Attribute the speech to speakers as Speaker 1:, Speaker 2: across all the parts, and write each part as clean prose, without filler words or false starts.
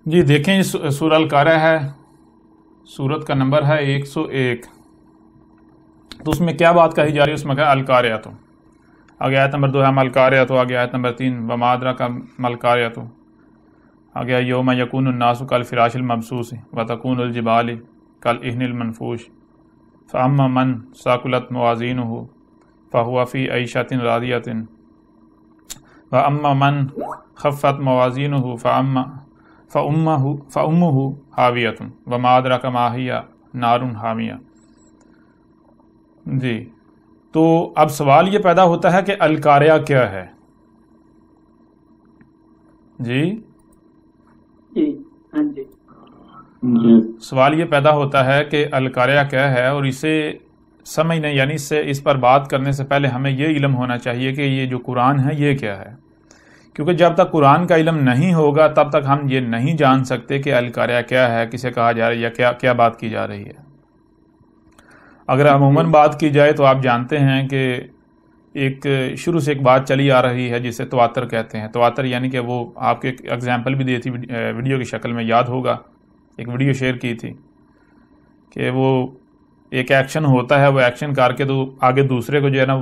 Speaker 1: جی دیکھیں سورہ القارعہ ہے، سورت کا نمبر ہے 101۔ تو اس میں کیا بات کہی جا رہی ہے؟ اس میں کہا القارعہ، تو آگے آیت نمبر 2 ہے ملقارعہ، تو آگے آیت نمبر 3 وما ادراک ملقارعہ، تو آگے یوم یکون الناس کالفراش المبثوث وتکون الجبال کالعہن المنفوش فاما من ثقلت موازینہ فہو فی عیشۃ راضیۃ واما من خفت موازینہ فأمہ حاویۃ وما ادراک ما ہی نار حامیہ۔ جی تو اب سوال یہ پیدا ہوتا ہے کہ القارعہ کیا ہے؟ جی سوال یہ پیدا ہوتا ہے کہ القارعہ کیا ہے، اور اسے سمجھنے یعنی اس پر بات کرنے سے پہلے ہمیں یہ علم ہونا چاہیے کہ یہ جو قرآن ہے یہ کیا ہے، کیونکہ جب تک قرآن کا علم نہیں ہوگا تب تک ہم یہ نہیں جان سکتے کہ القارعہ کیا ہے، کسے کہا جا رہا ہے یا کیا بات کی جا رہی ہے۔ اگر عموماً بات کی جائے تو آپ جانتے ہیں کہ ایک شروع سے ایک بات چلی آ رہی ہے جسے تواتر کہتے ہیں۔ تواتر یعنی کہ وہ آپ کے اگزامپل بھی دی تھی ویڈیو کی شکل میں، یاد ہوگا ایک ویڈیو شیئر کی تھی کہ وہ ایک ایکشن ہوتا ہے، وہ ایکشن کر کے تو آگے دوسرے کو جو ہے نا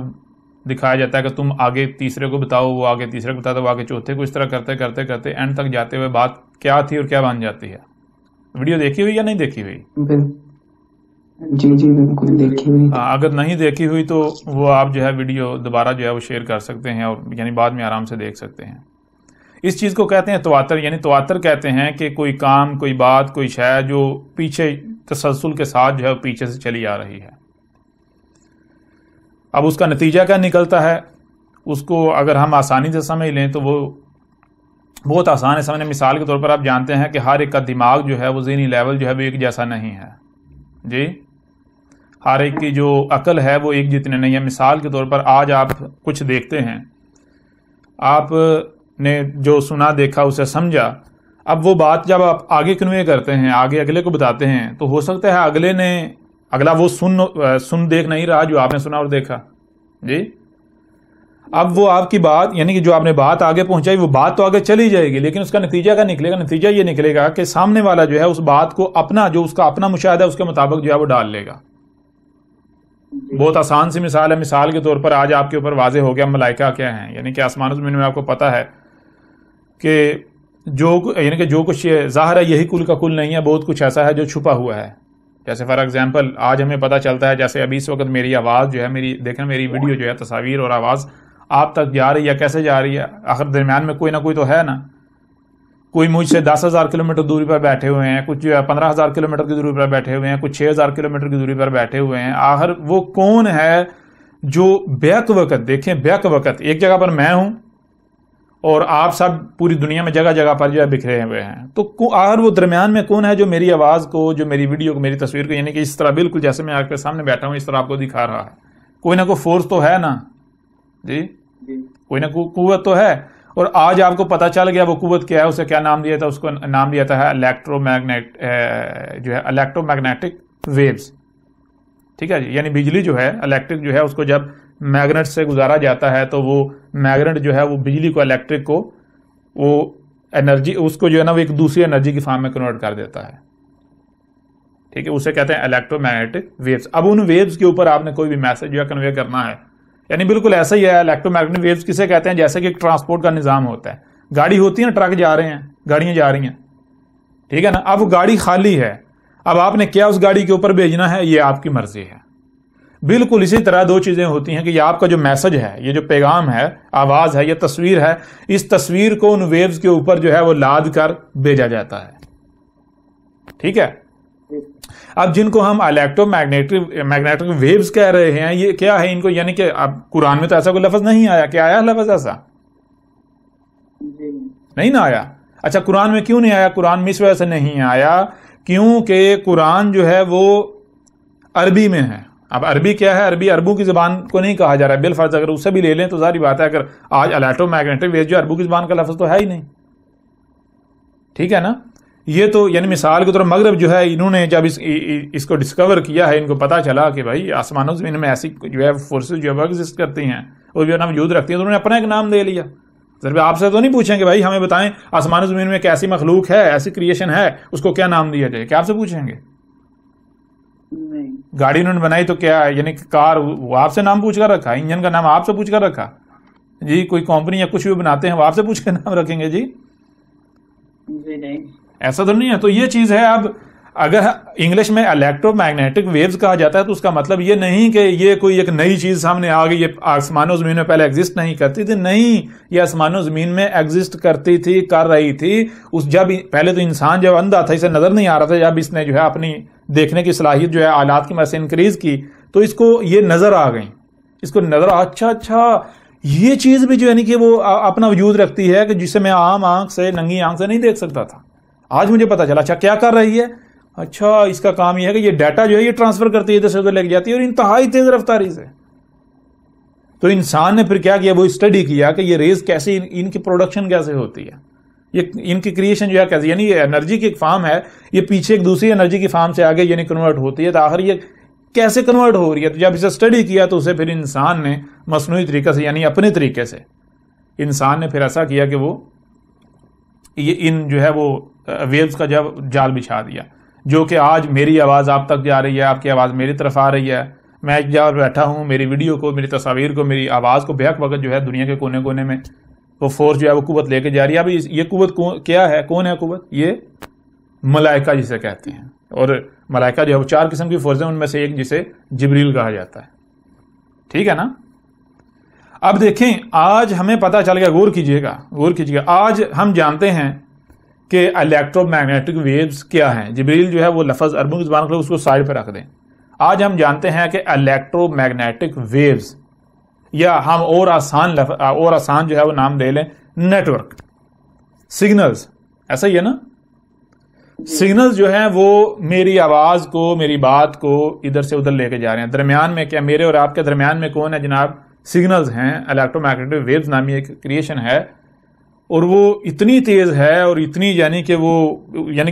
Speaker 1: دکھایا جاتا ہے کہ تم آگے تیسرے کو بتاؤ، وہ آگے تیسرے کو بتاتا ہے، وہ آگے چوتھے کو، اس طرح کرتے کرتے کرتے اینڈ تک جاتے ہوئے بات کیا تھی اور کیا بن جاتی ہے۔ ویڈیو دیکھی ہوئی یا نہیں دیکھی ہوئی؟
Speaker 2: جی بالکل دیکھی ہوئی۔
Speaker 1: اگر نہیں دیکھی ہوئی تو وہ آپ جو ہے ویڈیو دوبارہ جو ہے وہ شیئر کر سکتے ہیں، اور یعنی بعد میں آرام سے دیکھ سکتے ہیں۔ اس چیز کو کہتے ہیں تواتر، یعنی تواتر کہتے ہیں کہ کوئی کام، کوئی بات، کوئی شے جو پیچھے تسلسل کے ساتھ جو ہے پیچھے سے چلی آ رہی ہے۔ اب اس کا نتیجہ کیا نکلتا ہے، اس کو اگر ہم آسانی سے سمجھ لیں تو وہ بہت آسان ہے سمجھنے۔ مثال کے طور پر آپ جانتے ہیں کہ ہر ایک کا دماغ جو ہے وہ ذہنی لیول جو ہے وہ ایک جیسا نہیں ہے۔ جی ہر ایک کی جو عقل ہے وہ ایک جتنے نہیں ہے۔ مثال کے طور پر آج آپ کچھ دیکھتے ہیں، آپ نے جو سنا دیکھا اسے سمجھا، اب وہ بات جب آپ آگے کنوے کرتے ہیں، آگے اگلے کو بتاتے ہیں، تو ہو سکتا ہے اگلا وہ سن دیکھ نہیں رہا جو آپ نے سنا اور دیکھا۔ جی اب وہ آپ کی بات یعنی کہ جو آپ نے بات آگے پہنچائی وہ بات تو آگے چلی جائے گی، لیکن اس کا نتیجہ کیا نکلے گا؟ نتیجہ یہ نکلے گا کہ سامنے والا جو ہے اس بات کو جو اس کا اپنا مشاہدہ ہے اس کے مطابق جو ہے وہ ڈال لے گا۔ بہت آسان سی مثال ہے۔ مثال کے طور پر آج آپ کے اوپر واضح ہو گیا ملائکہ کیا ہیں، یعنی کہ آسمان و زمین میں آپ کو پتا ہے کہ جو کچھ ظاہر ہے یہی کل کا کل نہیں ہے، بہت کچھ ایسا ہے جو چھپا ہوا ہے۔ جیسے فار ایگزامپل آج ہمیں پتہ چلتا ہے، جیسے ابھی اس وقت میری آواز جو ہے میری ویڈیو جو ہے، تصاویر اور آواز آپ تک جا رہی ہے، کیسے جا رہی ہے؟ آخر درمیان میں کوئی نہ کوئی تو ہے نا، کوئی مجھ سے 10,000 کلومیٹر دوری پر بیٹھے ہوئے ہیں، کچھ 15,000 کلومیٹر کی دوری پر بیٹھے ہوئے ہیں، کچھ 6,000 کلومیٹر کی دوری پر بیٹھے ہوئے ہیں۔ آخر وہ کون ہے جو بیک وقت، دیکھیں بیک وقت ایک جگہ پر میں ہوں اور آپ سب پوری دنیا میں جگہ جگہ پر جو ہے بکھرے ہوئے ہیں، تو آخر وہ درمیان میں کون ہے جو میری آواز کو، جو میری ویڈیو کو، میری تصویر کو، یعنی کہ اس طرح بالکل جیسے میں آپ کے سامنے بیٹھا ہوں اس طرح آپ کو دکھا رہا ہے؟ کوئی نہ کوئی فورس تو ہے نا، جی کوئی نہ کوئی قوت تو ہے۔ اور آج آپ کو پتہ چل گیا وہ قوت کیا ہے، اسے کیا نام دیا تھا؟ اس کو نام دیا تھا الیکٹرو میگنیٹک ویوز۔ ٹھیک ہے جی، یعنی بجلی جو ہے الیکٹرک جو ہے اس کو جب میگنیٹ سے گزارا جاتا ہے تو وہ میگنیٹ جو ہے وہ بجلی کو، الیکٹرک کو، وہ انرجی اس کو جو ہے نا وہ ایک دوسری انرجی کی فارم میں کنورٹ کر دیتا ہے۔ ٹھیک ہے، اسے کہتے ہیں الیکٹرو میگنیٹک ویوز۔ اب ان ویوز کے اوپر آپ نے کوئی بھی میسج جو ہے کنوے کرنا ہے، یعنی بالکل ایسا ہی ہے۔ الیکٹرو میگنیٹک ویوز کسے کہتے ہیں؟ جیسے کہ ایک ٹرانسپورٹ کا نظام ہوتا ہے، گاڑی ہوتی ہے نا، ٹرک جا رہے ہیں، گاڑیاں جا رہی ہیں، ٹھیک ہے نا، اب وہ گاڑی خالی ہے، اب آپ نے کیا اس گاڑی کے اوپر بھیجنا ہے یہ آپ کی مرضی ہے۔ بالکل اسی طرح دو چیزیں ہوتی ہیں کہ یہ آپ کا جو میسج ہے، یہ جو پیغام ہے، آواز ہے، یہ تصویر ہے، اس تصویر کو ان ویوز کے اوپر جو ہے وہ لاد کر بھیجا جاتا ہے۔ ٹھیک ہے، اب جن کو ہم الیکٹرو میگنیٹک ویوز کہہ رہے ہیں، یہ کیا ہے؟ ان کو یعنی کہ اب قرآن میں تو ایسا کوئی لفظ نہیں آیا، کیا آیا لفظ ایسا؟ نہیں نہ آیا۔ اچھا قرآن میں کیوں نہیں آیا؟ قرآن میں اس وجہ سے نہیں آیا کیونکہ قرآن جو ہے وہ عربی میں ہے۔ اب عربی کیا ہے؟ عربی عربوں کی زبان کو نہیں کہا جا رہا ہے، بالفرض اگر اسے بھی لے لیں تو ظاہری بات ہے، اگر آج الیکٹرو میگنیٹک ویوز جو عربوں کی زبان کا لفظ تو ہے ہی نہیں، ٹھیک ہے نا۔ یہ تو یعنی مثال کے طور پر مغرب جو ہے، انہوں نے جب اس کو ڈسکور کیا ہے، ان کو پتا چلا کہ بھائی آسمان و زمین میں ایسی جو ہے فورسز جو ہے وہ ایگزسٹ کرتی ہیں اور جو ہے نا وجود رکھتی ہیں، تو انہوں نے اپنا ایک نام دے لیا۔ ضرور آپ سے تو نہیں پوچھیں کہ بھائی ہمیں بتائیں آسمان و زمین میں کیسی مخلوق ہے، ایسی کریشن ہے، اس کو کیا نام دیا جائے، کیا آپ سے پوچھیں گے؟ گاڑی انہوں نے بنائی تو کیا ہے، یعنی کار وہ آپ سے نام پوچھ کر رکھا، انجن کا نام آپ سے پوچھ کر رکھا جی؟ کوئی کمپنی یا کچھ بھی بناتے ہیں وہ آپ سے پوچھ کے نام رکھیں گے جی؟ ایسا تو نہیں ہے. تو یہ چیز ہے. اب اگر انگلش میں الیکٹرو میگنیٹک ویوز کہا جاتا ہے تو اس کا مطلب یہ نہیں کہ یہ کوئی ایک نئی چیز سامنے آ گئی، یہ آسمان و زمین میں پہلے ایگزسٹ نہیں کرتی تھی. نہیں، یہ آسمان و زمین میں ایگزسٹ کرتی تھی، کر رہی تھی. جب پہلے تو انسان جب اندھا تھا، اسے نظر نہیں آ رہا تھا، جب اس نے جو ہے اپنی دیکھنے کی صلاحیت جو ہے آلات کی مدد سے انکریز کی تو اس کو یہ نظر آ گئی. اس کو نظر اچھا یہ چیز بھی جو ہے کہ وہ اپنا وجود رکھتی ہے کہ جسے میں عام آنکھ سے، ننگی آنکھ سے نہیں دیکھ سکتا تھا. آج مجھے پتا چلا. اچھا کیا کر رہی ہے؟ اچھا اس کا کام یہ ہے کہ یہ ڈیٹا جو ہے یہ ٹرانسفر کرتی ہے، ادھر سے ادھر لے جاتی ہے، اور انتہائی تیز رفتاری سے. تو انسان نے پھر کیا کیا؟ وہ اسٹڈی کیا کہ یہ ریز کیسے، ان کی پروڈکشن کیسے ہوتی ہے، یہ ان کی کریشن جو ہے کیسے، یعنی یہ انرجی کی ایک فارم ہے، یہ پیچھے ایک دوسری انرجی کی فارم سے آگے یعنی کنورٹ ہوتی ہے. تو آخر یہ کیسے کنورٹ ہو رہی ہے؟ تو جب اسے اسٹڈی کیا تو اسے پھر انسان نے مصنوعی طریقے سے، یعنی اپنے طریقے سے انسان نے پھر ایسا کیا کہ وہ یہ ان جو ہے وہ ویوز کا جب جال بچھا دیا، جو کہ آج میری آواز آپ تک جا رہی ہے، آپ کی آواز میری طرف آ رہی ہے. میں ایک جگہ بیٹھا ہوں، میری ویڈیو کو، میری تصاویر کو، میری آواز کو بیک وقت جو ہے دنیا کے کونے کونے میں وہ فورس جو ہے وہ قوت لے کے جا رہی ہے. اب یہ قوت کیا ہے؟ کون ہے قوت؟ یہ ملائکہ جسے کہتے ہیں. اور ملائکہ جو ہے وہ 4 قسم کی فورس ہیں، ان میں سے ایک جسے جبریل کہا جاتا ہے. ٹھیک ہے نا؟ اب دیکھیں آج ہمیں پتہ چل گیا، غور کیجئے گا. آج ہم جانتے ہیں کہ الیکٹرو میگنیٹک ویوز کیا ہیں. جبریل جو ہے وہ لفظ عربوں کی زبان میں اس کو سائڈ پہ رکھ دیں. آج ہم جانتے ہیں کہ الیکٹرو میگنیٹک ویوز، یا ہم اور آسان جو ہے وہ نام دے لیں نیٹورک، سگنلز. ایسا ہی ہے نا؟ سگنلز جو ہیں وہ میری آواز کو، میری بات کو ادھر سے ادھر لے کے جا رہے ہیں. درمیان میں کیا، میرے اور آپ کے درمیان میں کون ہے جناب؟ سگنلز ہیں. الیکٹرو میگنیٹک ویوز نامی ایک کریشن ہے، اور وہ اتنی تیز ہے اور اتنی یعنی کہ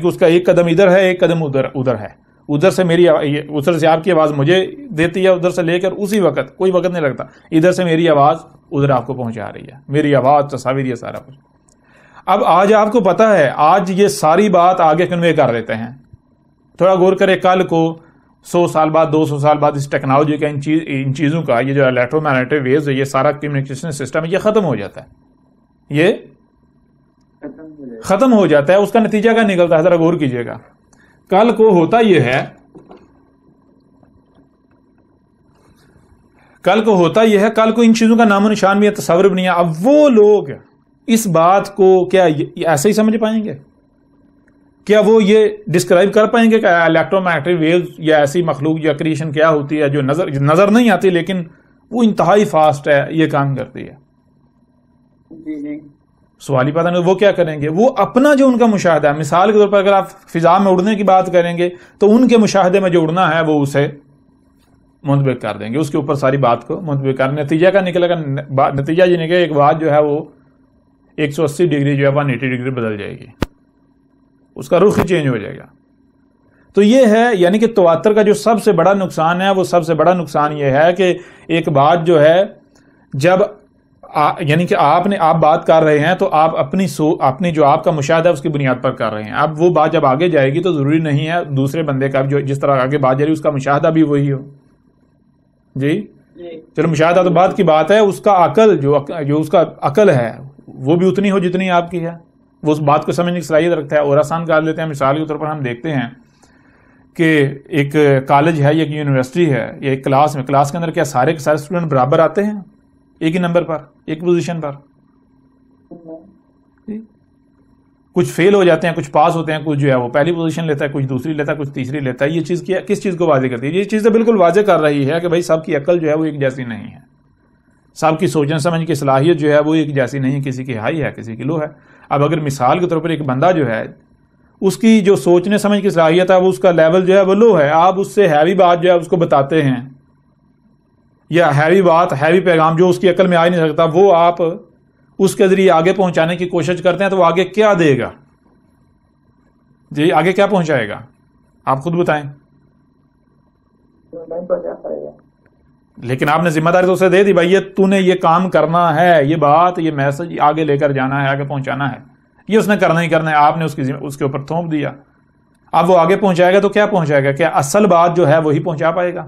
Speaker 1: اس کا ایک قدم ادھر ہے، ایک قدم ادھر ہے. ادھر سے آپ کی آواز مجھے دیتی ہے، ادھر سے لے کر اسی وقت، کوئی وقت نہیں لگتا، ادھر سے میری آواز ادھر آپ کو پہنچا رہی ہے. میری آواز، تصاویر، یہ سارا کچھ. اب آج آپ کو پتا ہے، آج یہ ساری بات آگے کنوے کر لیتے ہیں. تھوڑا غور کرے، کل کو 100 سال بعد، 200 سال بعد اس ٹیکنالوجی کا، ان چیزوں کا، یہ جو الیکٹرو میگنیٹک ویوز ہے، یہ سارا کمیونیکیشن سسٹم یہ ختم ہو جاتا ہے. یہ ختم ہو جاتا ہے. اس کا نتیجہ کیا نکلتا ہے؟ ذرا غور کیجئے گا. کل کو ہوتا یہ ہے، کل کو ان چیزوں کا نام و نشان بھی ہے، تصور بھی نہیں ہے. اب وہ لوگ اس بات کو کیا ایسے ہی سمجھ پائیں گے؟ کیا وہ یہ ڈسکرائب کر پائیں گے کہ الیکٹرو میگنیٹک ویوز یا ایسی مخلوق یا کریشن کیا ہوتی ہے جو نظر نہیں آتی لیکن وہ انتہائی فاسٹ ہے، یہ کام کرتی ہے؟ سوال ہی پتہ نہیں. وہ کیا کریں گے؟ وہ اپنا جو ان کا مشاہدہ ہے، مثال کے طور پر اگر آپ فضا میں اڑنے کی بات کریں گے تو ان کے مشاہدے میں جو اڑنا ہے وہ اسے منطبق کر دیں گے، اس کے اوپر ساری بات کو منطبق کر. نتیجہ کا نکلے گا، نتیجہ یہ نکلے ایک بات جو ہے وہ 180 ڈگری جو ہے 180 ڈگری بدل جائے گی، اس کا رخ ہی چینج ہو جائے گا. تو یہ ہے یعنی کہ تواتر کا جو سب سے بڑا نقصان ہے، وہ سب سے بڑا نقصان یہ ہے کہ ایک بات جو ہے، جب یعنی کہ آپ بات کر رہے ہیں تو آپ اپنی جو آپ کا مشاہدہ ہے اس کی بنیاد پر کر رہے ہیں. اب وہ بات جب آگے جائے گی تو ضروری نہیں ہے دوسرے بندے کا جو جس طرح آگے بات جا رہی ہے اس کا مشاہدہ بھی وہی ہو. جی چلو مشاہدہ تو بات کی بات ہے، اس کا عقل جو اس کا عقل ہے وہ بھی اتنی ہو جتنی آپ کی ہے، وہ اس بات کو سمجھنے کی صلاحیت رکھتا ہے. اور آسان کر لیتے ہیں، مثال کے طور پر ہم دیکھتے ہیں کہ ایک کالج ہے، ایک یونیورسٹی ہے، یا ایک کلاس کے اندر کیا سارے کے سارے اسٹوڈنٹ برابر آتے ہیں ایک ہی نمبر پر، ایک پوزیشن پر؟ کچھ فیل ہو جاتے ہیں، کچھ پاس ہوتے ہیں، کچھ جو ہے وہ پہلی پوزیشن لیتا ہے، کچھ دوسری لیتا ہے، کچھ تیسری لیتا ہے. یہ چیز کس چیز کو واضح کرتی ہے؟ یہ چیز تو بالکل واضح کر رہی ہے کہ بھائی سب کی عقل جو ہے وہ ایک جیسی نہیں ہے، سب کی سوچنے سمجھ کی صلاحیت جو ہے وہ ایک جیسی نہیں ہے، کسی کی ہائی ہے، کسی کی لو ہے. اب اگر مثال کے طور پر ایک بندہ جو ہے اس کی جو سوچنے سمجھ کی صلاحیت ہے وہ اس کا لیول جو ہے وہ لو ہے، آپ اس سے ہیوی بات جو ہے اس کو بتاتے ہیں، یا ہیوی پیغام جو اس کی عقل میں آ ہی نہیں سکتا وہ آپ اس کے ذریعے آگے پہنچانے کی کوشش کرتے ہیں، تو وہ آگے کیا دے گا؟ جی آگے کیا پہنچائے گا؟ آپ خود بتائیں. لیکن آپ نے ذمہ داری تو اسے دے دی، بھائی تو نے یہ کام کرنا ہے، یہ بات، یہ میسج آگے لے کر جانا ہے، آگے پہنچانا ہے، یہ اس نے کرنا ہی کرنا ہے، آپ نے اس کے اوپر تھوپ دیا. اب وہ آگے پہنچائے گا تو کیا پہنچائے گا؟ کیا اصل بات جو ہے وہی پہنچا پائے گا؟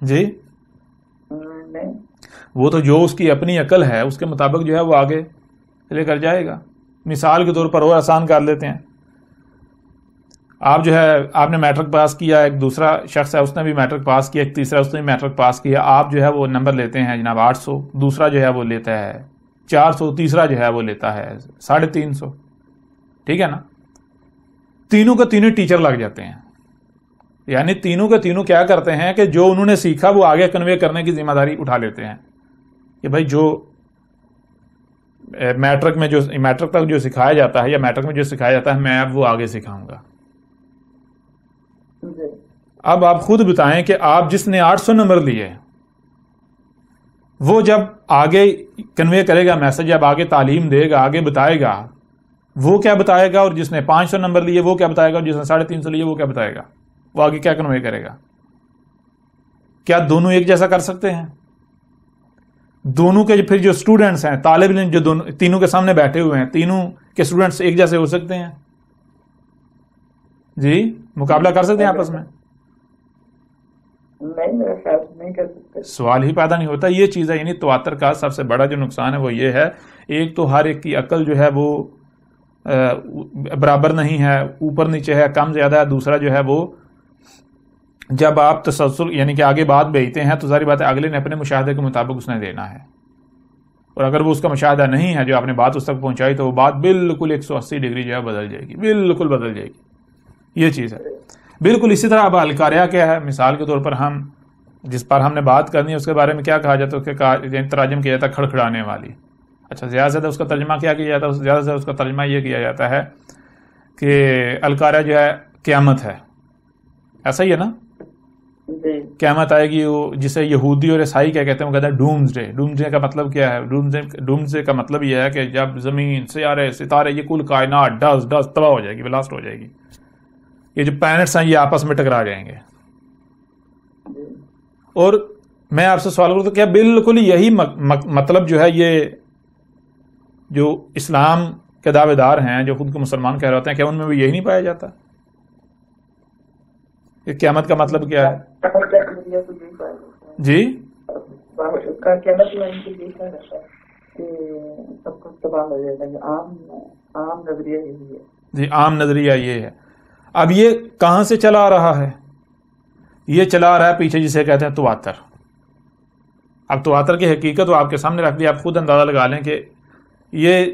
Speaker 1: جی وہ تو جو اس کی اپنی عقل ہے اس کے مطابق جو ہے وہ آگے لے کر جائے گا. مثال کے طور پر وہ آسان کر لیتے ہیں، آپ جو ہے آپ نے میٹرک پاس کیا، ایک دوسرا شخص ہے اس نے بھی میٹرک پاس کیا، ایک تیسرا اس نے بھی میٹرک پاس کیا، آپ جو ہے وہ نمبر لیتے ہیں جناب 800، دوسرا جو ہے وہ لیتا ہے 400، تیسرا جو ہے وہ لیتا ہے 350. ٹھیک ہے نا؟ تینوں کے تینوں ٹیچر لگ جاتے ہیں، یعنی تینوں کے تینوں کیا کرتے ہیں کہ جو انہوں نے سیکھا وہ آگے کنوے کرنے کی ذمہ داری اٹھا لیتے ہیں کہ بھائی جو میٹرک تک جو سکھایا جاتا ہے یا میٹرک میں جو سکھایا جاتا ہے میں اب وہ آگے سکھاؤں گا. اب آپ خود بتائیں کہ آپ جس نے 800 نمبر لیے وہ جب آگے کنوے کرے گا میسج، جب آگے تعلیم دے گا، آگے بتائے گا، وہ کیا بتائے گا؟ اور جس نے 500 نمبر لیے وہ کیا بتائے گا؟ اور جس نے 350 لیے وہ کیا بتائے گا؟ وہ آگے کیا کنوے کرے گا؟ کیا دونوں ایک جیسا کر سکتے ہیں؟ دونوں کے پھر جو اسٹوڈنٹس ہیں، طالب علم جو تینوں کے سامنے بیٹھے ہوئے ہیں، تینوں کے اسٹوڈنٹس ایک جیسے ہو سکتے ہیں؟ جی مقابلہ کر سکتے ہیں آپس میں؟
Speaker 2: نہیں کر سکتے.
Speaker 1: سوال ہی پیدا نہیں ہوتا. یہ چیز ہے، یعنی تواتر کا سب سے بڑا جو نقصان ہے وہ یہ ہے، ایک تو ہر ایک کی عقل جو ہے وہ برابر نہیں ہے، اوپر نیچے ہے، کم زیادہ ہے. دوسرا جو ہے وہ جب آپ تسلسل یعنی کہ آگے بات بھیجتے ہیں تو ظاہر بات ہے اگلے نے اپنے مشاہدے کے مطابق اس نے دینا ہے، اور اگر وہ اس کا مشاہدہ نہیں ہے جو آپ نے بات اس تک پہنچائی تو وہ بات بالکل 180 ڈگری جو ہے بدل جائے گی، بالکل بدل جائے گی. یہ چیز ہے. بالکل اسی طرح اب القاریہ کیا ہے؟ مثال کے طور پر ہم جس پر ہم نے بات کرنی ہے اس کے بارے میں کیا کہا جاتا ہے؟ اس کے ترجم کیا جاتا ہے کھڑکھڑانے والی. اچھا زیادہ سے زیادہ اس کا ترجمہ کیا کیا جاتا ہے؟ زیادہ سے زیادہ اس کا ترجمہ یہ کیا جاتا ہے کہ القاریہ جو ہے قیامت ہے. ایسا ہی ہے نا؟ قیامت آئے گی، جسے یہودی اور عیسائی کیا کہتے ہیں؟ وہ کہتے ہیں ڈومز ڈے. ڈومز ڈے کا مطلب کیا ہے؟ ڈومز ڈے کا مطلب یہ ہے کہ جب زمین، سیارے، ستارے، یہ کل کائنات ڈس تباہ ہو جائے گی، بلاسٹ ہو جائے گی. یہ جو پلانٹس ہیں یہ آپس میں ٹکرا جائیں گے. اور میں آپ سے سوال کروں تو کیا بالکل یہی مطلب جو ہے یہ جو اسلام کے دعوے دار ہیں جو خود کو مسلمان کہہ رہے ہوتے ہیں، کیا ان میں بھی یہی نہیں پایا جاتا کہ قیامت کا مطلب کیا ہے؟ جی جی عام نظریہ یہ ہے. اب یہ کہاں سے چلا آ رہا ہے؟ یہ چلا آ رہا ہے پیچھے جسے کہتے ہیں تواتر. اب تواتر کی حقیقت تو آپ کے سامنے رکھ دی، آپ خود اندازہ لگا لیں کہ یہ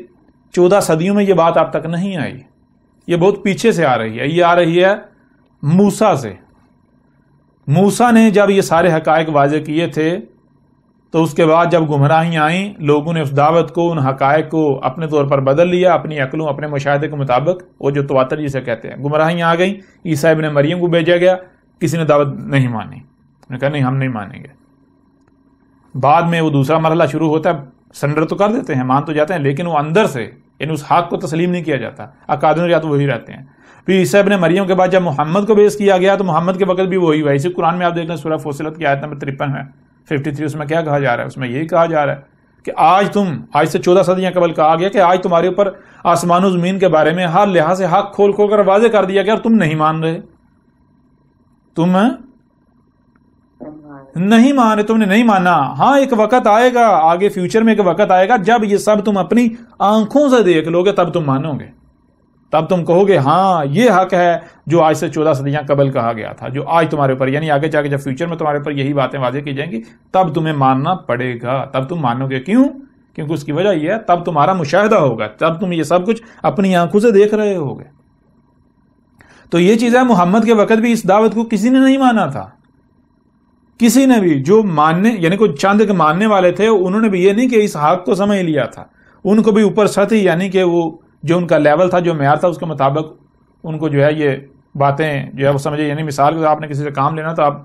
Speaker 1: 14 صدیوں میں یہ بات آپ تک نہیں آئی، یہ بہت پیچھے سے آ رہی ہے. یہ آ رہی ہے موسیٰ سے. موسیٰ نے جب یہ سارے حقائق واضح کیے تھے تو اس کے بعد جب گمراہیاں آئیں، لوگوں نے اس دعوت کو، ان حقائق کو اپنے طور پر بدل لیا، اپنی عقلوں، اپنے مشاہدے کے مطابق. وہ جو تواتر جسے کہتے ہیں، گمراہیاں آ گئیں، عیسیٰ ابن مریم کو بھیجا گیا، کسی نے دعوت نہیں مانی، انہوں نے کہا نہیں ہم نہیں مانیں گے. بعد میں وہ دوسرا مرحلہ شروع ہوتا ہے، سرنڈر تو کر دیتے ہیں، مان تو جاتے ہیں، لیکن وہ اندر سے یعنی اس حق کو تسلیم نہیں کیا جاتا. اکادریات وہی رہتے ہیں. پھر عیسیٰ ابن مریم کے بعد جب محمد کو بیس کیا گیا تو محمد کے وقت بھی وہی ہوا. اسی قرآن میں آپ دیکھ لیں سورہ فصلت کی آیت نمبر 53 ہے 53، اس میں کیا کہا جا رہا ہے؟ اس میں یہی کہا جا رہا ہے کہ آج سے 14 صدیاں قبل کہا گیا کہ آج تمہارے اوپر آسمان و زمین کے بارے میں ہر لحاظ سے حق کھول کھول کر واضح کر دیا گیا اور تم نہیں مان رہے، تم نہیں مان رہے، تم نے نہیں مانا. ہاں ایک وقت آئے گا آگے، فیوچر میں ایک وقت آئے گا جب یہ سب تم اپنی آنکھوں سے دیکھ لو گے، تب تم مانو گے، تب تم کہو گے ہاں یہ حق ہے جو آج سے 14 صدیاں قبل کہا گیا تھا، جو آج تمہارے اوپر یعنی آگے جا کے جب فیوچر میں تمہارے اوپر یہی باتیں واضح کی جائیں گی تب تمہیں ماننا پڑے گا، تب تم مانو گے. کیوں؟ کیونکہ اس کی وجہ یہ ہے تب تمہارا مشاہدہ ہوگا، تب تم یہ سب کچھ اپنی آنکھوں سے دیکھ رہے ہوگے. تو یہ چیز ہے، محمد کے وقت بھی اس دعوت کو کسی نے نہیں مانا تھا، کسی نے بھی. جو ماننے یعنی کوئی چند کے ماننے والے تھے انہوں نے بھی یہ نہیں کہ اس حق کو سمجھ لیا تھا، ان کو بھی اوپر سطحی یعنی کہ وہ جو ان کا لیول تھا، جو معیار تھا، اس کے مطابق ان کو جو ہے یہ باتیں جو ہے وہ سمجھے. یعنی مثال کے آپ نے کسی سے کام لینا تو آپ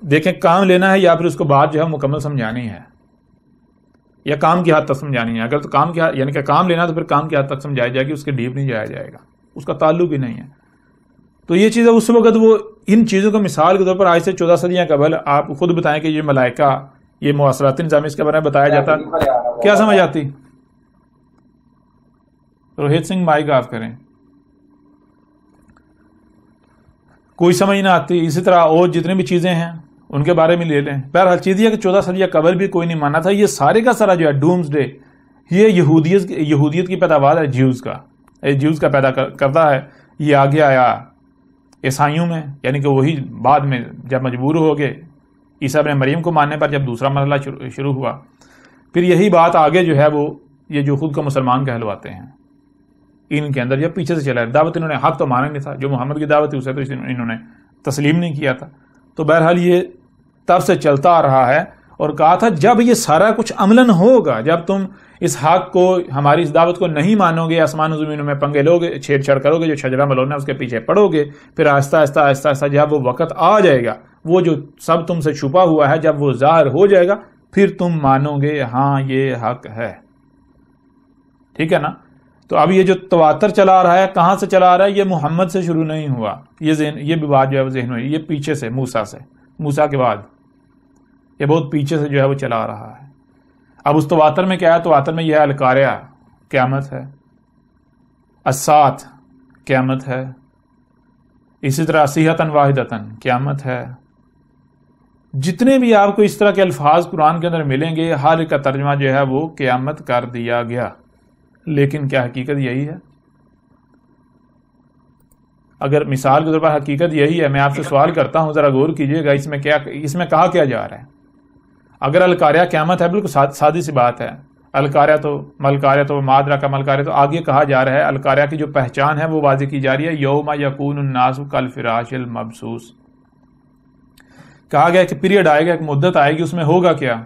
Speaker 1: دیکھیں کام لینا ہے یا پھر اس کو بات جو ہے مکمل سمجھانی ہے یا کام کی حد تک سمجھانی ہے. اگر تو کام کی یعنی کہ کام لینا تو پھر کام کی حد تک سمجھائی جائے گی، اس کے ڈیپ نہیں جایا جائے گا، اس کا تعلق ہی نہیں ہے. تو یہ چیزیں اس وقت وہ ان چیزوں کو مثال کے طور پر آج سے 14 صدیاں قبل آپ خود بتائیں کہ یہ ملائکہ، یہ مواصلاتی نظام اس کے بارے میں بتایا جاتا، کیا سمجھ آتی؟ روہت سنگھ مائک آف کریں. کوئی سمجھ نہ آتی. اسی طرح اور جتنے بھی چیزیں ہیں ان کے بارے میں لے لیں. بہرحال چیز یہ کہ 14 صدیاں قبل بھی کوئی نہیں مانا تھا. یہ سارے کا سارا جو ہے ڈومز ڈے یہ یہودیت کی پیداوار ہے، جیوز کا پیدا کرتا ہے. یہ آگے آیا عیسائیوں میں، یعنی کہ وہی بعد میں جب مجبور ہو گئے عیسیٰ ابن مریم کو ماننے پر، جب دوسرا مرحلہ شروع ہوا، پھر یہی بات آگے جو ہے وہ یہ جو خود کو مسلمان کہلواتے ہیں ان کے اندر یہ پیچھے سے چلا ہے. دعوت انہوں نے حق تو مانا نہیں تھا، جو محمد کی دعوت تھی اسے تو انہوں نے تسلیم نہیں کیا تھا. تو بہرحال یہ تب سے چلتا آ رہا ہے. اور کہا تھا جب یہ سارا کچھ عملاً ہوگا، جب تم اس حق کو، ہماری اس دعوت کو نہیں مانو گے، آسمان و زمینوں میں پنگے لو گے، چھیڑ چھاڑ کرو گے، جو شجرہ ملونا اس کے پیچھے پڑو گے، پھر آہستہ آہستہ آہستہ آہستہ جب وہ وقت آ جائے گا، وہ جو سب تم سے چھپا ہوا ہے جب وہ ظاہر ہو جائے گا، پھر تم مانو گے ہاں یہ حق ہے. ٹھیک ہے نا؟ تو اب یہ جو تواتر چلا آ رہا ہے کہاں سے چلا آ رہا ہے؟ یہ محمد سے شروع نہیں ہوا. یہ بھی بات جو ہے وہ ذہن میں، یہ پیچھے سے موسیٰ کے بعد یہ بہت پیچھے سے جو ہے وہ چلا آ رہا ہے. اب اس تواتر میں کیا ہے؟ تواتر میں یہ ہے القاریہ، قیامت ہے، الساعۃ، قیامت ہے، اسی طرح صیحۃ واحدۃ، قیامت ہے. جتنے بھی آپ کو اس طرح کے الفاظ قرآن کے اندر ملیں گے ہر ایک کا ترجمہ جو ہے وہ قیامت کر دیا گیا. لیکن کیا حقیقت یہی ہے؟ اگر مثال کے طور پر حقیقت یہی ہے، میں آپ سے سوال کرتا ہوں، ذرا غور کیجئے گا، اس میں کہا کیا جا رہا ہے؟ اگر القاریہ قیامت ہے، بالکل سادی سی بات ہے. القاریہ تو ملقاریہ تو مادرا کا ملقاریہ، تو آگے کہا جا رہا ہے القاریہ کی جو پہچان ہے وہ واضح کی جا رہی ہے. یوم یکون الناس کالفراش المبثوث. کہا گیا کہ پیریڈ آئے گا، ایک مدت آئے گی، اس میں ہوگا کیا؟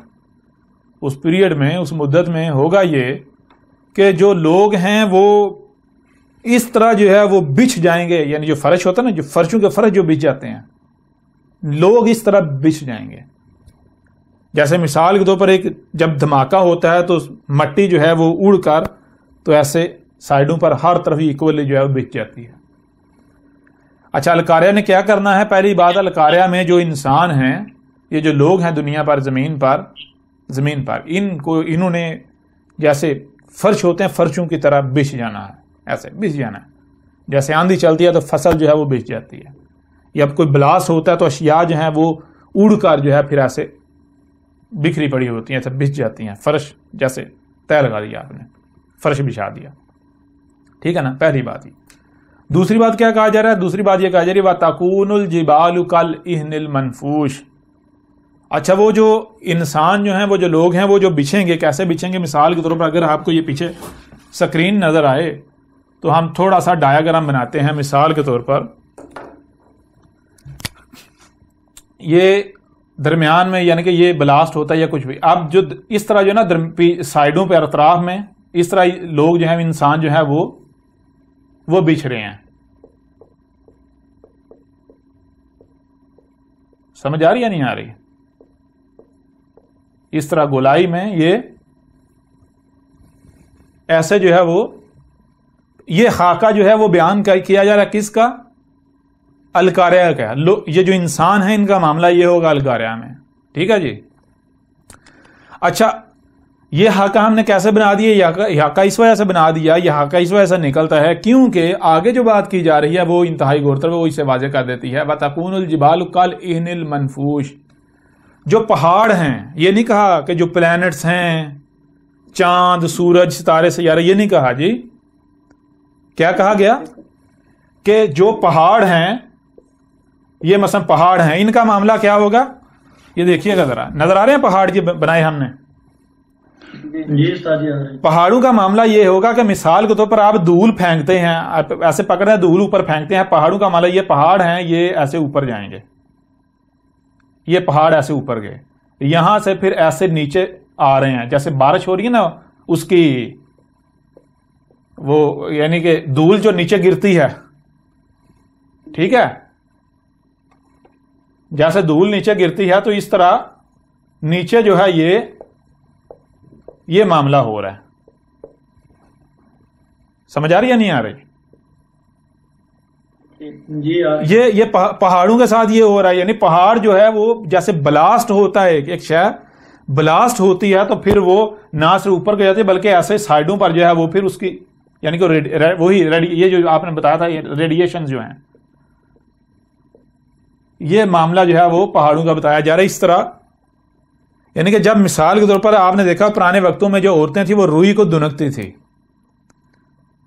Speaker 1: اس پیریڈ میں، اس مدت میں ہوگا یہ کہ جو لوگ ہیں وہ اس طرح جو ہے وہ بچھ جائیں گے، یعنی جو فرش ہوتا ہے نا، جو فرشوں کے فرش جو بچھ جاتے ہیں، لوگ اس طرح بچھ جائیں گے. جیسے مثال کے طور پر ایک جب دھماکہ ہوتا ہے تو مٹی جو ہے وہ اڑ کر تو ایسے سائڈوں پر ہر طرف ایکولی جو ہے وہ بچھ جاتی ہے. اچھا، القاریہ نے کیا کرنا ہے؟ پہلی بات، القاریہ میں جو انسان ہیں، یہ جو لوگ ہیں دنیا پر، زمین پر انہوں نے جیسے فرش ہوتے ہیں فرشوں کی طرح بچھ جانا ہے، ایسے بچھ جانا ہے. جیسے آندھی چلتی ہے تو فصل جو ہے وہ بچھ جاتی ہے، یا کوئی بلاس ہوتا ہے تو اشیاء جو ہیں وہ اڑ کر جو ہے پھر ایسے بکھری پڑی ہوتی ہیں، ایسے بچھ جاتی ہیں. فرش جیسے طے لگا دیا آپ نے، فرش بچھا دیا. ٹھیک ہے نا؟ پہلی بات. دوسری بات کیا کہا جا رہا ہے؟ دوسری بات یہ کہا جا رہی ہے وَتَكُونُ الْجِبَالُ كَالْعِهْنِ الْمَنْفُوشِ. اچھا، وہ جو انسان جو ہیں، وہ جو لوگ ہیں، وہ جو بچھیں گے، کیسے بچھیں گے؟ مثال کے طور پر اگر آپ کو یہ پیچھے سکرین نظر آئے تو ہم تھوڑا سا ڈایاگرام بناتے ہیں. مثال کے طور پر یہ درمیان میں، یعنی کہ یہ بلاسٹ ہوتا ہے یا کچھ بھی، اب جو اس طرح جو نا سائڈوں پہ اطراف میں اس طرح لوگ جو ہیں، انسان جو ہے وہ بچھ رہے ہیں. سمجھ آ رہی یا نہیں آ رہی؟ اس طرح گولائی میں یہ ایسے جو ہے وہ یہ خاکہ جو ہے وہ بیان کیا جا رہا ہے کس کا؟ القاریہ کا. یہ جو انسان ہیں ان کا معاملہ یہ ہوگا القاریہ میں. ٹھیک ہے جی. اچھا، یہ حقہ ہم نے کیسے بنا دیا؟ یہ حقہ اس وجہ سے بنا دیا، یہ حقہ اس وجہ سے نکلتا ہے کیونکہ آگے جو بات کی جا رہی ہے وہ انتہائی غور طلب وہ اسے واضح کر دیتی ہے. وَتَكُونُ الْجِبَالُ كَالْعِهْنِ الْمَنْفُوشِ. جو پہاڑ ہیں، یہ نہیں کہا کہ جو پلینٹس ہیں، چاند، سورج، ستارے، سیارے، یہ نہیں کہا جی. کیا کہا گیا؟ کہ جو پہاڑ ہیں، یہ مثلا پہاڑ ہیں، ان کا معاملہ کیا ہوگا؟ یہ دیکھیے گا ذرا، نظر آ رہے ہیں پہاڑ جو بنائے ہم نے؟ پہاڑوں کا معاملہ یہ ہوگا کہ مثال کے طور پر آپ دھول پھینکتے ہیں، ایسے پکڑ رہے ہیں، دھول اوپر پھینکتے ہیں. پہاڑوں کا معاملہ یہ پہاڑ ہیں، یہ ایسے اوپر جائیں گے، یہ پہاڑ ایسے اوپر گئے، یہاں سے پھر ایسے نیچے آ رہے ہیں. جیسے بارش ہو رہی ہے نا، اس کی وہ یعنی کہ دھول جو نیچے گرتی ہے، ٹھیک ہے، جیسے دھول نیچے گرتی ہے تو اس طرح نیچے جو ہے یہ معاملہ ہو رہا ہے. سمجھ آ رہی یا نہیں آ رہی؟ یہ پہاڑوں کے ساتھ یہ ہو رہا ہے. یعنی پہاڑ جو ہے وہ جیسے بلاسٹ ہوتا ہے, ایک شے بلاسٹ ہوتی ہے تو پھر وہ نہ صرف اوپر کو جاتی ہے بلکہ ایسے سائڈوں پر جو ہے وہ پھر اس کی یعنی کہ وہی یہ جو آپ نے بتایا تھا ریڈیشن جو ہیں, یہ معاملہ جو ہے وہ پہاڑوں کا بتایا جا رہا ہے اس طرح. یعنی کہ جب مثال کے طور پر آپ نے دیکھا پرانے وقتوں میں جو عورتیں تھیں وہ روئی کو دنکتی تھی,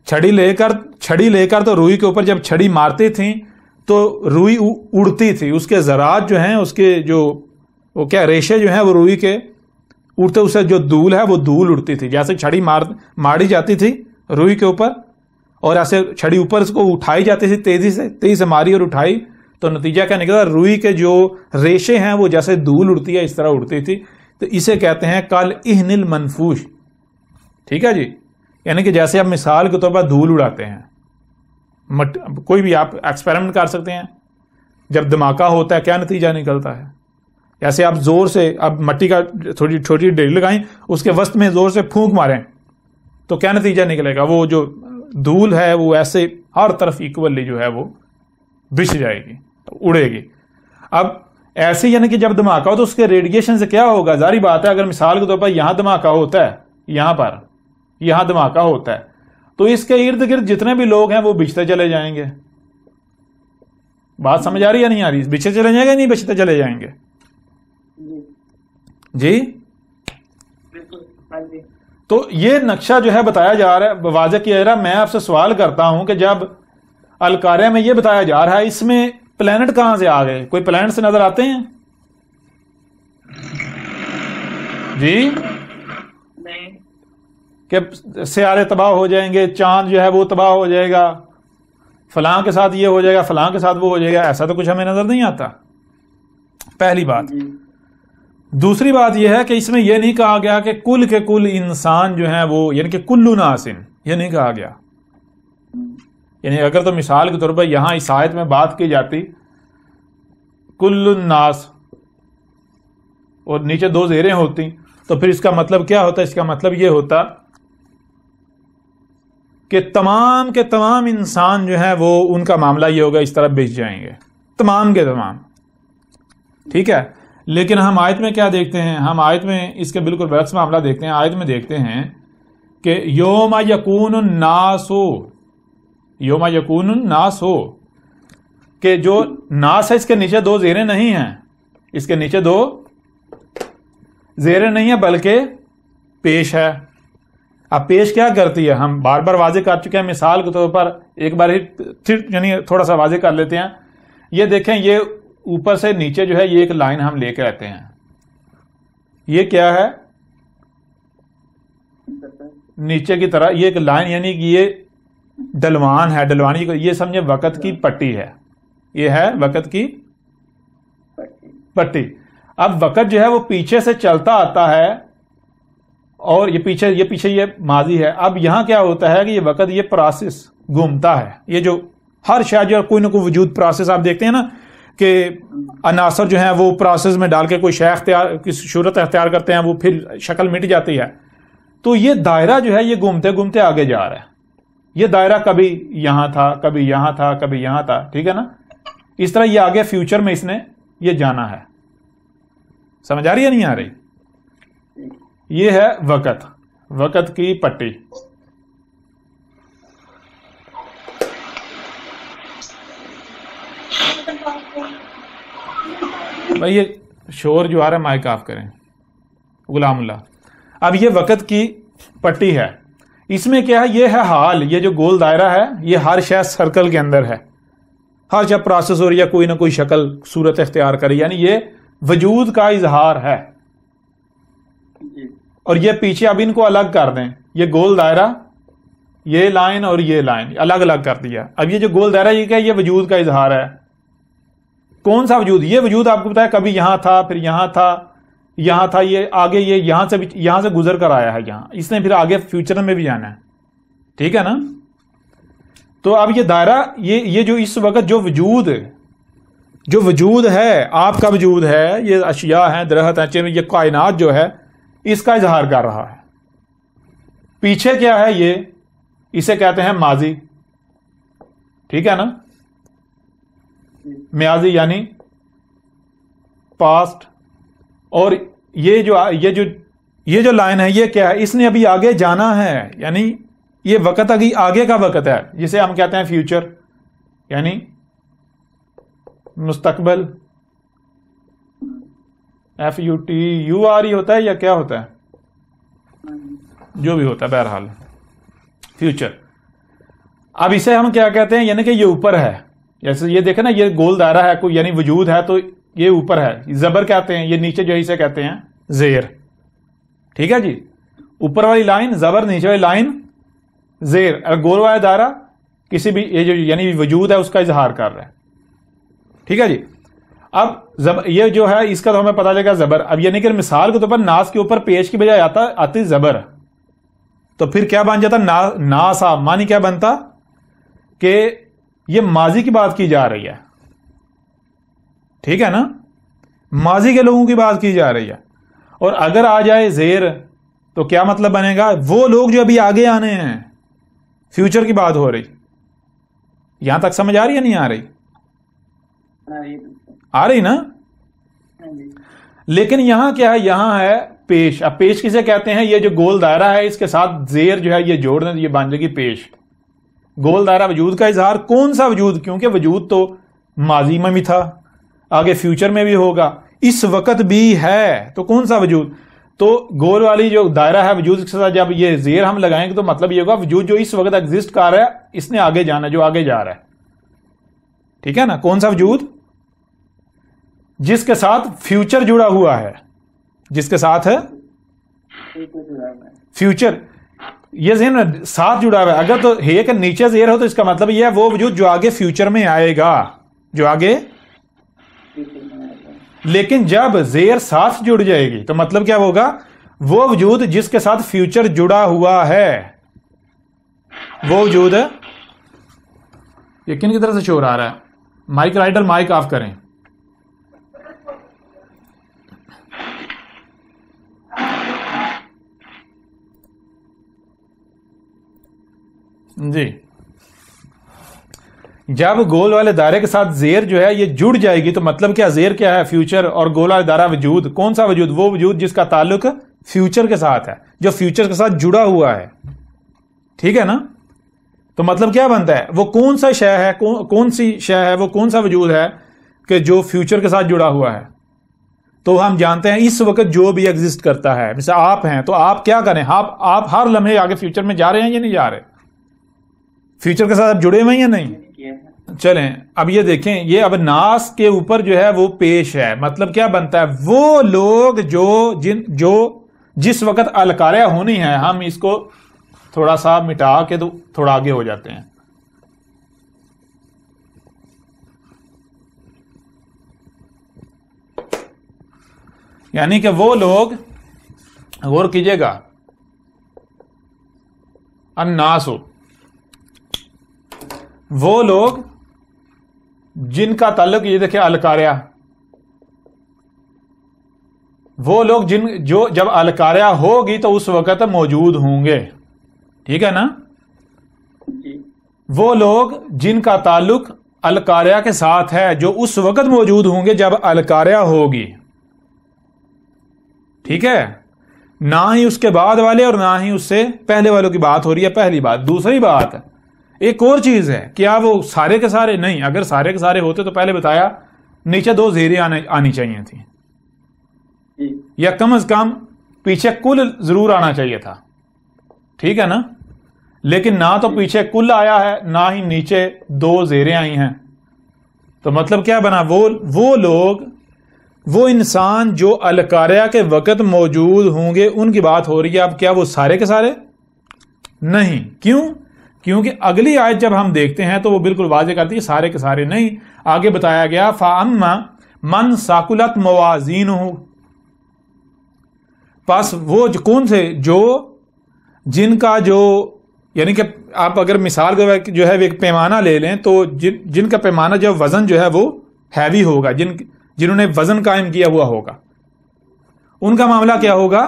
Speaker 1: چھڑی لے کر تو روئی کے اوپر جب چھڑی مارتی تھیں تو روئی اڑتی تھی, اس کے ذرات جو ہیں اس کے جو وہ کیا ریشے جو ہیں وہ روئی کے اڑتے, اسے جو دول ہے وہ دول اڑتی تھی. جیسے چھڑی ماری جاتی تھی روئی کے اوپر اور ایسے چھڑی اوپر اس کو اٹھائی جاتی تھی, تیزی سے ماری اور اٹھائی تو نتیجہ کیا نکلا, روئی کے جو ریشے ہیں وہ جیسے دول اڑتی ہے اس طرح اڑتی تھی. تو اسے کہتے ہیں کل اہن المنفوش. ٹھیک ہے جی, یعنی کہ جیسے آپ مثال کے طور پر دھول اڑاتے ہیں, کوئی بھی آپ ایکسپیریمنٹ کر سکتے ہیں, جب دھماکہ ہوتا ہے کیا نتیجہ نکلتا ہے. جیسے آپ زور سے اب مٹی کا تھوڑی چھوٹی ڈیل لگائیں, اس کے وسط میں زور سے پھونک ماریں تو کیا نتیجہ نکلے گا, وہ جو دھول ہے وہ ایسے ہر طرف ایکولی جو ہے وہ بچھ جائے گی, اڑے گی. اب ایسے یعنی کہ جب دھماکہ ہو تو اس کے ریڈیشن سے کیا ہوگا, ظاہری بات ہے اگر مثال کے طور پر یہاں دھماکہ ہوتا ہے, یہاں دھماکہ ہوتا ہے تو اس کے ارد گرد جتنے بھی لوگ ہیں وہ بچتے چلے جائیں گے. بات سمجھ آ رہی ہے نہیں آ رہی, بچتے چلے جائیں گے نہیں بچتے چلے جائیں گے جی. تو یہ نقشہ جو ہے بتایا جا رہا ہے, واضح کیا جا رہا ہے. میں آپ سے سوال کرتا ہوں کہ جب القاریہ میں یہ بتایا جا رہا ہے اس میں پلانٹ کہاں سے آ گئے, کوئی پلانٹ سے نظر آتے ہیں جی کہ سیارے تباہ ہو جائیں گے, چاند جو ہے وہ تباہ ہو جائے گا, فلاں کے ساتھ یہ ہو جائے گا, فلاں کے ساتھ وہ ہو جائے گا, ایسا تو کچھ ہمیں نظر نہیں آتا. پہلی بات. دوسری بات یہ ہے کہ اس میں یہ نہیں کہا گیا کہ کل کے کل انسان جو ہیں وہ یعنی کہ کلو ناسن, یہ نہیں کہا گیا. یعنی اگر تو مثال کے طور پر یہاں اس آیت میں بات کی جاتی کل الناس اور نیچے دو زیریں ہوتی تو پھر اس کا مطلب کیا ہوتا, اس کا مطلب یہ ہوتا کہ تمام کے تمام انسان جو ہیں وہ ان کا معاملہ یہ ہوگا اس طرح بچ جائیں گے, تمام کے تمام. ٹھیک ہے, لیکن ہم آیت میں کیا دیکھتے ہیں, ہم آیت میں اس کے بالکل برعکس معاملہ دیکھتے ہیں. آیت میں دیکھتے ہیں کہ یوم یکون الناس, یوم یکون الناس ہو کہ جو ناس ہے اس کے نیچے دو زیریں نہیں ہیں, اس کے نیچے دو زیریں نہیں ہیں بلکہ پیش ہے. اب پیش کیا کرتی ہے, ہم بار بار واضح کر چکے ہیں, مثال کے طور پر ایک بار یعنی تھوڑا سا واضح کر لیتے ہیں. یہ دیکھیں, یہ اوپر سے نیچے جو ہے یہ ایک لائن ہم لے کے آتے ہیں, یہ کیا ہے نیچے کی طرح یہ ایک لائن, یعنی کہ یہ ڈلوان ہے, ڈلوانی یہ سمجھے وقت کی پٹی ہے, یہ ہے وقت کی پٹی. اب وقت جو ہے وہ پیچھے سے چلتا آتا ہے اور یہ پیچھے یہ ماضی ہے. اب یہاں کیا ہوتا ہے کہ یہ وقت یہ پروسیس گھومتا ہے, یہ جو ہر شاید جو کوئی نہ کوئی وجود پروسیس آپ دیکھتے ہیں نا کہ عناصر جو ہیں وہ پروسیس میں ڈال کے کوئی شے اختیار کی صورت اختیار کرتے ہیں, وہ پھر شکل مٹ جاتی ہے. تو یہ دائرہ جو ہے یہ گھومتے گھومتے آگے جا رہا ہے. یہ دائرہ کبھی یہاں تھا, کبھی یہاں تھا, کبھی یہاں تھا. ٹھیک ہے نا, اس طرح یہ آگے فیوچر میں اس نے یہ جانا ہے. سمجھ آ رہی ہے نہیں آ رہی؟ یہ ہے وقت کی پٹی. بھائی یہ شور جو آ رہا ہے مائک آف کریں غلام اللہ. اب یہ وقت کی پٹی ہے, اس میں کیا ہے, یہ ہے حال, یہ جو گول دائرہ ہے یہ ہر شے سرکل کے اندر ہے, ہر شے پروسیس ہو رہی ہے, کوئی نہ کوئی شکل صورت اختیار کری, یعنی یہ وجود کا اظہار ہے. اور یہ پیچھے اب ان کو الگ کر دیں, یہ گول دائرہ, یہ لائن اور یہ لائن الگ الگ کر دیا. اب یہ جو گول دائرہ یہ کیا, یہ وجود کا اظہار ہے. کون سا وجود؟ یہ وجود آپ کو بتایا کبھی یہاں تھا, پھر یہاں تھا, یہ آگے یہ یہاں سے گزر کر آیا ہے یہاں, اس نے پھر آگے فیوچر میں بھی جانا ہے. ٹھیک ہے نا. تو اب یہ دائرہ یہ جو اس وقت جو وجود ہے, آپ کا وجود ہے, یہ اشیاء ہیں, درخت ہیں, یہ کائنات جو ہے اس کا اظہار کر رہا ہے. پیچھے کیا ہے, یہ اسے کہتے ہیں ماضی. ٹھیک ہے نا. میاضی یعنی پاسٹ. اور یہ جو لائن ہے یہ کیا ہے؟ اس نے ابھی آگے جانا ہے، یعنی یہ وقت آگے کا وقت ہے جسے ہم کہتے ہیں فیوچر، یعنی مستقبل. FUTURE ہوتا ہے یا کیا ہوتا ہے؟ جو بھی ہوتا ہے، بہرحال فیوچر. اب اسے ہم کیا کہتے ہیں؟ یعنی کہ یہ اوپر ہے. جیسے یہ دیکھیں نا، یہ گول دائرہ ہے کوئی، یعنی وجود ہے تو یہ اوپر ہے. زبر کہتے ہیں، یہ نیچے جو اسے کہتے ہیں زیر. ٹھیک ہے جی، اوپر والی لائن زبر، نیچے والی لائن زیر. اگر گول والا دائرہ کسی بھی یہ جو یعنی وجود ہے اس کا اظہار کر رہا ہے. ٹھیک ہے جی. اب یہ جو ہے اس کا تو ہمیں پتا چلے گا زبر. اب یعنی کہ مثال کے طور پر ناس کے اوپر پیش کی بجائے آتی زبر، تو پھر کیا بن جاتا؟ ناسا. معنی کیا بنتا؟ کہ یہ ماضی کی بات کی جا رہی ہے. ٹھیک ہے نا، ماضی کے لوگوں کی بات کی جا رہی ہے. اور اگر آ جائے زیر تو کیا مطلب بنے گا؟ وہ لوگ جو ابھی آگے آنے ہیں، فیوچر کی بات ہو رہی. یہاں تک سمجھ آ رہی ہے نہیں آ رہی؟ آ رہی نا. لیکن یہاں کیا ہے؟ یہاں ہے پیش. اب پیش کسے کہتے ہیں؟ یہ جو گول دائرہ ہے اس کے ساتھ زیر جو ہے یہ جوڑ دیں تو یہ بن جائے گی پیش. گول دائرہ وجود کا اظہار. کون سا وجود؟ کیونکہ وجود تو ماضی میں بھی تھا، آگے فیوچر میں بھی ہوگا، اس وقت بھی ہے. تو کون سا وجود؟ تو گول والی جو دائرہ ہے وجود کے ساتھ جب یہ زیر ہم لگائیں گے تو مطلب یہ ہوگا وجود جو اس وقت ایگزسٹ کر رہا ہے، اس نے آگے جانا، جو آگے جا رہا ہے. ٹھیک ہے نا. کون سا وجود؟ جس کے ساتھ فیوچر جڑا ہوا ہے. جس کے ساتھ ہے فیوچر. یہ ذہن ساتھ جڑا ہوا ہے. اگر تو ہے کہ نیچے زیر ہو تو اس کا مطلب یہ ہے وہ وجود جو آگے فیوچر میں آئے گا، جو آگے. لیکن جب زیر ساتھ جڑ جائے گی تو مطلب کیا ہوگا؟ وہ وجود جس کے ساتھ فیوچر جڑا ہوا ہے وہ وجود ہے. یہ کن کی طرف سے شور آ رہا ہے؟ مائک رائڈر مائک آف کریں. جی، جب گول والے دائرے کے ساتھ زیر جو ہے یہ جڑ جائے گی تو مطلب کیا؟ زیر کیا ہے؟ فیوچر. اور گول والے دائرہ وجود. کون سا وجود؟ وہ وجود جس کا تعلق فیوچر کے ساتھ ہے، جو فیوچر کے ساتھ جڑا ہوا ہے. ٹھیک ہے نا. تو مطلب کیا بنتا ہے؟ وہ کون سا شے ہے، کون سی شے ہے، وہ کون سا وجود ہے کہ جو فیوچر کے ساتھ جڑا ہوا ہے. تو ہم جانتے ہیں اس وقت جو بھی ایگزسٹ کرتا ہے، مثلا آپ ہیں تو آپ کیا کریں؟ آپ ہر لمحے آگے فیوچر میں جا رہے ہیں یا نہیں جا رہے؟ فیوچر کے ساتھ آپ جڑے ہوئے ہیں یا نہیں؟ چلیں اب یہ دیکھیں، یہ اب ناس کے اوپر جو ہے وہ پیش ہے. مطلب کیا بنتا ہے؟ وہ لوگ جو جس وقت القاریہ ہونی ہے. ہم اس کو تھوڑا سا مٹا کے تو تھوڑا آگے ہو جاتے ہیں. یعنی کہ وہ لوگ، غور کیجئے گا، الناس، وہ لوگ جن کا تعلق، یہ دیکھیں القاریہ، وہ لوگ جو جب القاریہ ہوگی تو اس وقت موجود ہوں گے. ٹھیک ہے نا. وہ لوگ جن کا تعلق القاریہ کے ساتھ ہے جو اس وقت موجود ہوں گے جب القاریہ ہوگی. ٹھیک ہے. نہ ہی اس کے بعد والے اور نہ ہی اس سے پہلے والوں کی بات ہو رہی ہے. پہلی بات. دوسری بات ایک اور چیز ہے، کیا وہ سارے کے سارے؟ نہیں. اگر سارے کے سارے ہوتے تو پہلے بتایا نیچے 2 زیریں آنی چاہیے تھیں، یا کم از کم پیچھے کل ضرور آنا چاہیے تھا. ٹھیک ہے نا. لیکن نہ تو پیچھے کل آیا ہے نہ ہی نیچے 2 زیریں آئی ہیں. تو مطلب کیا بنا؟ وہ لوگ، وہ انسان جو القاریہ کے وقت موجود ہوں گے ان کی بات ہو رہی ہے. اب کیا وہ سارے کے سارے؟ نہیں. کیوں؟ کیونکہ اگلی آیت جب ہم دیکھتے ہیں تو وہ بالکل واضح کرتی ہے سارے کے سارے نہیں. آگے بتایا گیا فَأَمَّا مَنْ ثَقُلَتْ مَوَازِينُهُ، پس وہ کون سے؟ جو جن کا جو، یعنی کہ آپ اگر مثال جو ہے ایک پیمانہ لے لیں تو جن کا پیمانہ جو وزن جو ہے وہ ہیوی ہوگا، جنہوں نے وزن قائم کیا ہوا ہوگا، ان کا معاملہ کیا ہوگا؟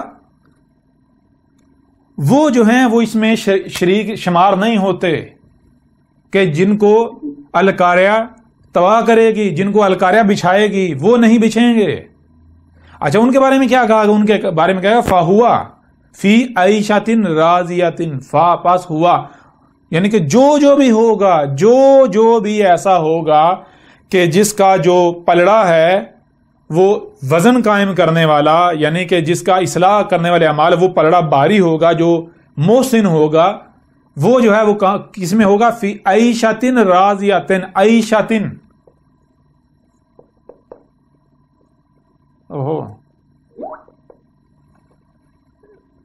Speaker 1: وہ جو ہیں وہ اس میں شریک شمار نہیں ہوتے کہ جن کو القاریہ تباہ کرے گی، جن کو الکاریہ بچھائے گی وہ نہیں بچھیں گے. اچھا ان کے بارے میں کیا کہا گا؟ ان کے بارے میں کہا فہوا فی عیشۃ راضیۃ، فا پاس ہوا یعنی کہ جو بھی ہوگا، جو بھی ایسا ہوگا کہ جس کا جو پلڑا ہے وہ وزن قائم کرنے والا، یعنی کہ جس کا اصلاح کرنے والے اعمال وہ پلڑا باری ہوگا، جو محسن ہوگا، وہ جو ہے وہ کس میں ہوگا؟ فی عیشۃ راضیۃ. عیشۃ، اوہو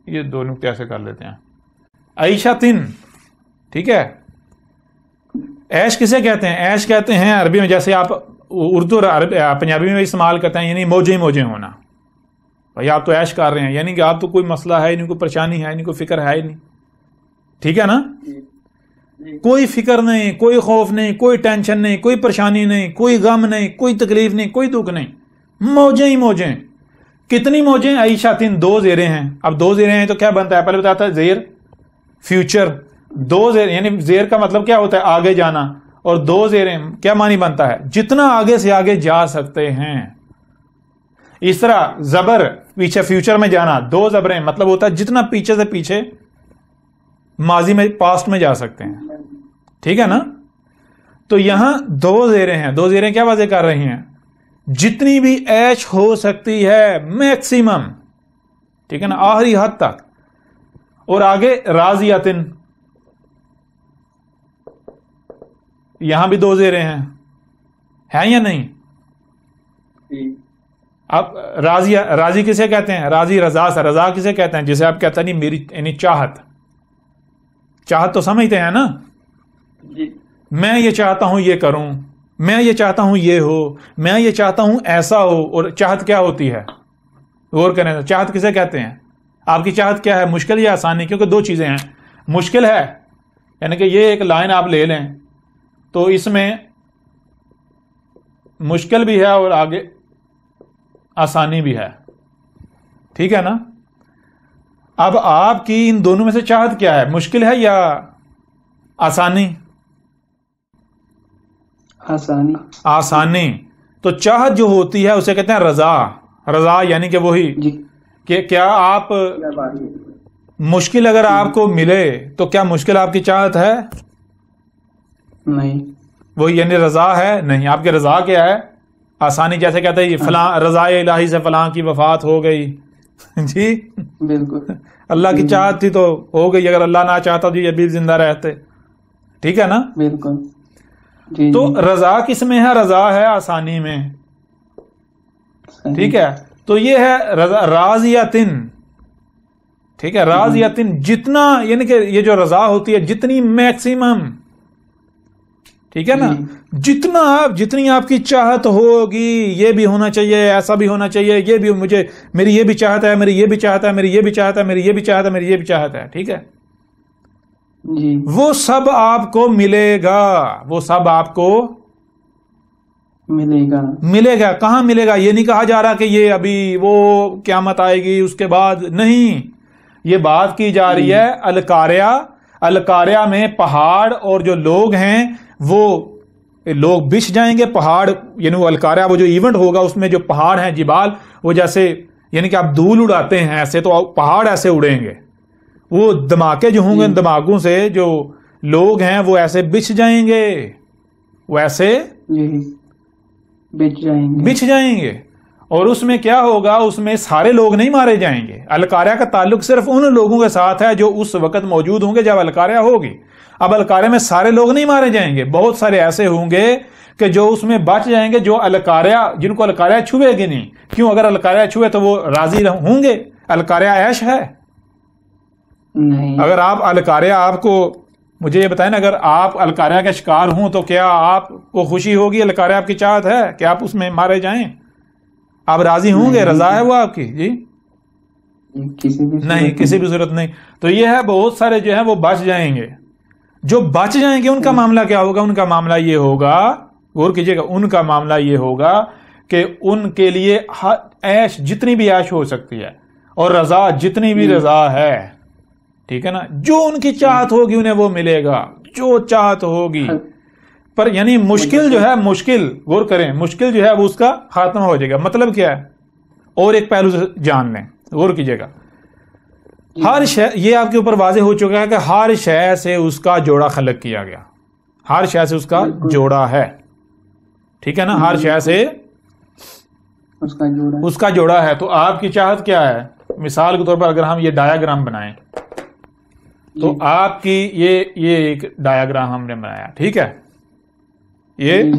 Speaker 1: یہ دو نقطے ایسے کر لیتے ہیں. عیشۃ، ٹھیک ہے. عیش کسے کہتے ہیں؟ عیش کہتے ہیں عربی میں، جیسے آپ اردو اور پنجابی میں استعمال کرتے ہیں، یعنی موجے ہونا. بھائی آپ تو عیش کر رہے ہیں، یعنی کہ آپ تو کوئی مسئلہ ہے نہیں، کوئی پریشانی ہے نہیں، کوئی فکر ہے ہی نہیں. ٹھیک ہے نا؟ کوئی فکر نہیں، کوئی خوف نہیں، کوئی ٹینشن نہیں، کوئی پریشانی نہیں، کوئی غم نہیں، کوئی تکلیف نہیں، کوئی دکھ نہیں، موجیں. کتنی موجیں؟ عیشۃ، دو زیریں ہیں. اب دو زیریں ہیں تو کیا بنتا ہے؟ پہلے بتاتا ہے زیر فیوچر. دو زیر یعنی زیر کا مطلب کیا ہوتا ہے؟ آگے جانا. اور دو زیریں کیا معنی بنتا ہے؟ جتنا آگے سے آگے جا سکتے ہیں. اس طرح زبر پیچھے فیوچر میں جانا، دو زبریں مطلب ہوتا ہے جتنا پیچھے سے پیچھے ماضی میں پاسٹ میں جا سکتے ہیں. ٹھیک ہے نا؟ تو یہاں دو زیریں ہیں. دو زیریں کیا واضح کر رہی ہیں؟ جتنی بھی عیش ہو سکتی ہے میکسیمم. ٹھیک ہے نا؟ آخری حد تک. اور آگے راضیۃ، یہاں بھی دو زیریں ہیں یا نہیں؟ اب راضی کسے کہتے ہیں؟ راضی رضا سے. رضا کسے کہتے ہیں؟ جسے آپ کہتے ہیں نہیں میری یعنی چاہت تو سمجھتے ہیں نا؟ میں یہ چاہتا ہوں یہ کروں، میں یہ چاہتا ہوں یہ ہو، میں یہ چاہتا ہوں ایسا ہو. اور چاہت کیا ہوتی ہے؟ غور کریں. چاہت کسے کہتے ہیں؟ آپ کی چاہت کیا ہے؟ مشکل یا آسانی؟ کیونکہ دو چیزیں ہیں. مشکل ہے یعنی کہ یہ ایک لائن آپ لے لیں تو اس میں مشکل بھی ہے اور آگے آسانی بھی ہے. ٹھیک ہے نا؟ اب آپ کی ان دونوں میں سے چاہت کیا ہے؟ مشکل ہے یا آسانی؟ آسانی. تو چاہت جو ہوتی ہے اسے کہتے ہیں رضا. رضا یعنی کہ وہی کہ کیا آپ مشکل اگر آپ کو ملے تو کیا مشکل آپ کی چاہت ہے؟
Speaker 2: نہیں.
Speaker 1: وہی یعنی رضا ہے نہیں. آپ کی رضا کیا ہے؟ آسانی. جیسے کہتے ہیں فلاں رضا الہی سے فلاں کی وفات ہو گئی. جی
Speaker 2: بالکل.
Speaker 1: اللہ کی چاہت تھی تو ہو گئی، اگر اللہ نہ چاہتا تو یہ بھی زندہ رہتے. ٹھیک ہے نا؟
Speaker 2: بالکل.
Speaker 1: تو رضا کس میں ہے؟ رضا ہے آسانی میں. ٹھیک ہے. تو یہ ہے راضیۃ. ٹھیک ہے. راضیۃ جتنا یعنی کہ یہ جو رضا ہوتی ہے جتنی میکسیمم. ٹھیک ہے نا؟ جتنی آپ کی چاہت ہوگی یہ بھی ہونا چاہیے، ایسا بھی ہونا چاہیے، یہ بھی مجھے، میری یہ بھی چاہت ہے، میری یہ بھی چاہت ہے، میری یہ بھی چاہت ہے، میری یہ بھی چاہت ہے، میری یہ بھی چاہت ہے. ٹھیک ہے؟
Speaker 2: جی.
Speaker 1: وہ سب آپ کو ملے گا. وہ سب آپ کو ملے گا. کہاں ملے گا؟ یہ نہیں کہا جا رہا کہ یہ ابھی وہ قیامت آئے گی اس کے بعد نہیں. یہ بات کی جا رہی ہے الکاریہ میں پہاڑ اور جو لوگ ہیں وہ لوگ بچھ جائیں گے. پہاڑ یعنی وہ الکاریہ وہ جو ایونٹ ہوگا اس میں جو پہاڑ ہیں جبال وہ جیسے یعنی کہ آپ دھول اڑاتے ہیں ایسے تو پہاڑ ایسے اڑیں گے. وہ دھماکے جو ہوں گے ان دھماکوں سے جو لوگ ہیں وہ ایسے بچھ جائیں گے. وہ ایسے بچھ جائیں گے. اور اس میں کیا ہوگا؟ اس میں سارے لوگ نہیں مارے جائیں گے. الکاریہ کا تعلق صرف ان لوگوں کے ساتھ ہے جو اس وقت موجود ہوں گے جب الکاریہ ہوگی. اب الکاریہ میں سارے لوگ نہیں مارے جائیں گے. بہت سارے ایسے ہوں گے کہ جو اس میں بچ جائیں گے، جو الکاریہ جن کو الکاریہ چھوئے گی نہیں. کیوں؟ اگر الکاریہ چھوئے تو وہ راضی ہوں گے. الکاریہ عیش ہے نہیں. اگر آپ الکاریہ آپ کو مجھے یہ بتائیں نا، اگر آپ الکاریہ کا شکار ہوں تو کیا آپ کو خوشی ہوگی؟ الکاریہ آپ کی چاہت ہے کہ آپ اس میں مارے جائیں؟ آپ راضی ہوں گے؟ رضا ہے وہ آپ کی؟ جی نہیں، کسی بھی صورت نہیں. تو یہ ہے بہت سارے جو ہیں وہ بچ جائیں گے. جو بچ جائیں گے ان کا معاملہ کیا ہوگا؟ ان کا معاملہ یہ ہوگا، غور کیجئے گا، ان کا معاملہ یہ ہوگا کہ ان کے لیے عیش جتنی بھی عیش ہو سکتی ہے اور رضا جتنی بھی رضا ہے. ٹھیک ہے نا؟ جو ان کی چاہت ہوگی انہیں وہ ملے گا. جو چاہت ہوگی پر یعنی مشکل جو ہے، مشکل غور کریں، مشکل جو ہے وہ اس کا خاتمہ ہو جائے گا. مطلب کیا ہے؟ اور ایک پہلو سے جان لیں، غور کیجئے گا. ہر شے، یہ آپ کے اوپر واضح ہو چکا ہے کہ ہر شے سے اس کا جوڑا خلق کیا گیا، ہر شے سے اس کا جوڑا ہے. ٹھیک ہے نا؟ ہر شے سے اس کا جوڑا ہے. تو آپ کی چاہت کیا ہے؟ مثال کے طور پر اگر ہم یہ ڈایاگرام بنائیں تو آپ کی یہ ایک ڈایاگرام ہم نے بنایا. ٹھیک ہے، یہ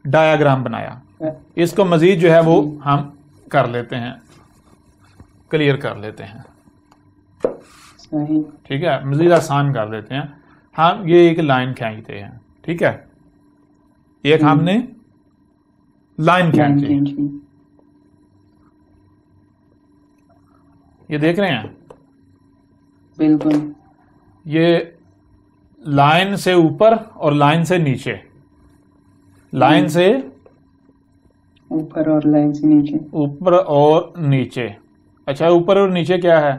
Speaker 1: ڈایاگرام بنایا. اس کو مزید جو ہے وہ ہم کر لیتے ہیں، کلیئر کر لیتے ہیں. ٹھیک ہے، مزید آسان کر دیتے ہیں. ہم یہ ایک لائن کھینچتے ہیں. ٹھیک ہے، ایک ہم نے لائن کھینچی. یہ دیکھ رہے ہیں؟
Speaker 2: بالکل.
Speaker 1: یہ لائن سے اوپر اور لائن سے نیچے، لائن سے
Speaker 2: اوپر اور لائن سے نیچے،
Speaker 1: اوپر اور نیچے. اچھا، اوپر اور نیچے کیا ہے؟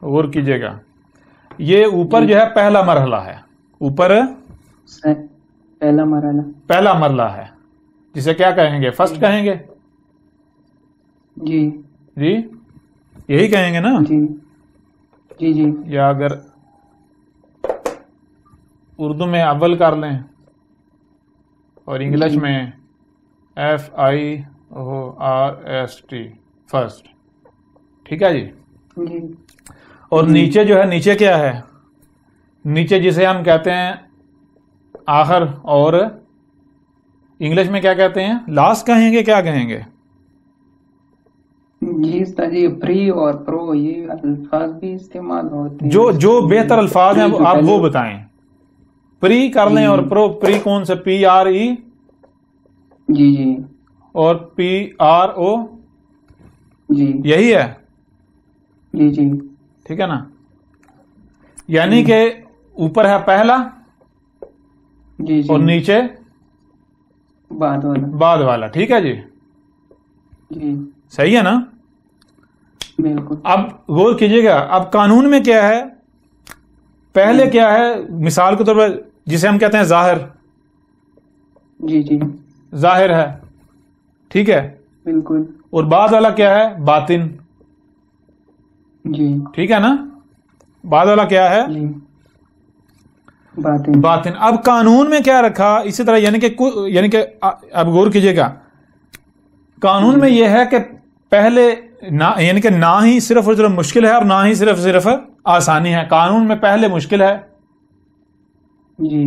Speaker 1: غور کیجئے گا. یہ اوپر جو ہے پہلا مرحلہ ہے، اوپر پہلا مرحلہ ہے، جسے کیا کہیں گے؟ فرسٹ کہیں گے.
Speaker 2: جی
Speaker 1: جی یہی کہیں گے نا؟
Speaker 2: جی جی جی.
Speaker 1: یا اگر اردو میں اول کر لیں اور انگلش میں FIRST، فرسٹ. ٹھیک ہے جی. اور نیچے جو ہے، نیچے کیا ہے؟ نیچے جسے ہم کہتے ہیں آخر، اور انگلش میں کیا کہتے ہیں؟ لاسٹ کہیں گے، کیا کہیں گے؟
Speaker 2: جی پری اور پرو، یہ الفاظ بھی استعمال ہوتے ہیں.
Speaker 1: جو بہتر الفاظ ہیں آپ وہ بتائیں. پری کر لیں اور پرو. پری کون سے؟ PRE
Speaker 2: جی جی،
Speaker 1: اور PRO،
Speaker 2: جی
Speaker 1: یہی ہے.
Speaker 2: جی جی.
Speaker 1: ٹھیک ہے نا؟ یعنی کہ اوپر ہے پہلا،
Speaker 2: جی جی،
Speaker 1: اور نیچے
Speaker 2: بعد
Speaker 1: والا. ٹھیک ہے جی.
Speaker 2: جی
Speaker 1: صحیح ہے نا؟
Speaker 2: بالکل.
Speaker 1: اب غور کیجئے گا، اب قانون میں کیا ہے؟ پہلے کیا ہے؟ مثال کے طور پر جسے ہم کہتے ہیں ظاہر.
Speaker 2: جی جی،
Speaker 1: ظاہر ہے. ٹھیک ہے.
Speaker 2: بالکل.
Speaker 1: اور بعد والا کیا ہے؟ باطن.
Speaker 2: جی
Speaker 1: ٹھیک ہے نا؟ بعد والا کیا ہے؟
Speaker 2: جی، باطن.
Speaker 1: اب قانون میں کیا رکھا؟ اسی طرح یعنی کہ اب غور کیجئے گا، قانون میں یہ ہے کہ پہلے یعنی کہ نہ ہی صرف اور صرف مشکل ہے اور نہ ہی صرف آسانی ہے. قانون میں پہلے مشکل ہے.
Speaker 2: جی،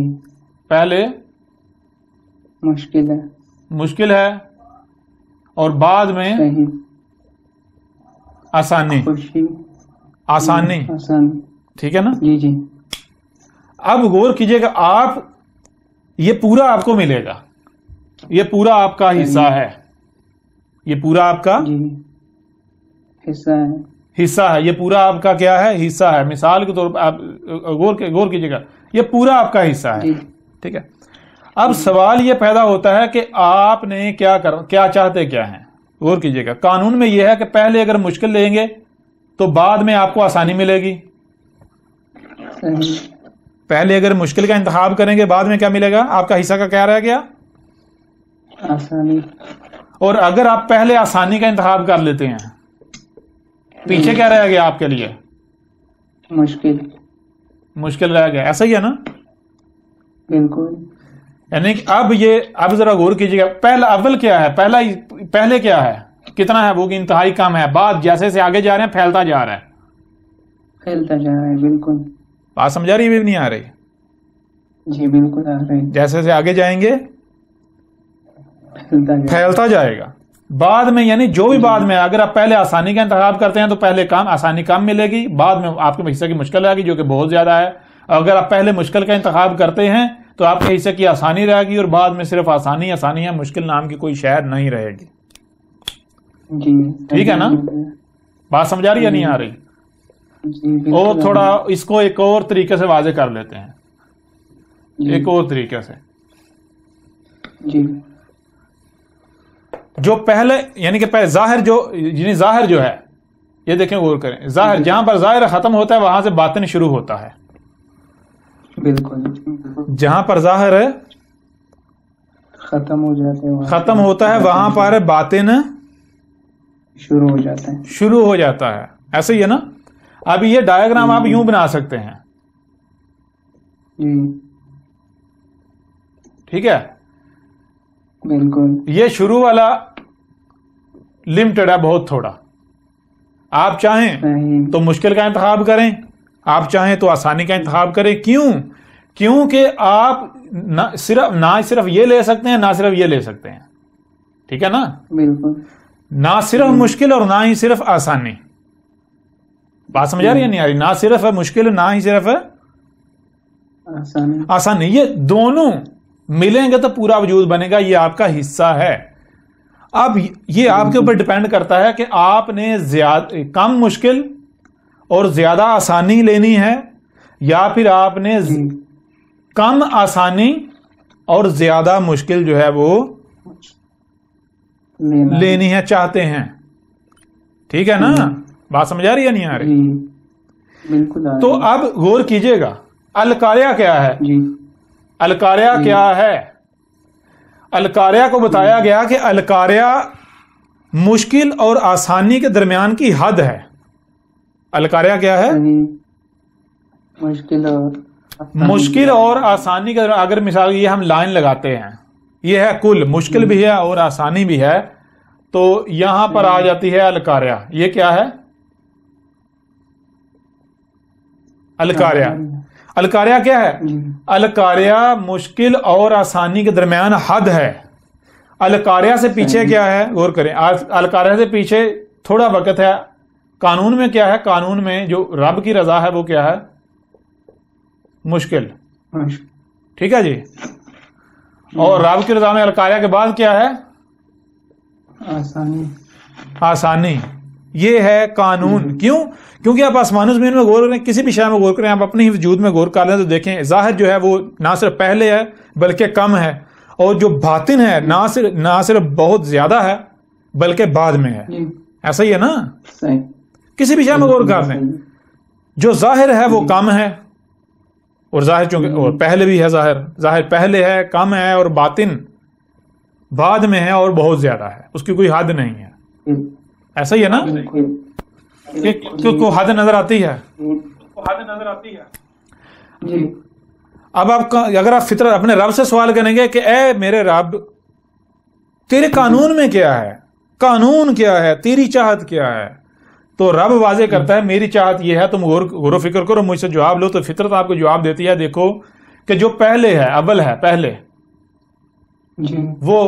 Speaker 1: پہلے مشکل ہے اور بعد میں آسانی. ٹھیک ہے نا؟
Speaker 2: جی جی.
Speaker 1: اب غور کیجئے گا، آپ یہ پورا آپ کو ملے گا، یہ پورا آپ کا حصہ ہے، یہ پورا آپ کا حصہ ہے، یہ پورا آپ کا کیا ہے؟ حصہ ہے. مثال کے طور پر آپ غور کیجئے گا، یہ پورا آپ کا حصہ ہے. ٹھیک ہے. اب سوال یہ پیدا ہوتا ہے کہ آپ نے کیا چاہتے کیا ہیں؟ غور کیجئے گا، قانون میں یہ ہے کہ پہلے اگر مشکل لیں گے تو بعد میں آپ کو آسانی ملے گی. پہلے اگر مشکل کا انتخاب کریں گے، بعد میں کیا ملے گا؟ آپ کا حصہ کا کیا رہ گیا؟
Speaker 2: آسانی.
Speaker 1: اور اگر آپ پہلے آسانی کا انتخاب کر لیتے ہیں، پیچھے کیا رہ گیا آپ کے لیے؟ مشکل رہ گیا. ایسا ہی ہے نا؟
Speaker 2: بالکل.
Speaker 1: یعنی کہ اب ذرا غور کیجیے گا، پہلا اول کیا ہے؟ پہلے کیا ہے؟ کتنا ہے؟ وہ انتہائی کم ہے. بعد جیسے سے آگے جا رہے ہیں پھیلتا جا رہا ہے.
Speaker 2: بالکل.
Speaker 1: بات سمجھا رہی ہے؟ بھی نہیں آ رہی؟
Speaker 2: جی بالکل آ رہی.
Speaker 1: جیسے سے آگے جائیں گے پھیلتا جائے گا. بعد میں یعنی جو بھی بعد میں، اگر آپ پہلے آسانی کا انتخاب کرتے ہیں تو پہلے آسانی کم ملے گی، بعد میں آپ کے حصے کی مشکل رہے گی جو کہ بہت زیادہ ہے. اگر آپ پہلے مشکل کا انتخاب کرتے ہیں تو آپ کے حصے کی آسانی رہے گی، اور بعد میں صرف آسانی ہے، مشکل نام کی کوئی شے نہیں رہے گی.
Speaker 2: جی
Speaker 1: ٹھیک ہے نا؟ بات سمجھا رہی یا نہیں آ رہی؟ اور تھوڑا اس کو ایک اور طریقے سے واضح کر لیتے ہیں، ایک اور طریقے سے.
Speaker 2: جی.
Speaker 1: جو پہلے یعنی کہ ظاہر جو ہے، یہ دیکھیں غور کریں، ظاہر جہاں پر ظاہر ختم ہوتا ہے وہاں سے باطن شروع ہوتا ہے.
Speaker 2: بالکل
Speaker 1: جہاں پر ظاہر ہے
Speaker 2: ختم ہو جاتے ہیں،
Speaker 1: ختم ہوتا ہے، وہاں پر باطن
Speaker 2: شروع ہو جاتا ہے.
Speaker 1: شروع ہو جاتا ہے. ایسے ہی ہے نا. اب یہ ڈائیگرام آپ یوں بنا سکتے ہیں. ٹھیک ہے.
Speaker 2: بالکل
Speaker 1: یہ شروع والا لمیٹڈ ہے، بہت تھوڑا. آپ چاہیں تو مشکل کا انتخاب کریں، آپ چاہیں تو آسانی کا انتخاب کریں. کیونکہ آپ نہ صرف یہ لے سکتے ہیں، نہ صرف یہ لے سکتے ہیں. ٹھیک ہے نا.
Speaker 2: بالکل
Speaker 1: نہ صرف مشکل اور نہ ہی صرف آسانی. بات سمجھ آ رہی ہے نہیں آ رہی؟ نہ صرف مشکل، نہ ہی صرف آسانی. یہ دونوں ملیں گے تو پورا وجود بنے گا. یہ آپ کا حصہ ہے. اب یہ آپ کے اوپر ڈپینڈ کرتا ہے کہ آپ نے کم مشکل اور زیادہ آسانی لینی ہے، یا پھر آپ نے کم آسانی اور زیادہ مشکل جو ہے وہ لینی ہے، چاہتے ہیں. ٹھیک ہے نا. بات سمجھ آ رہی ہے نہیں آ رہی؟
Speaker 2: بالکل.
Speaker 1: تو اب غور کیجئے گا، القاریہ کیا ہے؟ القاریہ کیا ہے؟ القاریہ کو بتایا گیا کہ القاریہ مشکل اور آسانی کے درمیان کی حد ہے. القاریہ کیا ہے؟ مشکل اور آسانی کا. اگر مثال یہ ہم لائن لگاتے ہیں، یہ ہے کل، مشکل بھی ہے اور آسانی بھی ہے، تو یہاں پر آ جاتی ہے القاریہ. یہ کیا ہے؟ القاریہ. القاریہ کیا ہے؟ القاریہ مشکل اور آسانی کے درمیان حد ہے. القاریہ سے پیچھے کیا ہے؟ غور کریں. القاریہ سے پیچھے تھوڑا وقت ہے. قانون میں کیا ہے؟ قانون میں جو رب کی رضا ہے وہ کیا ہے؟ مشکل. ٹھیک ہے جی. اور رب کی رضا میں القاریہ کے بعد کیا ہے؟ آسانی. یہ ہے قانون. کیونکہ آپ آسمان و زمین میں غور کریں، کسی بھی شے میں غور کریں، آپ اپنے ہی وجود میں غور کر لیں تو دیکھیں ظاہر جو ہے وہ نہ صرف پہلے ہے بلکہ کم ہے، اور جو باطن ہے نہ صرف بہت زیادہ ہے بلکہ بعد میں ہے. ایسا ہی ہے نا. کسی بھی شے میں غور کر لیں، جو ظاہر ہے وہ کم ہے، اور ظاہر چونکہ اور پہلے بھی ہے. ظاہر پہلے ہے، کم ہے، اور باطن بعد میں ہے اور بہت زیادہ ہے. اس کی کوئی حد نہیں ہے. ایسا ہی ہے نا. کو حد نظر آتی ہے. اب آپ اگر آپ فطرت اپنے رب سے سوال کریں گے کہ اے میرے رب، تیرے قانون میں کیا ہے؟ قانون کیا ہے؟ تیری چاہت کیا ہے؟ تو رب واضح کرتا ہے میری چاہت یہ ہے، تم غور و فکر کرو، مجھ سے جواب لو. تو فطرت آپ کو جواب دیتی ہے. دیکھو کہ جو پہلے ہے، اول ہے، پہلے وہ،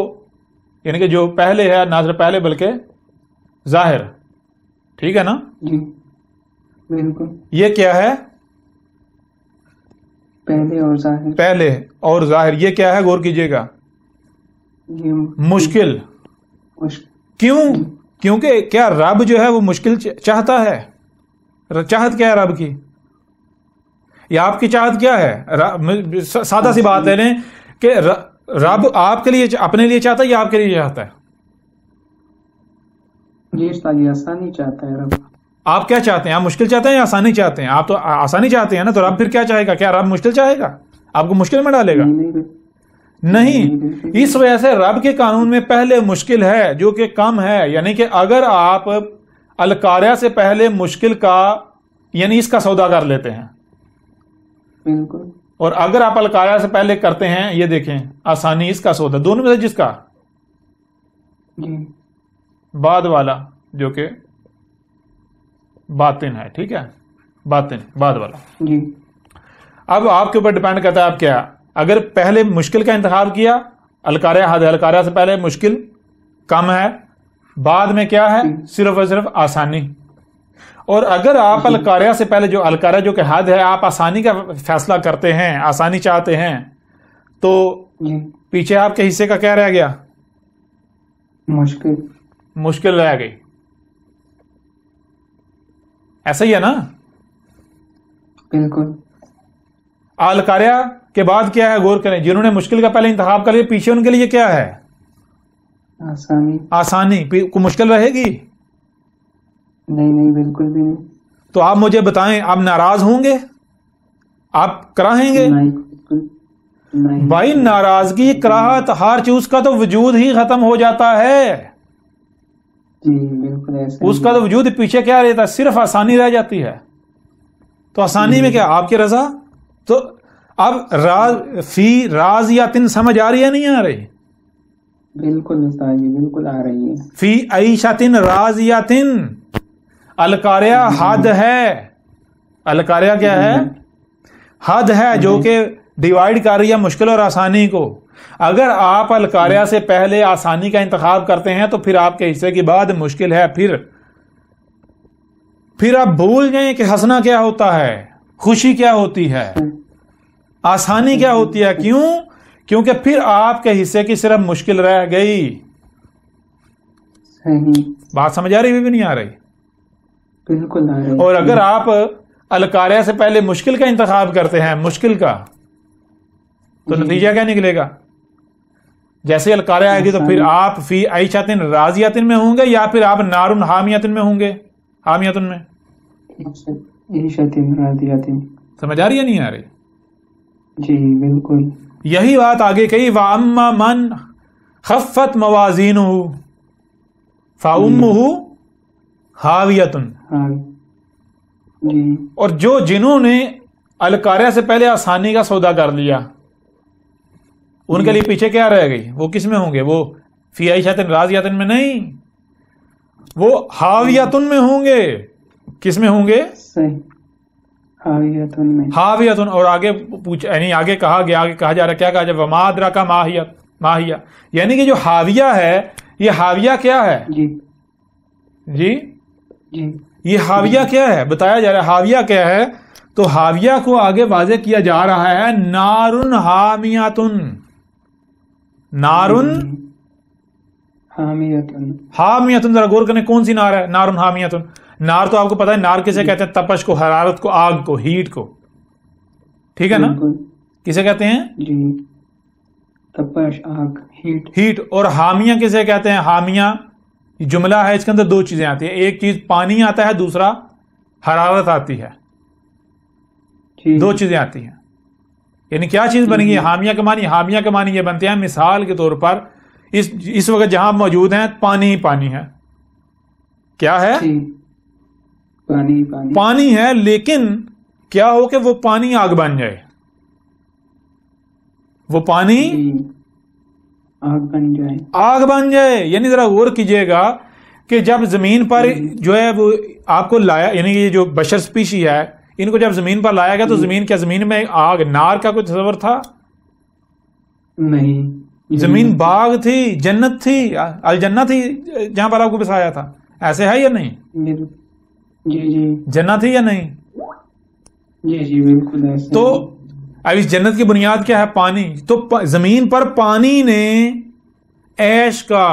Speaker 1: یعنی کہ جو پہلے ہے، نہ صرف پہلے بلکہ ظاہر. ٹھیک ہے نا.
Speaker 2: بالکل.
Speaker 1: یہ کیا ہے؟ پہلے اور ظاہر. یہ کیا ہے؟ غور کیجئے گا. مشکل. کیونکہ کیا رب جو ہے وہ مشکل چاہتا ہے؟ چاہت کیا ہے رب کی؟ یا آپ کی چاہت کیا ہے؟ سادہ سی بات ہے کہ رب آپ کے لیے، اپنے لیے چاہتا ہے یا آپ کے لیے چاہتا ہے؟
Speaker 2: آسانی چاہتا ہے رب.
Speaker 1: آپ کیا چاہتے ہیں؟ آپ مشکل چاہتے ہیں یا آسانی چاہتے ہیں؟ آپ تو آسانی چاہتے ہیں نا. تو رب پھر کیا چاہے گا؟ کیا رب مشکل چاہے گا؟ آپ کو مشکل میں ڈالے گا؟ نہیں. اس وجہ سے رب کے قانون میں پہلے مشکل ہے جو کہ کم ہے. یعنی کہ اگر آپ القاریہ سے پہلے مشکل کا، یعنی اس کا سودا کر لیتے ہیں،
Speaker 2: بالکل،
Speaker 1: اور اگر آپ القاریہ سے پہلے کرتے ہیں، یہ دیکھیں آسانی، اس کا سودا، دونوں میں سے جس کا بعد والا جو کہ باطن ہے. ٹھیک ہے. باطن بعد والا. اب آپ کے اوپر ڈیپینڈ کرتا ہے آپ کیا. اگر پہلے مشکل کا انتخاب کیا، القاریہ حد ہے، القاریہ سے پہلے مشکل کم ہے، بعد میں کیا ہے؟ صرف اور صرف آسانی. اور اگر آپ القاریہ سے پہلے جو القاریہ جو کہ حد ہے، آپ آسانی کا فیصلہ کرتے ہیں، آسانی چاہتے ہیں، تو پیچھے آپ کے حصے کا کیا رہ گیا؟ مشکل رہ گئی. ایسا ہی ہے نا.
Speaker 2: بالکل.
Speaker 1: القاریہ کے بعد کیا ہے؟ غور کریں. جنہوں نے مشکل کا پہلے انتخاب کر لیا، پیچھے ان کے لیے کیا ہے؟ آسانی. کو مشکل رہے گی؟
Speaker 2: نہیں، بالکل بھی نہیں.
Speaker 1: تو آپ مجھے بتائیں، آپ ناراض ہوں گے؟ آپ کراہیں گے
Speaker 2: نہیں
Speaker 1: بھائی؟ ناراضگی، کراہت، ہر چیز کا تو وجود ہی ختم ہو جاتا ہے.
Speaker 2: جی بالکل ایسا
Speaker 1: اس کا تو وجود پیچھے کیا رہتا ہے؟ صرف آسانی رہ جاتی ہے. تو آسانی میں کیا آپ کی رضا؟ تو اب فی راضیۃ سمجھ آ رہی ہے نہیں آ رہی؟
Speaker 2: بالکل استاد جی بالکل آ رہی ہے.
Speaker 1: فی عیشۃ راضیۃ، القاریہ حد ہے. القاریہ کیا ہے؟ حد ہے، جو کہ ڈیوائیڈ کر رہی ہے مشکل اور آسانی کو. اگر آپ القاریہ سے پہلے آسانی کا انتخاب کرتے ہیں تو پھر آپ کے حصے کی بعد مشکل ہے. پھر آپ بھول جائیں کہ ہنسنا کیا ہوتا ہے، خوشی کیا ہوتی ہے، آسانی کیا ہوتی ہے. کیوں؟ کیونکہ پھر آپ کے حصے کی صرف مشکل رہ گئی.
Speaker 2: صحیح.
Speaker 1: بات سمجھ آ رہی بھی نہیں آ رہی؟
Speaker 2: بالکل آ رہی.
Speaker 1: اور اگر آپ القاریہ سے پہلے مشکل کا انتخاب کرتے ہیں، مشکل کا، تو نتیجہ کیا نکلے گا؟ جیسے القاریہ آئے گی تو پھر آپ فی عیشۃ راضیۃ میں ہوں گے، یا پھر آپ نار حامیۃ میں ہوں گے. حامیۃ میں
Speaker 2: عیشۃ راضیۃ.
Speaker 1: سمجھ آ رہی ہے نہیں آ رہی؟
Speaker 2: جی بالکل.
Speaker 1: یہی بات آگے کہی، وَأَمَّا مَنْ خَفَّتْ مَوَازِينُهُ فَأُمُّهُ حَاوِيَةٌ.
Speaker 2: ہاں جی.
Speaker 1: اور جنہوں نے القاریہ سے پہلے آسانی کا سودا کر لیا، ان کے لیے پیچھے کیا رہ گئی؟ وہ کس میں ہوں گے؟ وہ فی عیشۃ راضیۃ میں نہیں، وہ حاویۃ میں ہوں گے. کس میں ہوں گے؟
Speaker 2: صحیح. حاویۃ میں.
Speaker 1: حاویۃ. اور آگے یعنی آگے کہا گیا، آگے کہا جا رہا ہے، کیا کہا جائے؟ وما ادراک ما ہی. یعنی کہ جو حاویہ ہے، یہ حاویہ کیا ہے؟
Speaker 2: جی
Speaker 1: جی
Speaker 2: جی.
Speaker 1: یہ حاویہ کیا ہے بتایا جا رہا ہے. حاویہ کیا ہے؟ تو حاویہ کو آگے واضح کیا جا رہا ہے، نارن حامیۃ. نارن
Speaker 2: حامیۃ.
Speaker 1: حامیۃ. ذرا غور کریں کون سی نار ہے؟ نارن حامیۃ. نار تو آپ کو پتا ہے نار کسے کہتے ہیں؟ تپش کو، حرارت کو، آگ کو، ہیٹ کو. ٹھیک ہے نا؟ کسے کہتے ہیں؟
Speaker 2: جی تپش، آگ،
Speaker 1: ہیٹ. اور حامیہ کسے کہتے ہیں؟ حامیہ جملہ ہے، اس کے اندر دو چیزیں آتی ہیں. ایک چیز پانی آتا ہے، دوسرا حرارت آتی ہے. دو چیزیں آتی ہیں. یعنی کیا چیز بنے گی حامیہ کے معنی؟ حامیہ کے معنی یہ بنتے ہیں، مثال کے طور پر اس وقت جہاں موجود ہیں پانی ہی پانی ہے. کیا ہے؟ پانی ہے، لیکن کیا ہو کہ وہ پانی آگ بن جائے. وہ پانی آگ بن جائے. یعنی ذرا غور کیجئے گا کہ جب زمین پر جو ہے وہ آپ کو لایا، یعنی یہ جو بشر سپیشی ہے، ان کو جب زمین پر لایا گیا تو زمین میں آگ، نار کا کوئی تصور تھا؟
Speaker 2: نہیں.
Speaker 1: زمین باغ تھی، جنت تھی، الجنہ تھی جہاں پر آپ کو بسایا تھا. ایسے ہے یا نہیں؟
Speaker 2: جی جی.
Speaker 1: جنت تھی یا نہیں؟
Speaker 2: جی جی بالکل ایسے.
Speaker 1: تو اب اس جنت کی بنیاد کیا ہے؟ پانی. تو زمین پر پانی نے عیش کا،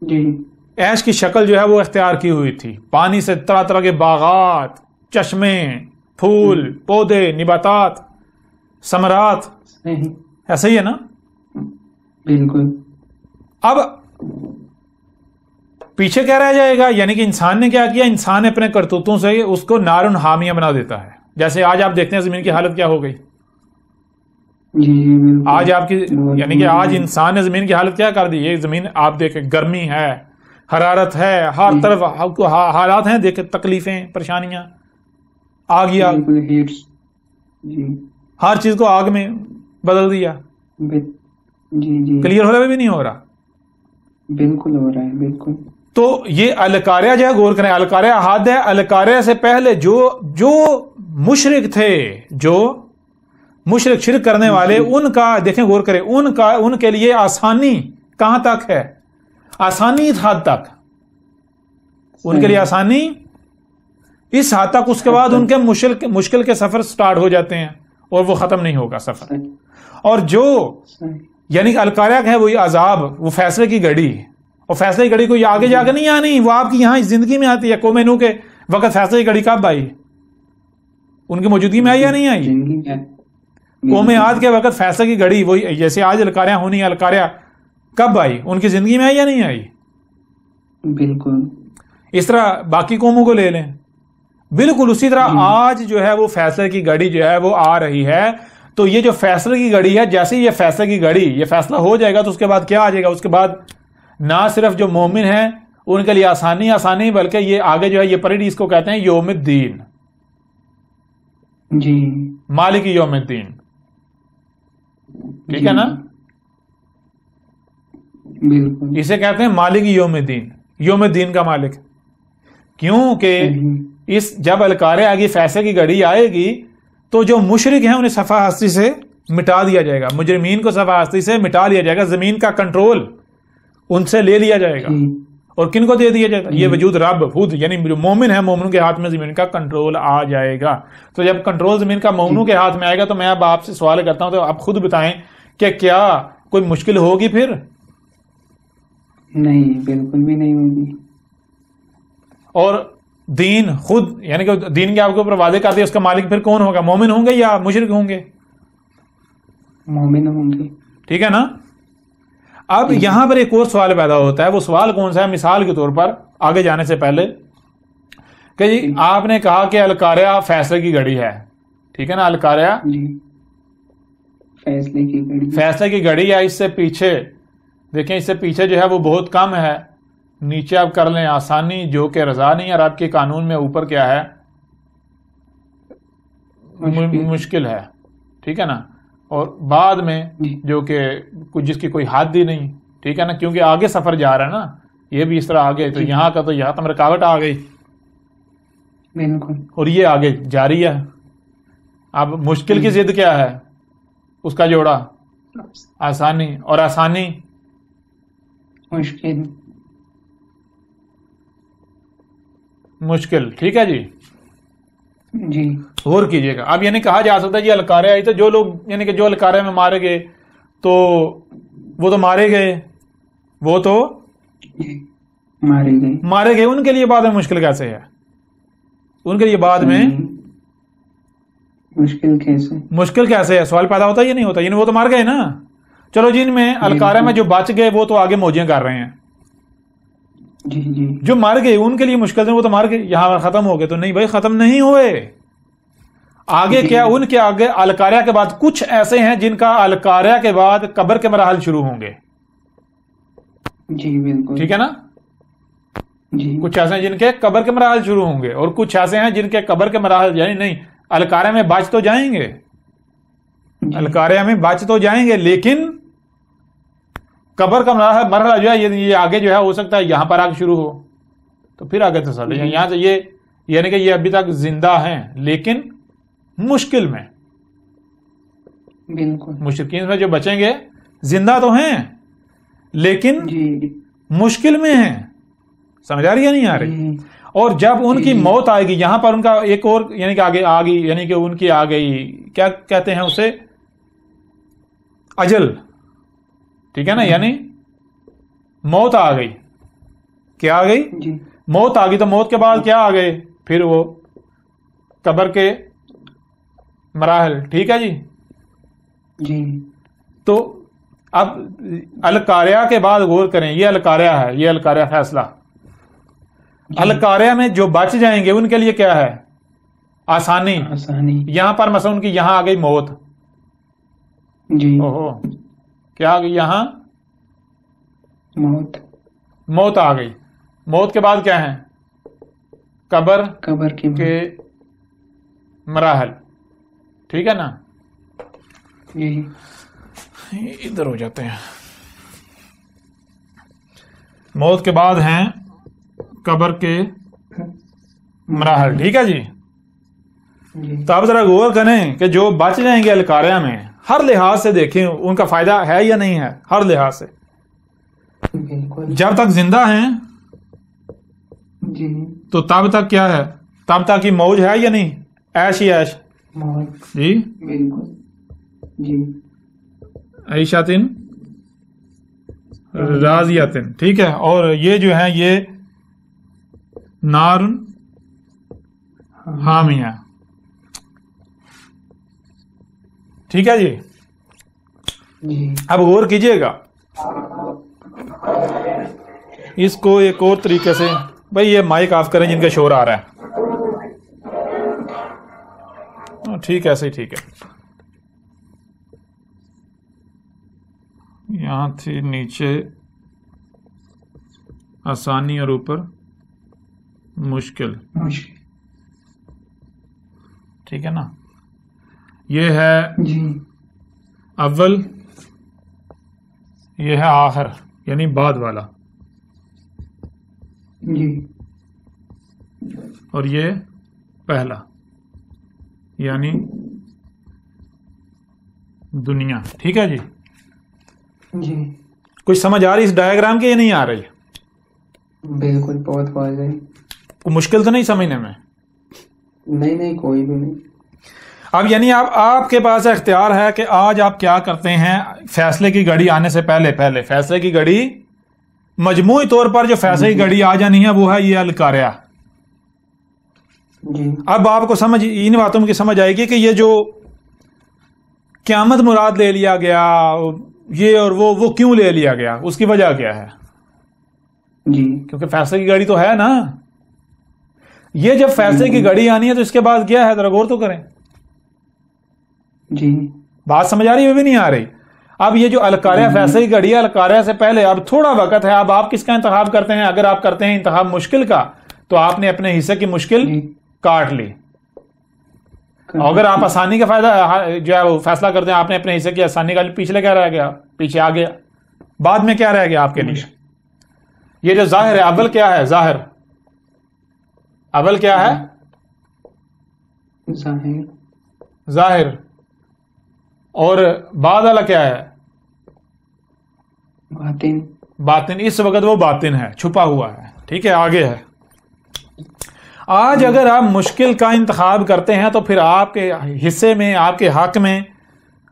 Speaker 2: جی
Speaker 1: عیش کی شکل جو ہے وہ اختیار کی ہوئی تھی. پانی سے طرح طرح کے باغات، چشمے، پھول، پودے، نباتات، ثمرات. ایسا ہی ہے نا؟
Speaker 2: بالکل.
Speaker 1: اب پیچھے کیا رہ جائے گا؟ یعنی کہ انسان نے کیا کیا؟ انسان نے اپنے کرتوتوں سے اس کو نارن حامیہ بنا دیتا ہے. جیسے آج آپ دیکھتے ہیں زمین کی حالت کیا ہو گئی. آج آپ کی یعنی کہ آج انسان نے زمین کی حالت کیا کر دی؟ یہ زمین آپ دیکھیں، گرمی ہے، حرارت ہے، ہر طرف حالات ہیں، دیکھیں تکلیفیں، پریشانیاں، آگ ہی آگ. ہر چیز کو آگ میں بدل دیا. کلیئر ہو رہا بھی نہیں ہو رہا؟
Speaker 2: بالکل ہو رہا ہے. بالکل.
Speaker 1: تو یہ القاریہ جو ہے، غور کریں، القاریہ حد ہے. القاریہ سے پہلے جو مشرک تھے، جو مشرک شرک کرنے والے، ان کا دیکھیں، غور کریں، ان کے لیے آسانی کہاں تک ہے؟ آسانی اس حد تک. ان کے لیے آسانی اس حد تک. اس کے بعد ان کے مشکل کے سفر سٹارٹ ہو جاتے ہیں اور وہ ختم نہیں ہوگا سفر. اور جو یعنی کہ القاریہ ہے وہی عذاب، وہ فیصلے کی گھڑی. اور فیصلے کی گھڑی کو آگے جا کے نہیں آنی، وہ آپ کی یہاں زندگی میں آتی ہے. قوم نوح کے وقت فیصلے کی گھڑی کب آئی؟ ان کی موجودگی میں آئی یا نہیں آئی؟ قوم عاد کے وقت فیصلے کی گھڑی وہی جیسے آج القاریہ ہونی، القاریہ کب آئی؟ ان کی زندگی میں آئی یا نہیں آئی؟
Speaker 2: بالکل.
Speaker 1: اس طرح باقی قوموں کو لے لیں. بالکل اسی طرح آج جو ہے وہ فیصلے کی گھڑی جو ہے وہ آ رہی ہے. تو یہ جو فیصلے کی گھڑی ہے، جیسے یہ فیصلے کی گھڑی یہ فیصلہ ہو جائے گا تو اس کے بعد کیا آ جائے گا؟ اس کے بعد نہ صرف جو مومن ہیں ان کے لیے آسانی بلکہ یہ آگے جو ہے یہ پریڈ اس کو کہتے ہیں یوم الدین.
Speaker 2: جی
Speaker 1: مالک یوم الدین. ٹھیک ہے نا؟
Speaker 2: بالکل
Speaker 1: اسے کہتے ہیں مالک یوم الدین، یوم الدین کا مالک. کیوں کہ اس جب القارہ آگے فیصلے کی گھڑی آئے گی تو جو مشرک ہیں انہیں صفحہ ہستی سے مٹا دیا جائے گا، مجرمین کو صفحہ ہستی سے مٹا لیا جائے گا، زمین کا کنٹرول ان سے لے لیا جائے گا. اور کن کو دے دیا جائے گا؟ یہ وجود رب خود، یعنی جو مومن ہے مومنوں کے ہاتھ میں زمین کا کنٹرول آ جائے گا. تو جب کنٹرول زمین کا مومنوں کے ہاتھ میں آئے گا تو میں اب آپ سے سوال کرتا ہوں، تو آپ خود بتائیں کہ کیا کوئی مشکل ہوگی پھر؟
Speaker 2: نہیں، بالکل بھی نہیں ہوگی.
Speaker 1: اور دین خود، یعنی کہ دین کے آپ کے اوپر وعدے کر دیا، اس کا مالک پھر کون ہوگا؟ مومن ہوں گے یا مشرک ہوں گے؟
Speaker 2: مومن ہوں گے.
Speaker 1: ٹھیک ہے نا؟ اب یہاں پر ایک اور سوال پیدا ہوتا ہے. وہ سوال کون سا ہے؟ مثال کے طور پر آگے جانے سے پہلے کہ جی آپ نے کہا کہ القارہ فیصلے کی گھڑی ہے. ٹھیک ہے نا؟ القارہ
Speaker 2: جی فیصلے کی گھڑی،
Speaker 1: فیصلے کی گھڑی ہے. اس سے پیچھے دیکھیں، اس سے پیچھے جو ہے وہ بہت کم ہے. نیچے آپ کر لیں آسانی، جو کہ رضا نہیں ہے. اور آپ کے قانون میں اوپر کیا ہے؟ مشکل ہے. ٹھیک ہے نا؟ اور بعد میں جو کہ جس کی کوئی حد ہی نہیں. ٹھیک ہے نا؟ کیونکہ آگے سفر جا رہا ہے نا، یہ بھی اس طرح آگے، تو یہاں کا تو یہاں تم رکاوٹ آ گئی.
Speaker 2: بالکل.
Speaker 1: اور یہ آگے جاری ہے. اب مشکل کی ضد کیا ہے؟ اس کا جوڑا آسانی، اور آسانی
Speaker 2: مشکل.
Speaker 1: مشکل. ٹھیک ہے جی.
Speaker 2: جی
Speaker 1: غور کیجئے گا. اب یعنی کہا جا سکتا ہے جی القارہ آئی تو جو لوگ، یعنی کہ جو القارہ میں مارے گئے تو وہ تو مارے گئے، وہ تو مارے گئے، ان کے لیے بعد میں مشکل کیسے ہے؟ ان کے لیے بعد میں مشکل کیسے ہے؟ سوال پیدا ہوتا ہے یا نہیں ہوتا؟ یعنی وہ تو مار گئے نا. چلو جن میں القارہ میں جو بچ گئے وہ تو آگے موجیں کر رہے ہیں.
Speaker 2: جی جی
Speaker 1: جو مار گئے ان کے لیے مشکل ہے، وہ تو مار گئے، یہاں ختم ہو گئے. تو نہیں بھائی، ختم نہیں ہوئے. آگے کیا؟ ان کے آگے القارہ کے بعد کچھ ایسے ہیں جن کا القارہ کے بعد قبر کے مراحل شروع ہوں گے.
Speaker 2: جی بالکل.
Speaker 1: ٹھیک ہے نا؟
Speaker 2: جی
Speaker 1: کچھ ایسے ہیں جن کے قبر کے مراحل شروع ہوں گے، اور کچھ ایسے ہیں جن کے قبر کے مراحل، یعنی نہیں، القارہ میں بچ تو جائیں گے، القارہ میں بچ تو جائیں گے، لیکن قبر کا مرحلہ جو ہے یہ آگے جو ہے ہو سکتا ہے یہاں پر آگے شروع ہو. تو پھر آگے تسلی ہے. یہاں سے یہ یعنی کہ یہ ابھی تک زندہ ہیں لیکن مشکل میں.
Speaker 2: بالکل.
Speaker 1: مشرکین میں جو بچیں گے زندہ تو ہیں لیکن مشکل میں ہیں. سمجھ آ رہی ہے نہیں آ رہی؟ اور جب ان کی موت آئے گی، یہاں پر ان کا ایک اور یعنی کہ آگے آ گئی، یعنی کہ ان کی آ گئی، کیا کہتے ہیں اسے؟ اجل. ٹھیک ہے نا؟ یعنی موت آ گئی. کیا آ گئی؟ موت آ گئی. تو موت کے بعد کیا آ گئے؟ پھر وہ قبر کے مراحل. ٹھیک ہے جی.
Speaker 2: جی
Speaker 1: تو اب القارہ کے بعد غور کریں، یہ القارہ ہے، یہ القارہ فیصلہ. القارہ میں جو بچ جائیں گے ان کے لیے کیا ہے؟ آسانی. یہاں پر مثلا ان کی یہاں آ گئی موت.
Speaker 2: جی
Speaker 1: کیا آ گئی؟ یہاں موت آ گئی. موت کے بعد کیا ہے؟ قبر کے مراحل. ٹھیک ہے نا؟ ادھر ہو جاتے ہیں. موت کے بعد ہیں قبر کے مراحل. ٹھیک ہے جی. تو آپ ذرا غور کریں کہ جو بچ جائیں گے القارہ میں، ہر لحاظ سے دیکھیں ان کا فائدہ ہے یا نہیں ہے، ہر لحاظ سے. جب تک زندہ ہیں تو تب تک کیا ہے؟ تب تک کی موج ہے یا نہیں؟ عیش ہی عیش. جی عیشاتن راضیاتن. ٹھیک ہے. اور یہ جو ہے یہ نار حامیہ. ٹھیک ہے جی. اب غور کیجئے گا اس کو ایک اور طریقے سے. بھائی یہ مائک آف کریں جن کا شور آ رہا ہے. ٹھیک ہے، صحیح، ٹھیک ہے. یہاں تھی نیچے آسانی اور اوپر مشکل. ٹھیک ہے نا. یہ ہے
Speaker 2: جی
Speaker 1: اول، یہ ہے آخر یعنی بعد والا،
Speaker 2: جی
Speaker 1: اور یہ پہلا یعنی دنیا. ٹھیک ہے جی.
Speaker 2: جی
Speaker 1: کچھ سمجھ آ رہی اس ڈائیگرام کی یا نہیں آ رہی؟
Speaker 2: بالکل بہت واضح.
Speaker 1: کوئی مشکل تو نہیں سمجھنے میں؟
Speaker 2: نہیں کوئی بھی نہیں.
Speaker 1: اب یعنی آپ کے پاس اختیار ہے کہ آج آپ کیا کرتے ہیں. فیصلے کی گھڑی آنے سے پہلے فیصلے کی گھڑی، مجموعی طور پر جو فیصلے کی گھڑی آ جانی ہے وہ ہے یہ القاریہ.
Speaker 2: جی
Speaker 1: اب آپ کو سمجھ ان باتوں کی سمجھ آئے گی کہ یہ جو قیامت مراد لے لیا گیا، یہ اور وہ کیوں لے لیا گیا، اس کی وجہ کیا ہے.
Speaker 2: جی
Speaker 1: کیونکہ فیصلے کی گھڑی تو ہے نا. یہ جب فیصلے کی گھڑی آنی ہے تو اس کے بعد کیا ہے، ذرا غور تو کریں.
Speaker 2: جی
Speaker 1: بات سمجھ آ رہی ہے بھی نہیں آ رہی؟ اب یہ جو القاریہ فیصلے کی گھڑی ہے، القاریہ سے پہلے اب تھوڑا وقت ہے. اب آپ کس کا انتخاب کرتے ہیں؟ اگر آپ کرتے ہیں انتخاب مشکل کا تو آپ نے اپنے حصے کی مشکل کاٹ لی. اگر آپ آسانی کا فائدہ جو ہے وہ فیصلہ کرتے ہیں، آپ نے اپنے حصے کی آسانی کا پیچھے کیا رہ گیا، پیچھے آ گیا. بعد میں کیا رہ گیا آپ کے لیے؟ یہ جو ظاہر ہے، اول کیا ہے؟ ظاہر. اول کیا ہے؟ ظاہر. اور بعد والا کیا ہے؟
Speaker 2: باطن.
Speaker 1: باطن. اس وقت وہ باطن ہے، چھپا ہوا ہے. ٹھیک ہے، آگے ہے. آج اگر آپ مشکل کا انتخاب کرتے ہیں تو پھر آپ کے حصے میں، آپ کے حق میں،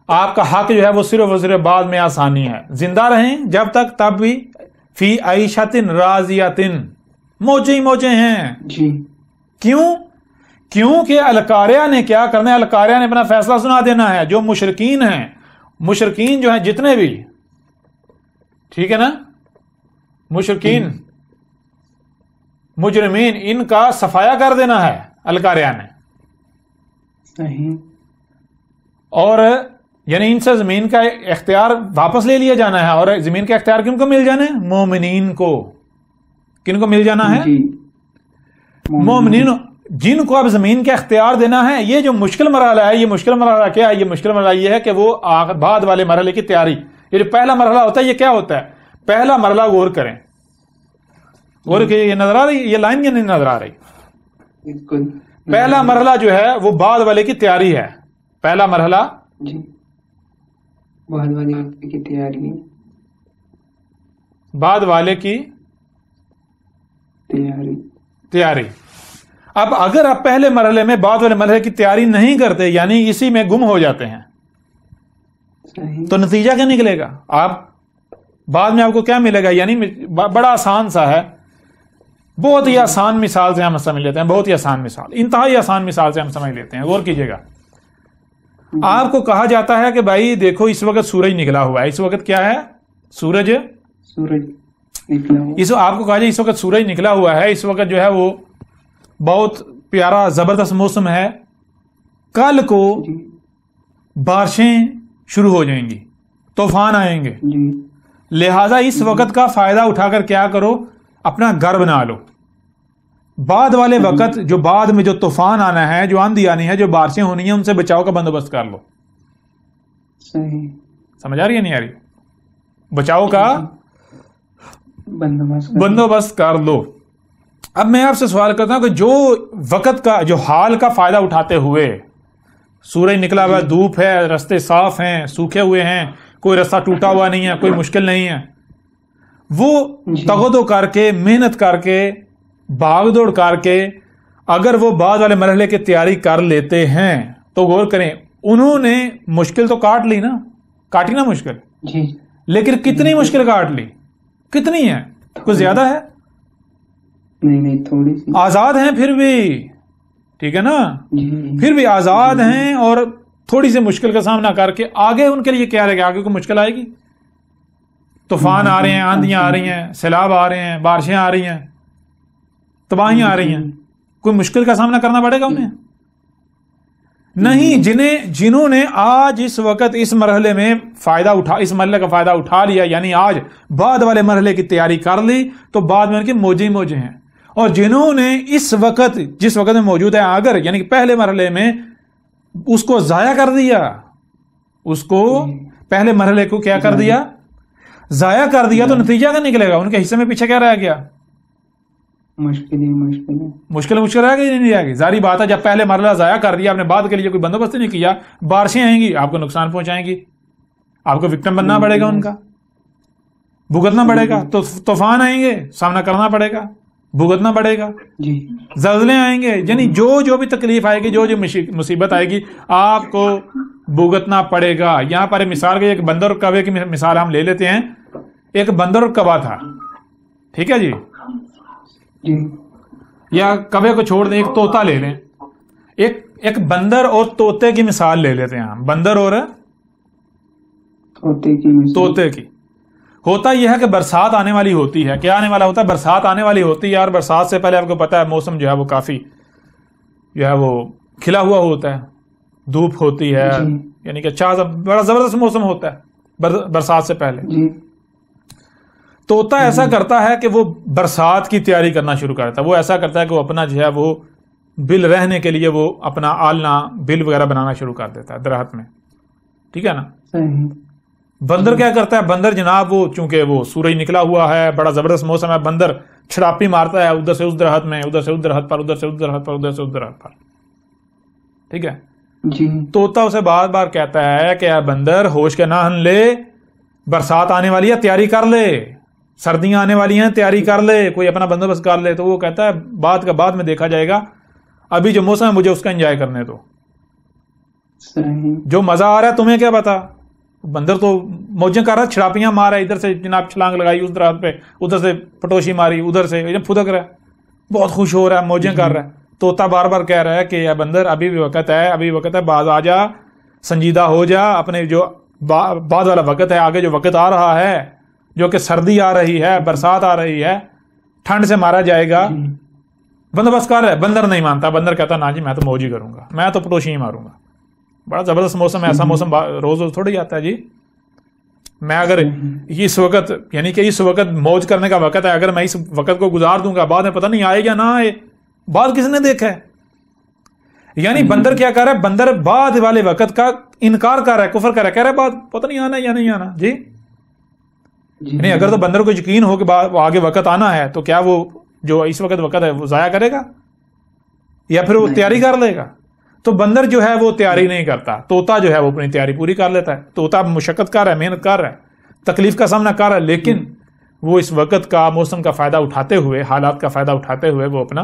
Speaker 1: آپ کا حق جو ہے وہ صرف اور صرف بعد میں آسانی ہے. زندہ رہیں جب تک تب بھی فی عیشۃ راضیۃ، موجے ہی موجے ہیں.
Speaker 2: جی
Speaker 1: کیونکہ القاریہ نے کیا کرنا ہے؟ القاریہ نے اپنا فیصلہ سنا دینا ہے. جو مشرکین ہیں، مشرکین جو ہیں جتنے بھی، ٹھیک ہے نا، مشرکین مجرمین، ان کا صفایا کر دینا ہے القاریہ نے.
Speaker 2: صحیح.
Speaker 1: اور یعنی ان سے زمین کا اختیار واپس لے لیا جانا ہے. اور زمین کا اختیار کن کو مل جانا ہے؟ مومنین کو. کن کو مل جانا ہے؟ مومنین. جن کو اب زمین کا اختیار دینا ہے. یہ جو مشکل مرحلہ ہے، یہ مشکل مرحلہ کیا ہے؟ یہ مشکل مرحلہ یہ ہے کہ وہ بعد والے مرحلے کی تیاری. یہ جو پہلا مرحلہ ہوتا ہے یہ کیا ہوتا ہے؟ پہلا مرحلہ غور کریں، غور کہ یہ نظر آ رہی، یہ لائن یا نہیں نظر آ رہی؟
Speaker 2: بالکل.
Speaker 1: پہلا مرحلہ جو ہے وہ بعد والے کی تیاری ہے. پہلا مرحلہ
Speaker 2: جی بعد والے کی تیاری.
Speaker 1: بعد والے کی تیاری. اب اگر آپ پہلے مرحلے میں بعد والے مرحلے کی تیاری نہیں کرتے، یعنی اسی میں گم ہو جاتے ہیں، تو نتیجہ کیا نکلے گا؟ آپ بعد میں آپ کو کیا ملے گا؟ یعنی بڑا آسان سا ہے. بہت ہی آسان مثال سے ہم سمجھ لیتے ہیں. بہت ہی آسان مثال، انتہائی آسان مثال سے ہم سمجھ لیتے ہیں. غور کیجئے گا. آپ کو کہا جاتا ہے کہ بھائی دیکھو اس وقت سورج نکلا ہوا ہے. اس وقت کیا ہے؟ سورج
Speaker 2: نکلا ہوا.
Speaker 1: آپ کو کہا جائے اس وقت سورج نکلا ہوا ہے. اس وقت جو ہے وہ بہت پیارا زبردست موسم ہے. کل کو بارشیں شروع ہو جائیں گی، طوفان آئیں گے. لہذا اس وقت کا فائدہ اٹھا کر کیا کرو؟ اپنا گھر بنا لو. بعد والے وقت جو بعد میں جو طوفان آنا ہے، جو آندھی آنی ہے، جو بارشیں ہونی ہیں، ان سے بچاؤ کا بندوبست کر لو.
Speaker 2: صحیح.
Speaker 1: سمجھ آ رہی ہے نہیں آ رہی؟ بچاؤ کا بندوبست کر لو. اب میں آپ سے سوال کرتا ہوں کہ جو وقت کا، جو حال کا فائدہ اٹھاتے ہوئے، سورج نکلا ہوا، دھوپ ہے، رستے صاف ہیں، سوکھے ہوئے ہیں، کوئی رستہ ٹوٹا ہوا نہیں ہے، کوئی مشکل نہیں ہے، وہ تغدو کر کے، محنت کر کے، بھاگ دوڑ کر کے اگر وہ بعد والے مرحلے کی تیاری کر لیتے ہیں تو غور کریں، انہوں نے مشکل تو کاٹ لی نا، کاٹی نا مشکل. لیکن کتنی مشکل کاٹ لی؟ کتنی ہے؟ کچھ زیادہ ہے؟
Speaker 2: نہیں تھوڑی سی.
Speaker 1: آزاد ہیں پھر بھی، ٹھیک ہے نا، پھر بھی آزاد ہیں. اور تھوڑی سی مشکل کا سامنا کر کے آگے ان کے لیے کیا رہے گا؟ آگے کو مشکل آئے گی. طوفان آ رہے ہیں، آندھیاں آ رہی ہیں، سیلاب آ رہے ہیں، بارشیں آ رہی ہیں، تباہیاں آ رہی ہیں. کوئی مشکل کا سامنا کرنا پڑے گا انہیں. نہیں، جنہوں نے آج اس وقت اس مرحلے میں اس مرحلے کا فائدہ اٹھا لیا، یعنی آج بعد والے مرحلے کی تیاری کر لی، تو بعد میں ان کے موجے ہی موجے ہیں. اور جنہوں نے اس وقت جس وقت میں موجود ہے اگر یعنی کہ پہلے مرحلے میں اس کو ضائع کر دیا، اس کو پہلے مرحلے کو کیا کر دیا، ضائع کر دیا، تو نتیجہ کیا نکلے گا؟ ان کے حصے میں پیچھے کیا رہ گیا؟ مشکل رہ گئی نہیں رہ گئی. ظاہری بات ہے جب پہلے مرحلہ ضائع کر دیا، آپ نے بعد کے لیے کوئی بندوبست نہیں کیا، بارشیں آئیں گی، آپ کو نقصان پہنچائیں گی، آپ کو وکٹم بننا پڑے گا، ان کا بھگتنا پڑے گا. تو طوفان آئیں گے، سامنا کرنا پڑے گا، بھگتنا پڑے گا. زلزلے آئیں گے، یعنی جو بھی تکلیف آئے گی، جو مصیبت آئے گی، آپ کو بھگتنا پڑے گا. یہاں پر مثال کے ایک بندر اور کوے کی مثال ہم لے لیتے ہیں. ایک بندر اور کوا تھا، ٹھیک ہے جی، یا کوے کو چھوڑ دیں، ایک طوطا لے لیں. ایک بندر اور طوطے کی مثال لے لیتے ہیں ہم، بندر اور طوطے کی. ہوتا یہ ہے کہ برسات آنے والی ہوتی ہے. کیا آنے والا ہوتا ہے؟ برسات آنے والی ہوتی ہے. اور برسات سے پہلے آپ کو پتا ہے موسم جو ہے وہ کافی جو ہے وہ کھلا ہوا ہوتا ہے، دھوپ ہوتی ہے، یعنی کہ بڑا زبردست موسم ہوتا ہے برسات سے پہلے. طوطا ایسا کرتا ہے کہ وہ برسات کی تیاری کرنا شروع کرتا ہے. وہ ایسا کرتا ہے کہ وہ اپنا جو ہے وہ بل رہنے کے لیے وہ اپنا آلنا بل وغیرہ بنانا شروع کر دیتا ہے درخت میں، ٹھیک ہے نا. بندر کیا کرتا ہے؟ بندر جناب وہ چونکہ وہ سورج نکلا ہوا ہے، بڑا زبردست موسم ہے، بندر چھڑاپی مارتا ہے ادھر سے اس درخت میں، ادھر سے اس درخت پر، ادھر سے اس درخت پر، ادھر سے اس درخت پر، ٹھیک ہے. طوطا اسے بار بار کہتا ہے کہ اے بندر ہوش کے نہ لے، برسات آنے والی ہے، تیاری کر لے، سردیاں آنے والی ہیں، تیاری کر لے، کوئی اپنا بندوبست کر لے. تو وہ کہتا ہے بعد کا بعد میں دیکھا جائے گا، ابھی جو موسم ہے مجھے اس کا انجوائے کرنے دو، جو مزہ آ رہا ہے تمہیں کیا پتا. بندر تو موجیں کر رہا ہے، چھڑاپیاں مار رہا ہے، ادھر سے جناب چھلانگ لگائی اس درخت پہ، ادھر سے پٹوشی ماری، ادھر سے پھدک رہا ہے، بہت خوش ہو رہا ہے، موجیں کر رہا ہے. طوطا بار بار کہہ رہا ہے کہ اے بندر ابھی بھی وقت ہے، ابھی وقت ہے، باز آ جا، سنجیدہ ہو جا، اپنے جو بعد والا وقت ہے، آگے جو وقت آ رہا ہے، جو کہ سردی آ رہی ہے، برسات آ رہی ہے، ٹھنڈ سے مارا جائے گا، بندوبست کر رہا ہے. بندر نہیں مانتا، بندر کہتا نا جی میں تو موج ہی کروں گا، میں تو پٹوشی ہی ماروں گا. بڑا زبردست موسم ہے، ایسا موسم روز روز تھوڑی آتا ہے جی. میں اگر اس وقت یعنی کہ اس وقت موج کرنے کا وقت ہے، اگر میں اس وقت کو گزار دوں گا، بعد میں پتہ نہیں آئے یا نہ آئے، بعد کس نے دیکھا ہے. یعنی بندر کیا کر رہا ہے؟ بندر بعد والے وقت کا انکار کر رہا ہے، کفر کر رہا ہے، کہہ رہا ہے بعد پتہ نہیں آنا یا نہیں آنا. جی نہیں، اگر تو بندر کو یقین ہو کہ آگے وقت آنا ہے، تو کیا وہ جو اس وقت ہے وہ ضائع کرے گا یا پھر وہ تیاری کر لے گا؟ تو بندر جو ہے وہ تیاری نہیں کرتا، طوطا جو ہے وہ اپنی تیاری پوری کر لیتا ہے. طوطا مشقت کر رہا ہے، محنت کر رہا ہے، تکلیف کا سامنا کر رہا ہے، لیکن وہ اس وقت کا موسم کا فائدہ اٹھاتے ہوئے، حالات کا فائدہ اٹھاتے ہوئے وہ اپنا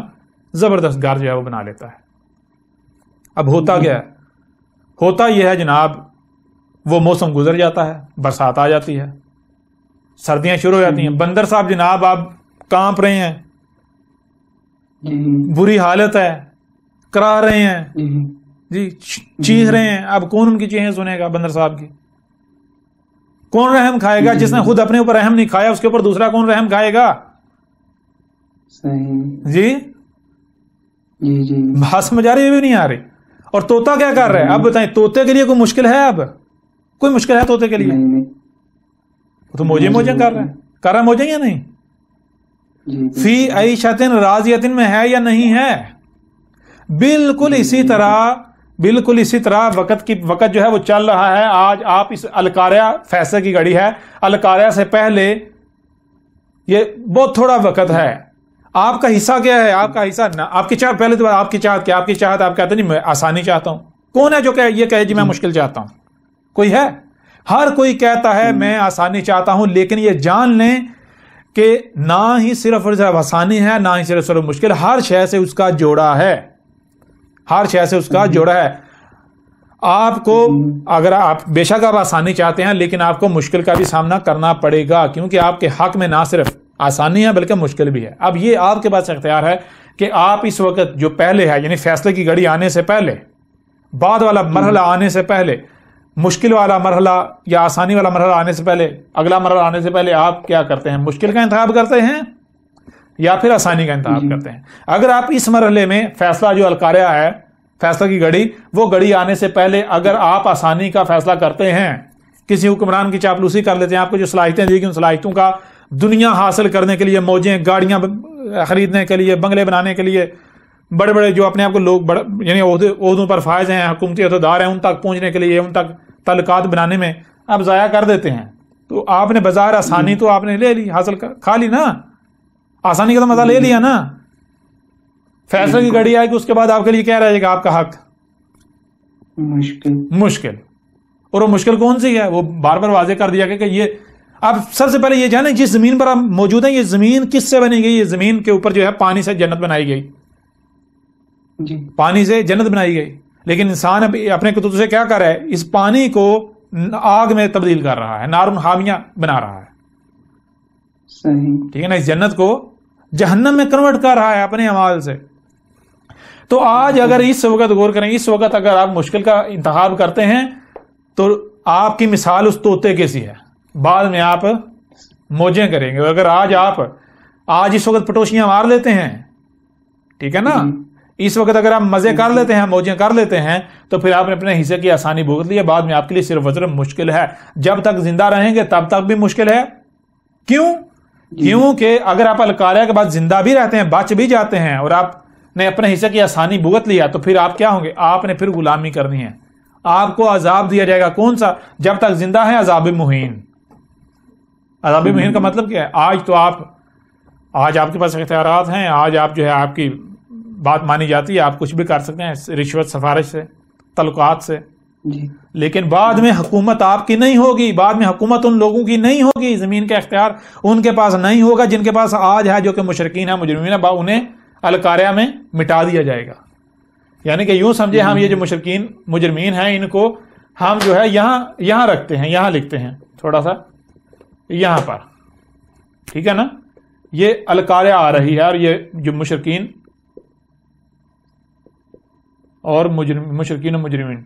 Speaker 1: زبردست گھر جو ہے وہ بنا لیتا ہے. اب ہوتا کیا ہے؟ ہوتا یہ ہے جناب، وہ موسم گزر جاتا ہے، برسات آ جاتی ہے، سردیاں شروع ہو جاتی ہیں. بندر صاحب جناب آپ کانپ رہے ہیں، بری حالت ہے، کرا رہے ہیں جی، چیخ رہے ہیں. اب کون ان کی چیخیں سنے گا؟ بندر صاحب کی. کون رحم کھائے گا؟ جس نے خود اپنے اوپر رحم نہیں کھایا، اس کے اوپر دوسرا کون رحم کھائے گا؟ جی بات سمجھ آ رہی بھی نہیں آ رہی. اور طوطا کیا کر رہا ہے؟ اب بتائیں، طوطے کے لیے کوئی مشکل ہے؟ اب کوئی مشکل ہے طوطے کے لیے؟ تو موجیں کر رہا ہے موجیں یا نہیں؟ فی عیشۃ راضیۃ میں ہے یا نہیں ہے؟ بالکل اسی طرح وقت جو ہے وہ چل رہا ہے. آج آپ اس القاریہ فیصلے کی گھڑی ہے، القاریہ سے پہلے یہ بہت تھوڑا وقت ہے. آپ کا حصہ کیا ہے؟ آپ کا حصہ آپ کی چاہت، پہلے تو آپ کی چاہت کیا؟ آپ کی چاہت آپ کہتے نہیں میں آسانی چاہتا ہوں. کون ہے جو کہ یہ کہے جی میں مشکل چاہتا ہوں؟ کوئی ہے؟ ہر کوئی کہتا ہے میں آسانی چاہتا ہوں، لیکن یہ جان لیں کہ نہ ہی صرف آسانی ہے، نہ ہی صرف مشکل، ہر شے سے اس کا جوڑا ہے، ہر شے سے اس کا جوڑا ہے. آپ کو اگر آپ بے شک آپ آسانی چاہتے ہیں، لیکن آپ کو مشکل کا بھی سامنا کرنا پڑے گا، کیونکہ آپ کے حق میں نہ صرف آسانی ہے بلکہ مشکل بھی ہے. اب یہ آپ کے پاس اختیار ہے کہ آپ اس وقت جو پہلے ہے، یعنی فیصلے کی گھڑی آنے سے پہلے، بعد والا مرحلہ آنے سے پہلے، مشکل والا مرحلہ یا آسانی والا مرحلہ آنے سے پہلے، اگلا مرحلہ آنے سے پہلے آپ کیا کرتے ہیں؟ مشکل کا انتخاب کرتے ہیں یا پھر آسانی کا انتخاب کرتے ہیں؟ اگر آپ اس مرحلے میں فیصلہ جو القاریہ ہے فیصلہ کی گھڑی، وہ گھڑی آنے سے پہلے اگر آپ آسانی کا فیصلہ کرتے ہیں، کسی حکمران کی چاپلوسی کر لیتے ہیں، آپ کو جو صلاحیتیں دی گئی ان صلاحیتوں کا دنیا حاصل کرنے کے لیے، موجیں گاڑیاں خریدنے کے لیے، بنگلے بنانے کے لیے، بڑے بڑے جو اپنے آپ کو لوگ یعنی عہدوں پر فائز ہیں، حکومتی عہدیدار ہیں، ان تک پہنچنے کے لیے، ان تک تعلقات بنانے میں آپ ضائع کر دیتے ہیں. تو آپ نے بظاہر آسانی تو آپ نے لے لی، حاصل کھا لی نا، آسانی کا تو مزہ لے لیا نا. فیصلے کی گھڑی آئے گی، اس کے بعد آپ کے لیے کیا رہے گا؟ آپ کا حق مشکل. اور وہ مشکل کون سی ہے؟ وہ بار بار واضح کر دیا کہ یہ آپ سب سے پہلے یہ جانیں جس زمین پر آپ موجود ہیں یہ زمین کس سے بنی گئی؟ یہ زمین کے اوپر جو ہے پانی سے جنت بنائی گئی، پانی سے جنت بنائی گئی. لیکن انسان اب اپنے کتب سے کیا کر رہا ہے؟ اس پانی کو آگ میں تبدیل کر رہا ہے، نار حامیہ بنا رہا ہے. ٹھیک ہے نا؟ اس جنت کو جہنم میں کنورٹ کر رہا ہے اپنے اعمال سے. تو آج اگر اس وقت غور کریں، اس وقت اگر آپ مشکل کا انتخاب کرتے ہیں تو آپ کی مثال اس طوطے کی سی ہے، بعد میں آپ موجیں کریں گے. اگر آج اس وقت پٹوشیاں مار لیتے ہیں، ٹھیک ہے نا، اس وقت اگر آپ مزے کر لیتے ہیں، موجیں کر لیتے ہیں، تو پھر آپ نے اپنے حصے کی آسانی بھوگت لی ہے. بعد میں آپ کے لیے صرف وزر مشکل ہے. جب تک زندہ رہیں گے تب تک بھی مشکل ہے. کیونکہ اگر آپ القاریہ کے بعد زندہ بھی رہتے ہیں، بچ بھی جاتے ہیں، اور آپ نے اپنے حصے کی آسانی بھوگت لیا، تو پھر آپ کیا ہوں گے؟ آپ نے پھر غلامی کرنی ہے. آپ کو عذاب دیا جائے گا. کون سا؟ جب تک زندہ ہے عذاب مہین. عذاب مہین کا مطلب کیا ہے؟ آج آپ کے پاس اختیارات ہیں، آج آپ جو ہے آپ کی بات مانی جاتی ہے، آپ کچھ بھی کر سکتے ہیں رشوت، سفارش سے، تعلقات سے. لیکن بعد میں حکومت آپ کی نہیں ہوگی، بعد میں حکومت ان لوگوں کی نہیں ہوگی، زمین کا اختیار ان کے پاس نہیں ہوگا جن کے پاس آج ہے، جو کہ مشرکین ہیں، مجرمین ہیں. انہیں القاریہ میں مٹا دیا جائے گا. یعنی کہ یوں سمجھے ہم یہ جو مشرکین مجرمین ہیں ان کو ہم جو ہے یہاں رکھتے ہیں، یہاں لکھتے ہیں تھوڑا سا یہاں پر، ٹھیک ہے نا. یہ القاریہ آ رہی ہے، اور یہ جو مشرکین اور مشرکین و مجرمین،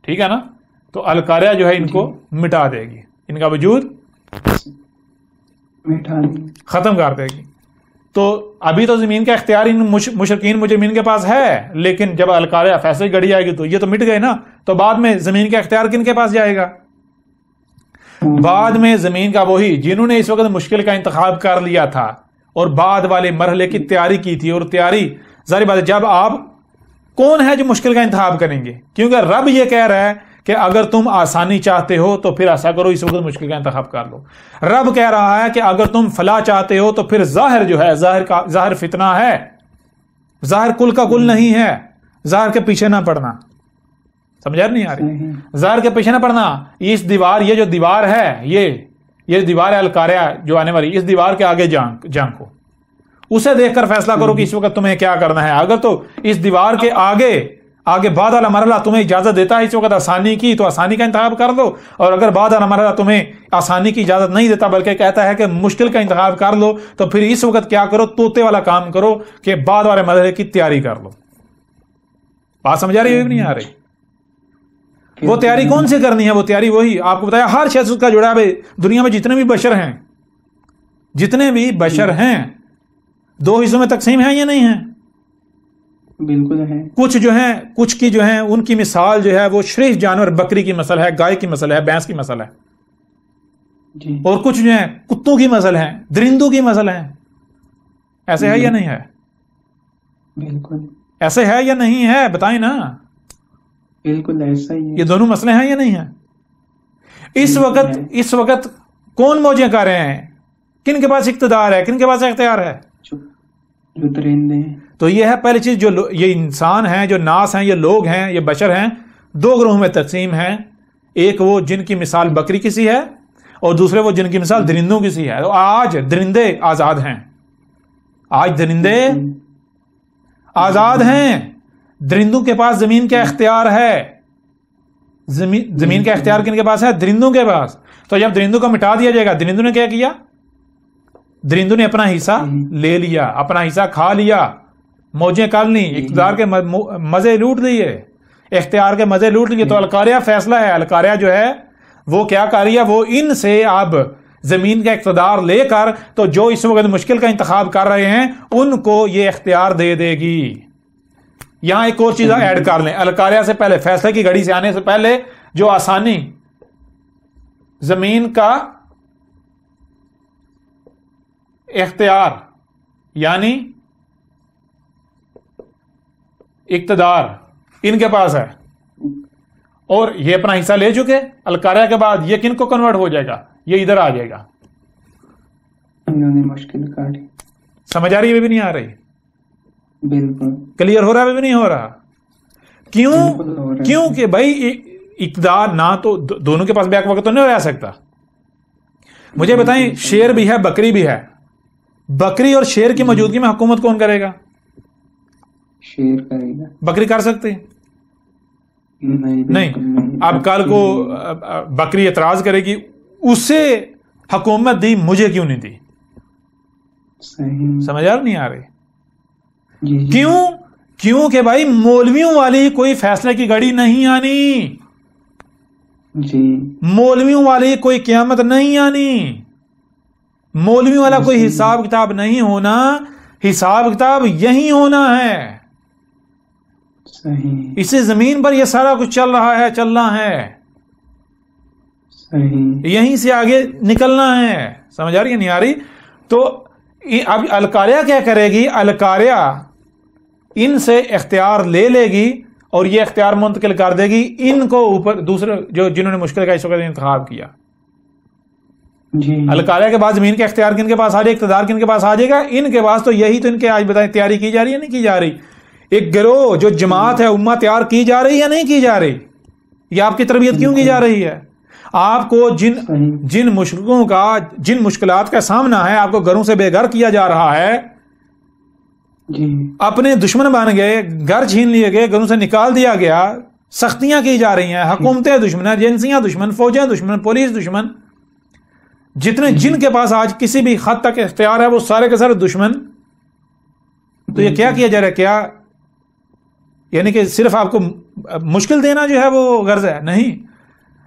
Speaker 1: ٹھیک ہے نا. تو القاریہ جو ہے ان کو مٹا دے گی، ان کا وجود ختم کر دے گی. تو ابھی تو زمین کا اختیار ان مشرکین مجرمین کے پاس ہے، لیکن جب القاریہ فیصلے گھڑی آئے گی تو یہ تو مٹ گئے نا. تو بعد میں زمین کا اختیار کن کے پاس جائے گا؟ بعد میں زمین کا وہی جنہوں نے اس وقت مشکل کا انتخاب کر لیا تھا اور بعد والے مرحلے کی تیاری کی تھی. اور تیاری ظاہر بات ہے، جب آپ کون ہے جو مشکل کا انتخاب کریں گے؟ کیونکہ رب یہ کہہ رہا ہے کہ اگر تم آسانی چاہتے ہو تو پھر ایسا کرو، اس وقت مشکل کا انتخاب کر لو. رب کہہ رہا ہے کہ اگر تم فلاح چاہتے ہو تو پھر ظاہر جو ہے، ظاہر فتنہ ہے، ظاہر کل کا کل نہیں ہے. ظاہر کے پیچھے نہ پڑنا. سمجھا نہیں آ رہی؟ ظاہر کے پیچھے نہ پڑنا. اس دیوار، یہ جو دیوار ہے، یہ دیوار ہے القاریہ جو آنے والی، اس دیوار کے آگے جھانکو، اسے دیکھ کر فیصلہ کرو کہ اس وقت تمہیں کیا کرنا ہے. اگر تو اس دیوار کے آگے بعد والا مرحلہ تمہیں اجازت دیتا ہے اس وقت آسانی کی، تو آسانی کا انتخاب کر دو. اور اگر بعد والا مرحلہ تمہیں آسانی کی اجازت نہیں دیتا بلکہ کہتا ہے کہ مشکل کا انتخاب کر لو، تو پھر اس وقت کیا کرو؟ طوطے والا کام کرو کہ بعد والے مرحلے کی تیاری کر لو. بات سمجھا رہی ہے نہیں آ رہی؟ وہ تیاری کون سی کرنی ہے؟ وہ تیاری وہی آپ کو بتایا، ہر شخص کا جڑا ہے. دنیا میں جتنے بھی بشر ہیں دو حصوں میں تقسیم ہیں یا نہیں ہیں؟
Speaker 2: بالکل ہے.
Speaker 1: کچھ کی جو ہیں ان کی مثال جو ہے وہ شریف جانور، بکری کی مثل ہے، گائے کی مثل ہے، بھینس کی مثل ہے. اور کچھ جو ہیں کتوں کی مثل ہیں، درندوں کی مثل ہیں. ایسے ہے یا نہیں ہے؟
Speaker 2: بالکل
Speaker 1: ایسے ہے یا نہیں ہے؟ بتائیں نا.
Speaker 2: بالکل ایسا ہی ہے.
Speaker 1: یہ دونوں مسئلے ہیں یا نہیں ہیں؟ اس وقت کون موجیں کر رہے ہیں؟ کن کے پاس اقتدار ہے؟ کن کے پاس اختیار ہے؟
Speaker 2: جو درندے ہیں.
Speaker 1: تو یہ ہے پہلی چیز. جو یہ انسان ہیں، جو ناس ہیں، یہ لوگ ہیں، یہ بشر ہیں، دو گروہوں میں تقسیم ہیں. ایک وہ جن کی مثال بکری کی سی ہے، اور دوسرے وہ جن کی مثال درندوں کی سی ہے. تو آج درندے آزاد ہیں. آج درندے آزاد ہیں. درندوں کے پاس زمین کا اختیار ہے. زمین کا اختیار کن کے پاس ہے؟ درندوں کے پاس. تو جب درندوں کو مٹا دیا جائے گا، درندوں نے کیا کیا؟ درندوں نے اپنا حصہ لے لیا، اپنا حصہ کھا لیا، موجیں کر لی، اقتدار کے مزے لوٹ لیے، اختیار کے مزے لوٹ لیے. تو القاریہ فیصلہ ہے. القاریہ جو ہے وہ کیا کر رہی ہے؟ وہ ان سے اب زمین کا اقتدار لے کر، تو جو اس وقت مشکل کا انتخاب کر رہے ہیں ان کو یہ اختیار دے دے گی. یہاں ایک اور چیز ایڈ کر لیں، القاریہ سے پہلے، فیصلے کی گھڑی سے آنے سے پہلے جو آسانی زمین کا اختیار یعنی اقتدار ان کے پاس ہے اور یہ اپنا حصہ لے چکے، القاریہ کے بعد یہ کن کو کنورٹ ہو جائے گا؟ یہ ادھر آ جائے گا.
Speaker 2: انہوں نے مشکل کاٹی.
Speaker 1: سمجھ آ رہی ہے بھی نہیں آ رہی؟
Speaker 2: بالکل
Speaker 1: کلیئر ہو رہا ہے بھی نہیں ہو رہا؟ کیوں کہ بھائی اقتدار نہ تو دونوں کے پاس بیک وقت تو نہیں رہ سکتا. مجھے بتائیں، شیر بھی ہے بکری بھی ہے، بکری اور شیر کی موجودگی میں حکومت کون کرے گا؟
Speaker 2: شیر کرے گا.
Speaker 1: بکری کر سکتے نہیں. اب کل کو بکری اعتراض کرے گی، اسے حکومت دی مجھے کیوں نہیں دی؟ سمجھ نہیں آ رہی؟ کیوں کہ بھائی مولویوں والی کوئی فیصلے کی گھڑی نہیں آنی
Speaker 2: جی،
Speaker 1: مولویوں والی کوئی قیامت نہیں آنی، مولویوں والا کوئی حساب کتاب نہیں ہونا، حساب کتاب یہی ہونا ہے.
Speaker 2: صحیح.
Speaker 1: اسی زمین پر یہ سارا کچھ چلنا ہے،
Speaker 2: صحیح.
Speaker 1: یہیں سے آگے نکلنا ہے. سمجھ آ رہی ہے نہیں آ رہی؟ تو اب القاریہ کیا کرے گی؟ القاریہ ان سے اختیار لے گی اور یہ اختیار منتقل کر دے گی ان کو اوپر، دوسرے جنہوں نے مشکل کا اس وقت انتخاب کیا.
Speaker 2: جی.
Speaker 1: القاریہ کے بعد زمین کا اختیار کن کے پاس آ جائے، اقتدار کن کے پاس آ جائے گا؟ ان کے پاس. تو یہی تو ان کے آج بتائیں تیاری کی جا رہی ہے نہیں کی جا رہی؟ ایک گروہ جو جماعت ہے امہ تیار کی جا رہی ہے نہیں کی جا رہی؟ یہ آپ کی تربیت کیوں کی جا رہی ہے؟ آپ کو جن مشکلوں کا، جن مشکلات کا سامنا ہے، آپ کو گھروں سے بے گھر کیا جا رہا ہے، اپنے دشمن بن گئے، گھر چھین لیے گئے، گھروں سے نکال دیا گیا، سختیاں کی جا رہی ہیں، حکومتیں دشمن، ایجنسیاں دشمن، فوجیں دشمن، پولیس دشمن، جن کے پاس آج کسی بھی حد تک اختیار ہے وہ سارے کے سارے دشمن. تو یہ کیا کیا جا رہا ہے؟ کیا یعنی کہ صرف آپ کو مشکل دینا جو ہے وہ غرض ہے؟ نہیں.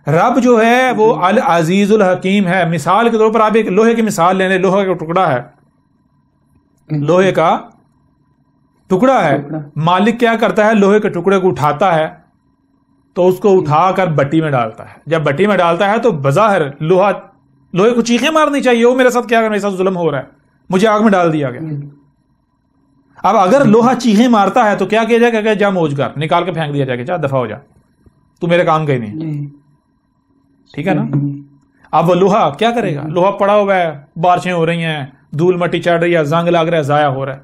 Speaker 1: رب جو ہے وہ العزیز الحکیم ہے. مثال کے طور پر آپ ایک لوہے کی مثال لیں، لوہے کا ٹکڑا ہے، لوہے کا ٹکڑا ہے. مالک کیا کرتا ہے؟ لوہے کے ٹکڑے کو اٹھاتا ہے تو اس کو اٹھا کر بٹی میں ڈالتا ہے. جب بٹی میں ڈالتا ہے تو بظاہر لوہے کو چیخیں مارنی چاہیے، وہ میرے ساتھ کیا میرے ساتھ ظلم ہو رہا ہے، مجھے آگ میں ڈال دیا گیا. اب اگر لوہا چیخیں مارتا ہے تو کیا کیا جائے گا؟ جا موج کر، نکال کے پھینک دیا جائے گا، جا دفع ہو جا، تو میرے کام کا ہی نہیں. ٹھیک ہے نا؟ اب وہ لوہا کیا کرے گا؟ لوہا پڑا ہوا ہے، بارشیں ہو رہی ہیں، دھول مٹی چڑھ رہی ہے، زنگ لگ رہا ہے، ضائع ہو رہا ہے،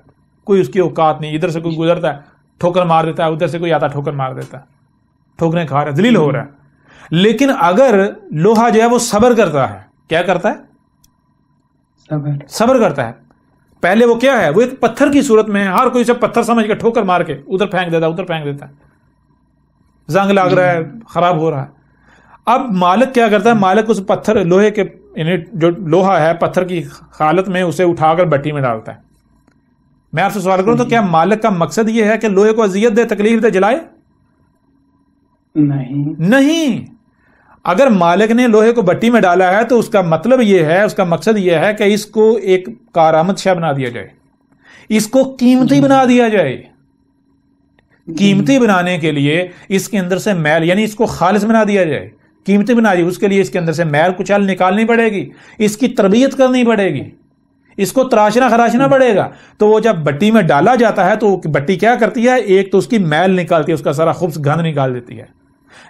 Speaker 1: کوئی اس کی اوقات نہیں. ادھر سے کوئی گزرتا ہے ٹھوکر مار دیتا ہے، ادھر سے کوئی آتا ٹھوکر مار دیتا ہے، ٹھوکریں کھا رہا ہے، ذلیل ہو رہا ہے. لیکن اگر لوہا جو ہے وہ صبر کرتا ہے، کیا کرتا ہے؟ صبر کرتا ہے. پہلے وہ کیا ہے؟ وہ ایک پتھر کی صورت میں ہے، ہر کوئی سے پتھر سمجھ کے ٹھوکر مار کے ادھر پھینک دیتا ہے، ادھر پھینک دیتا ہے، زنگ لگ رہا ہے، خراب ہو رہا ہے. اب مالک کیا کرتا ہے؟ مالک اس پتھر، لوہے کے جو لوہا ہے پتھر کی حالت میں اسے اٹھا کر بٹی میں ڈالتا ہے. میں آپ سے سوال کروں تو کیا مالک کا مقصد یہ ہے کہ لوہے کو اذیت دے، تکلیف دے، جلائے؟ نہیں. اگر مالک نے لوہے کو بٹی میں ڈالا ہے تو اس کا مطلب یہ ہے، اس کا مقصد یہ ہے کہ اس کو ایک کارآمد شے بنا دیا جائے، اس کو قیمتی بنا دیا جائے. قیمتی بنانے کے لیے اس کے اندر سے میل، یعنی اس کو خالص بنا دیا جائے، قیمتی بنا دی. اس کے لیے اس کے اندر سے میل کچل نکالنی پڑے گی، اس کی تربیت کرنی پڑے گی، اس کو تراشنا خراشنا پڑے گا. تو وہ جب بٹی میں ڈالا جاتا ہے تو بٹی کیا کرتی ہے؟ ایک تو اس کی میل نکالتی ہے، اس کا سارا خبث گند نکال دیتی ہے.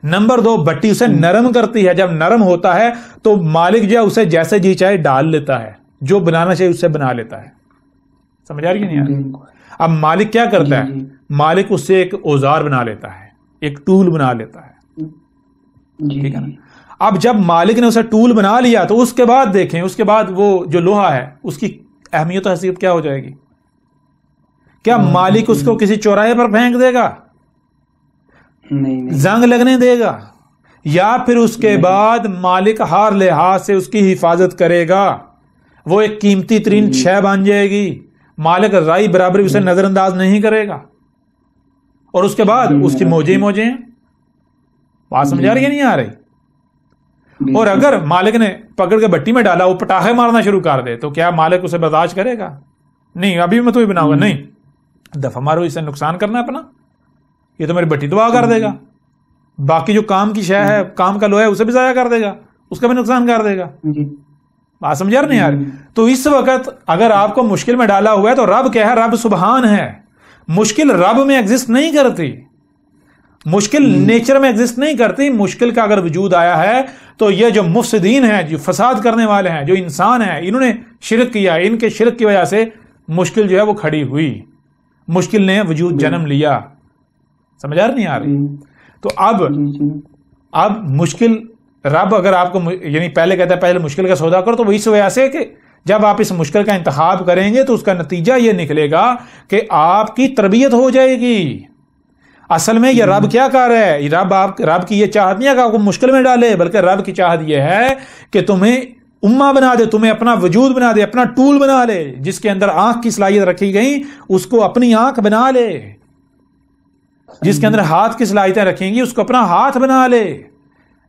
Speaker 1: نمبر 2، بٹی اسے نرم کرتی ہے. جب نرم ہوتا ہے تو مالک جو ہے اسے جیسے جی چاہے ڈال لیتا ہے، جو بنانا چاہیے اس سے بنا لیتا ہے. سمجھ آ رہی ہے نہیں؟ اب مالک کیا کرتا ہے؟ مالک اس سے ایک اوزار بنا لیتا ہے، ایک ٹول بنا لیتا ہے. ٹھیک ہے نا؟ اب جب مالک نے اسے ٹول بنا لیا تو اس کے بعد دیکھیں، اس کے بعد وہ جو لوہا ہے اس کی اہمیت و حیثیت کیا ہو جائے گی؟ کیا مالک اس کو کسی چوراہے پر پھینک دے گا؟
Speaker 2: نہیں.
Speaker 1: زنگ لگنے دے گا؟ یا پھر اس کے بعد مالک ہر لحاظ سے اس کی حفاظت کرے گا، وہ ایک قیمتی ترین شے بن جائے گی، مالک رائی برابر اسے نظر انداز نہیں کرے گا. اور اس کے بعد اس کی موجیں موجیں. بات سمجھا رہی ہے نہیں آ رہی؟ اور اگر مالک نے پکڑ کے بٹی میں ڈالا، وہ پٹاخے مارنا شروع کر دے تو کیا مالک اسے برداشت کرے گا؟ نہیں، ابھی میں تو ہی بناؤں گا، نہیں، دفع مارو، اسے نقصان کرنا اپنا. یہ تو میری بٹی تباہ کر دے گا، باقی جو کام کی شے ہے، کام کا لوہا ہے، اسے بھی ضائع کر دے گا، اس کا بھی نقصان کر دے گا. بات سمجھا نہیں یار؟ تو اس وقت اگر آپ کو مشکل میں ڈالا ہوا ہے تو رب کیا ہے؟ رب سبحان ہے. مشکل رب میں ایگزسٹ نہیں کرتی، مشکل نیچر میں ایگزسٹ نہیں کرتی. مشکل کا اگر وجود آیا ہے تو یہ جو مفسدین ہیں، جو فساد کرنے والے ہیں، جو انسان ہیں، انہوں نے شرک کیا، ان کے شرک کی وجہ سے مشکل جو ہے وہ کھڑی ہوئی، مشکل نے وجود جنم لیا. سمجھا نہیں آ رہی؟ تو اب مشکل رب اگر آپ کو یعنی پہلے کہتا ہے پہلے مشکل کا سودا کرو، تو وہ اس وجہ سے کہ جب آپ اس مشکل کا انتخاب کریں گے تو اس کا نتیجہ یہ نکلے گا کہ آپ کی تربیت ہو جائے گی. اصل میں یہ رب کیا کر رہا ہے؟ رب کی یہ چاہت نہیں ہے کہ آپ کو مشکل میں ڈالے، بلکہ رب کی چاہت یہ ہے کہ تمہیں امہ بنا دے، تمہیں اپنا وجود بنا دے، اپنا ٹول بنا لے. جس کے اندر آنکھ کی صلاحیت رکھی گئی اس کو اپنی آنکھ بنا لے، جس کے اندر ہاتھ کی صلاحیتیں رکھیں گی اس کو اپنا ہاتھ بنا لے،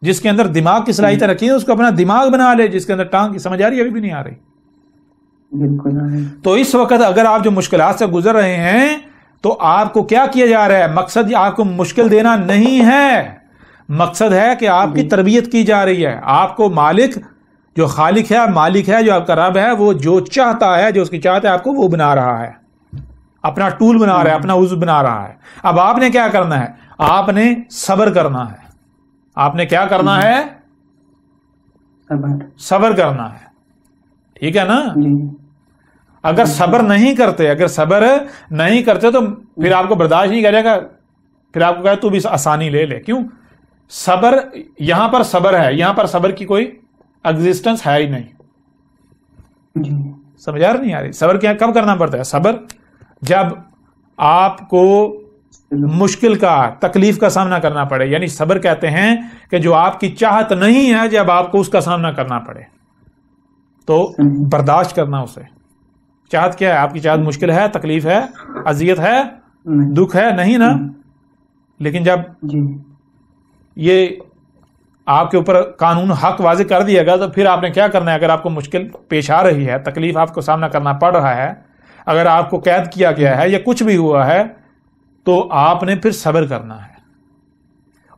Speaker 1: جس کے اندر دماغ کی صلاحیتیں رکھی ہیں اس کو اپنا دماغ بنا لے، جس کے اندر ٹانگ کی. سمجھ آ رہی ہے؟ ابھی بھی نہیں آ رہی؟ تو اس وقت اگر آپ جو مشکلات سے گزر رہے ہیں تو آپ کو کیا کیا جا رہا ہے؟ مقصد آپ کو مشکل دینا نہیں ہے، مقصد ہے کہ آپ کی تربیت کی جا رہی ہے. آپ کو مالک جو خالق ہے، مالک ہے، جو آپ کا رب ہے، وہ جو چاہتا ہے، جو اس کی چاہت ہے، آپ کو وہ بنا رہا ہے، اپنا ٹول بنا رہا ہے، اپنا عضو بنا رہا ہے. اب آپ نے کیا کرنا ہے؟ آپ نے صبر کرنا ہے. آپ نے کیا کرنا ہے؟ صبر کرنا ہے. ٹھیک ہے نا؟ اگر صبر نہیں کرتے تو پھر آپ کو برداشت نہیں کرے گا، پھر آپ کو کہے تو بھی آسانی لے لے. کیوں؟ صبر، یہاں پر صبر ہے، یہاں پر صبر کی کوئی ایگزسٹنس ہے ہی نہیں. سمجھ آ نہیں آ رہی؟ صبر کیا کب کرنا پڑتا ہے؟ صبر جب آپ کو مشکل کا، تکلیف کا سامنا کرنا پڑے. یعنی صبر کہتے ہیں کہ جو آپ کی چاہت نہیں ہے جب آپ کو اس کا سامنا کرنا پڑے تو برداشت کرنا اسے. چاہت کیا ہے؟ آپ کی چاہت مشکل ہے، تکلیف ہے، اذیت ہے، دکھ ہے، نہیں نا؟ لیکن جب یہ آپ کے اوپر قانون حق واضح کر دیا گا تو پھر آپ نے کیا کرنا ہے؟ اگر آپ کو مشکل پیش آ رہی ہے، تکلیف آپ کو سامنا کرنا پڑ رہا ہے، اگر آپ کو قید کیا گیا ہے یا کچھ بھی ہوا ہے تو آپ نے پھر صبر کرنا ہے.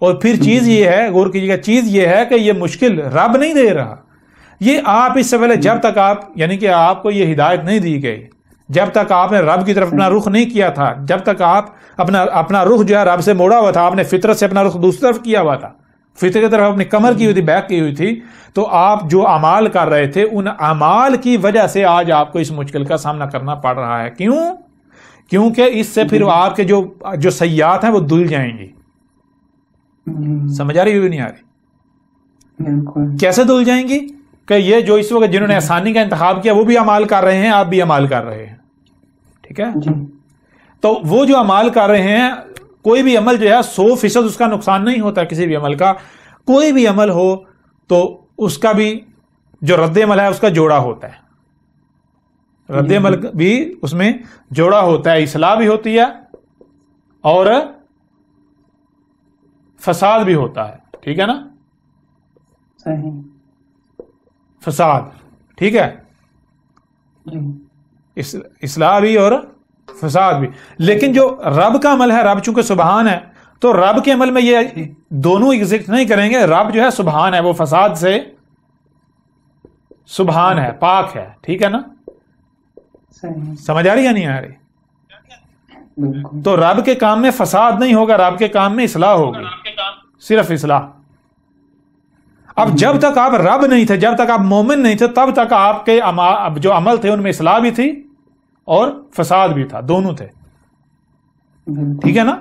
Speaker 1: اور پھر چیز یہ ہے، غور کیجیے گا، چیز یہ ہے کہ یہ مشکل رب نہیں دے رہا. یہ آپ اس سے پہلے جب تک آپ یعنی کہ آپ کو یہ ہدایت نہیں دی گئی، جب تک آپ نے رب کی طرف اپنا رخ نہیں کیا تھا، جب تک آپ اپنا رخ جو ہے رب سے موڑا ہوا تھا، آپ نے فطرت سے اپنا رخ دوسری طرف کیا ہوا تھا، فطرت کی طرف اپنی کمر کی ہوئی تھی، بیک کی ہوئی تھی، تو آپ جو اعمال کر رہے تھے ان اعمال کی وجہ سے آج آپ کو اس مشکل کا سامنا کرنا پڑ رہا ہے. کیوں؟ کیونکہ اس سے پھر آپ کے جو سیئات ہیں وہ دھل جائیں گی. سمجھ آ رہی ہے بھی نہیں آ رہی؟ کیسے دھل جائیں گی؟ کہ یہ جو اس وقت جنہوں نے آسانی کا انتخاب کیا وہ بھی عمال کر رہے ہیں، آپ بھی عمال کر رہے ہیں. ٹھیک ہے؟ تو وہ جو عمال کر رہے ہیں، کوئی بھی عمل جو ہے 100% اس کا نقصان نہیں ہوتا. کسی بھی عمل کا، کوئی بھی عمل ہو تو اس کا بھی جو رد عمل ہے اس کا جوڑا ہوتا ہے. رد عمل بھی اس میں جوڑا ہوتا ہے، اصلاح بھی ہوتی ہے اور فساد بھی ہوتا ہے. ٹھیک ہے نا؟
Speaker 2: صحیح.
Speaker 1: فساد، ٹھیک ہے، اصلاح بھی اور فساد بھی. لیکن جو رب کا عمل ہے، رب چونکہ سبحان ہے تو رب کے عمل میں یہ دونوں ایگزسٹ نہیں کریں گے. رب جو ہے سبحان ہے، وہ فساد سے سبحان ہے، پاک ہے. ٹھیک ہے نا؟ سمجھ آ رہی یا نہیں آ رہی؟ تو رب کے کام میں فساد نہیں ہوگا، رب کے کام میں اصلاح ہوگی، صرف اصلاح. اب جب تک آپ رب نہیں تھے، جب تک آپ مومن نہیں تھے، تب تک آپ کے جو عمل تھے ان میں اصلاح بھی تھی اور فساد بھی تھا، دونوں تھے. ٹھیک ہے نا؟